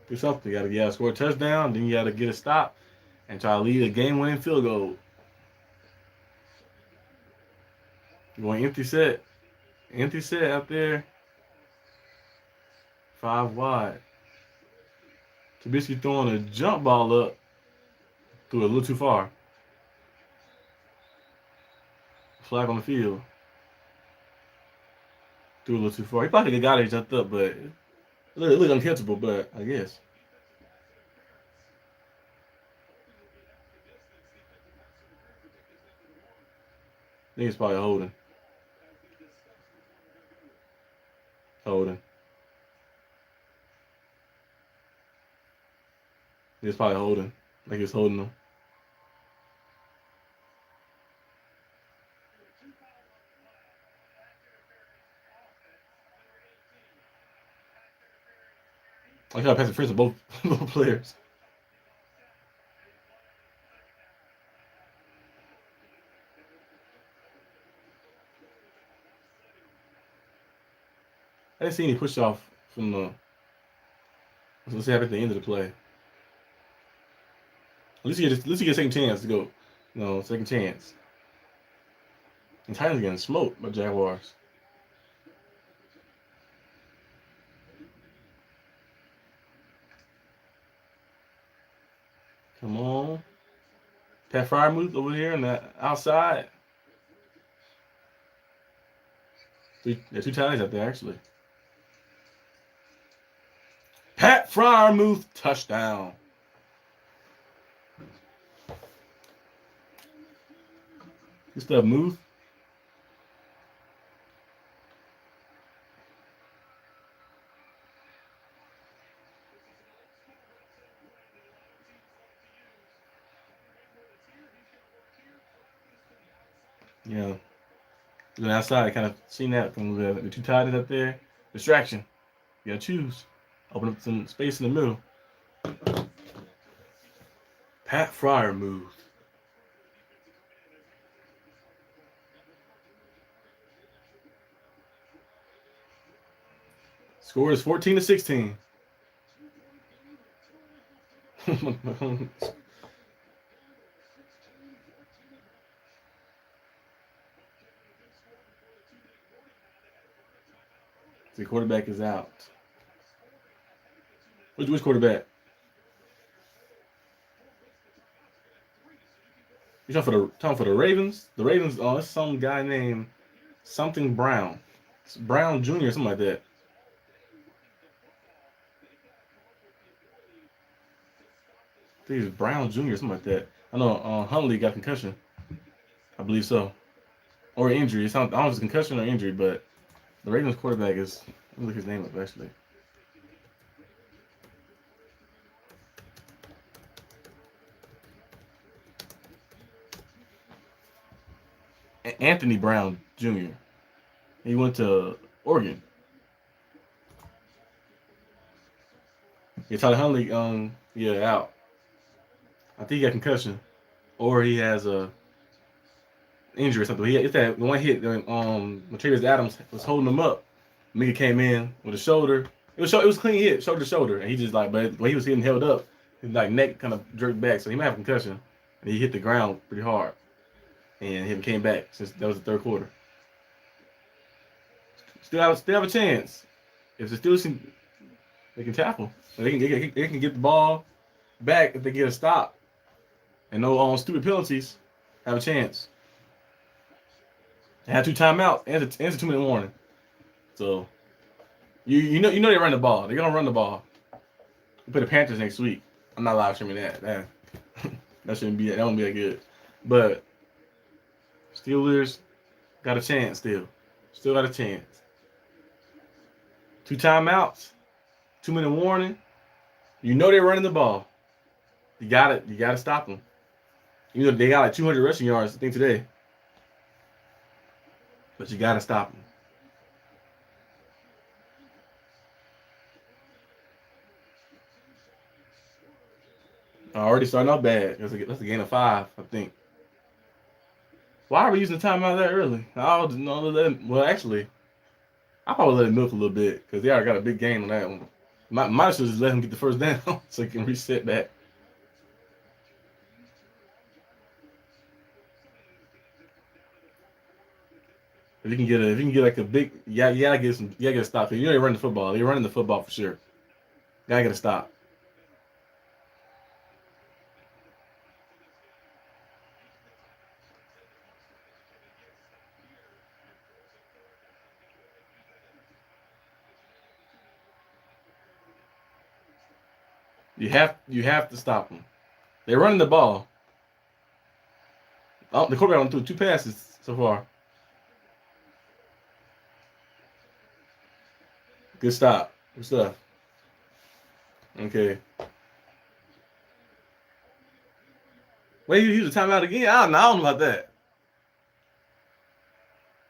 Do something. You gotta score a touchdown, then you gotta get a stop and try to lead a game-winning field goal. You're going empty set. Empty set out there. 5 wide. Trubisky throwing a jump ball up. Threw it a little too far. Flag on the field. Threw a little too far. He probably could have got it, jumped up, but it looked uncatchable, but I guess. I think it's probably holding. Holding. It's probably holding. Like it's holding them. I gotta pass the first of both players. I didn't see any push off from the. Let's see at the end of the play. At least you get a second chance to go. No, second chance. And Titans getting smoked by Jaguars. Come on. Pat Fryermuth over here on the outside. There's 2 times out there, actually. Pat Fryermuth, touchdown. Good stuff, Muth. Yeah. Going outside, kind of seen that from the 2 tight ends up there. Distraction. You gotta choose. Open up some space in the middle. Pat Fryermuth. Score is 14-16. The quarterback is out. Which quarterback? You talking for the Ravens? The Ravens, it's some guy named something Brown. It's Brown Jr. or something like that. I think it's Brown Jr. or something like that. I know Huntley got concussion. I believe so. Or injury. I don't know if it's concussion or injury, but the Ravens quarterback is, let me look his name up actually. Anthony Brown Jr. He went to Oregon. Yeah, Tyler Huntley, out. I think he got concussion, or he has a injury or something. It's that one hit when Travis Adams was holding him up. Mika came in with a shoulder. It was clean hit, shoulder to shoulder, and he just but when he was getting held up, his neck kind of jerked back, so he might have concussion, and he hit the ground pretty hard, and he came back since that was the third quarter. Still have a chance if the Steelers they can tackle, they can get the ball back if they get a stop, and no stupid penalties, have a chance. They had 2 timeouts and it's a 2-minute warning. So you know they run the ball. They're gonna run the ball. We play the Panthers next week. I'm not live streaming that. That shouldn't be that. That won't be that good. But Steelers got a chance still. Still got a chance. 2 timeouts, 2-minute warning. You know they're running the ball. You gotta stop them. You know they got like 200 rushing yards I think today. But you gotta stop them. Already starting off bad. That's a gain of 5, I think. Why are we using the timeout that early? I'll just no let them, well actually, I probably let it milk a little bit because they already got a big game on that one. Might as well just let him get the first down so he can reset back. If you can get like a big, you gotta get a stop. You know they run the football. They're running the football for sure. Gotta get a stop. You have to stop them. They're running the ball. Oh, the quarterback threw 2 passes so far. Good stop. Good stuff. Okay. Wait, you use the timeout again? I don't know about that.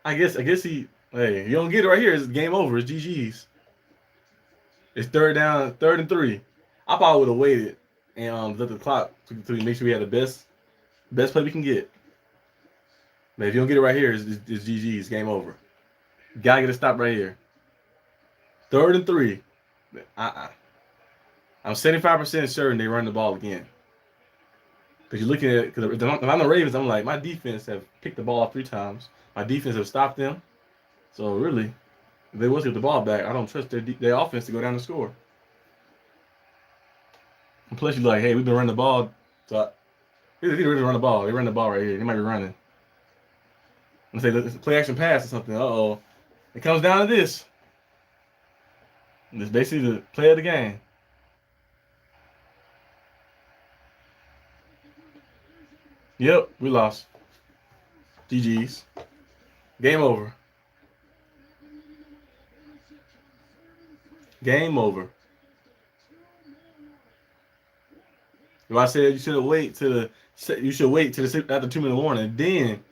I guess he. Hey, you don't get it right here. It's game over. It's GG's. It's third down, 3rd and 3. I probably would have waited and let the clock to make sure we had the best play we can get. But if you don't get it right here, it's GG's. Game over. You gotta get a stop right here. 3rd and 3. I'm 75% certain they run the ball again. Because you're looking at, because if I'm the Ravens, I'm like, my defense have picked the ball off 3 times. My defense have stopped them. So really, if they was to get the ball back, I don't trust their offense to go down and score. And plus, you're like, hey, we've been running the ball. So they really run the ball. They run the ball right here. They might be running. Let's say let's play action pass or something. Uh-oh. It comes down to this. It's basically the play of the game. Yep, we lost. GG's. Game over. Game over. If I said you should wait till the after 2-minute warning, then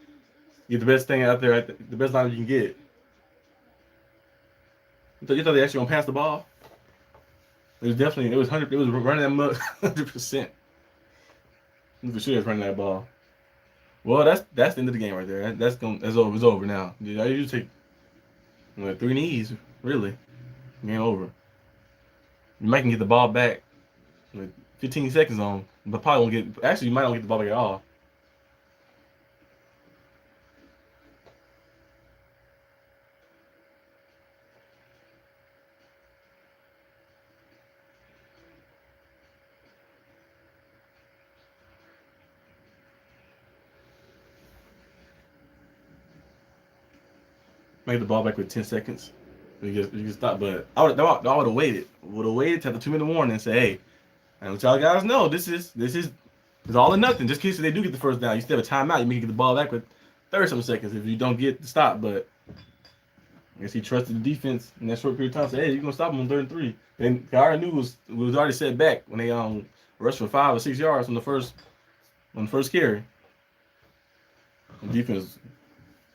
get the best thing out there, the best line you can get. You thought they actually gonna pass the ball? It was definitely, it was running them up 100%. For sure, it's running that ball. Well, that's the end of the game right there. That's over. It's over now. You take 3 knees, really. Game over. You might can get the ball back with 15 seconds on, but probably won't get. Actually, you might not get the ball back at all. Make the ball back with 10 seconds. You can stop, but I would have waited. Would have waited till the 2-minute warning and say, hey, and let y'all guys know this is all or nothing. Just in case they do get the first down, you still have a timeout. You may get the ball back with 30-something seconds if you don't get the stop. But I guess he trusted the defense in that short period of time. Said, hey, you're gonna stop them on 3rd and 3. And I already knew it was already set back when they rushed for 5 or 6 yards on the first carry. The defense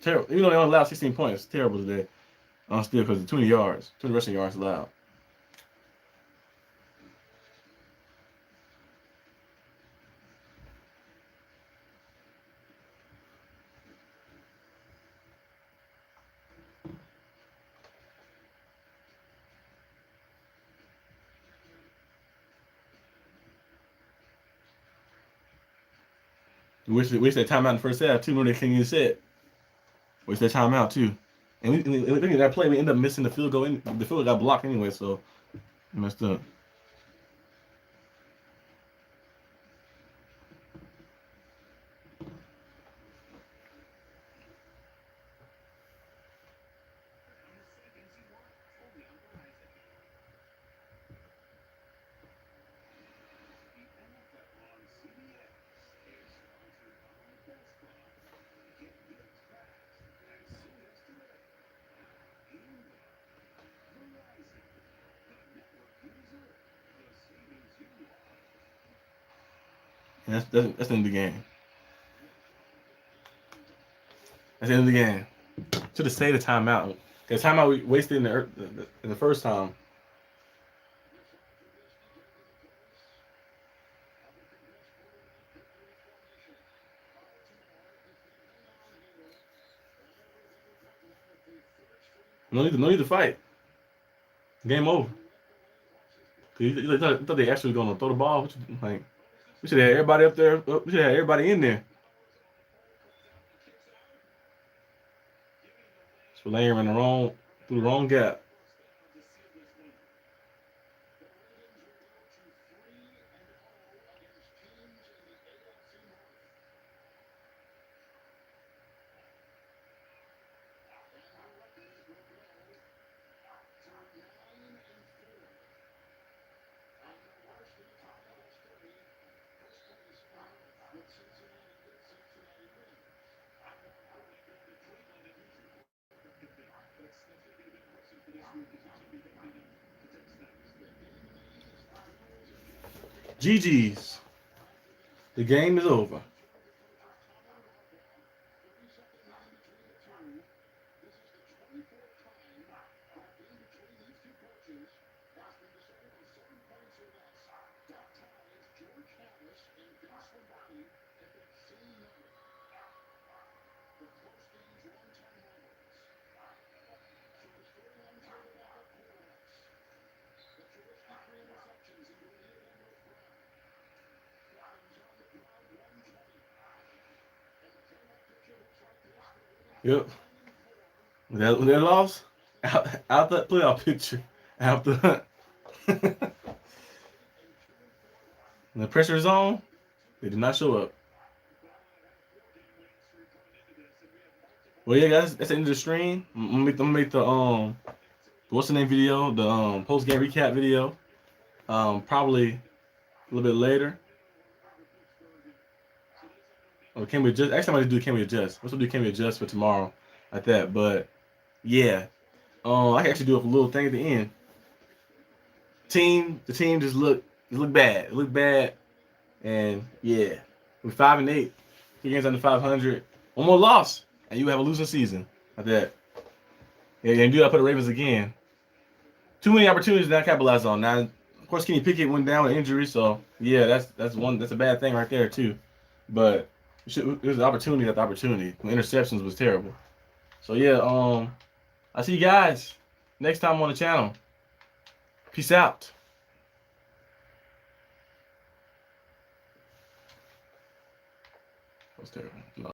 terrible. Even though they only allowed 16 points, terrible today. Still because of 20 rushing yards allowed. We wish that timeout in the first half too. When they couldn't get set. Wish that timeout too. And look at that play. We ended up missing the field goal. The field goal got blocked anyway, so messed up. And that's the end of the game. That's the end of the game. Should have stayed a timeout. Because timeout we wasted in the first time. No need to fight. Game over. You thought they actually were gonna throw the ball. Like we should have had everybody up there. We should have had everybody in there. Spillane ran through the wrong gap. GG's. The game is over. Yep. That loss out that playoff picture. Out the hunt. When the pressure is on, they did not show up. Well, yeah, guys, that's the end of the stream. I'm gonna make the what's the name video, the post game recap video. Probably a little bit later. Or can we adjust? Actually, I might do can we adjust? Let's do can we adjust for tomorrow, like that. But yeah, I can actually do a little thing at the end. The team just looked bad. It looked bad, and yeah, we're 5-8. 3 games under 500. One more loss, and you have a losing season like that. Yeah, and do that for the Ravens again. Too many opportunities to not capitalize on. Now, of course, Kenny Pickett went down with injury, so yeah, that's a bad thing right there too. But it was an opportunity after opportunity. The interceptions was terrible. So yeah, I see you guys next time on the channel. Peace out. That was terrible.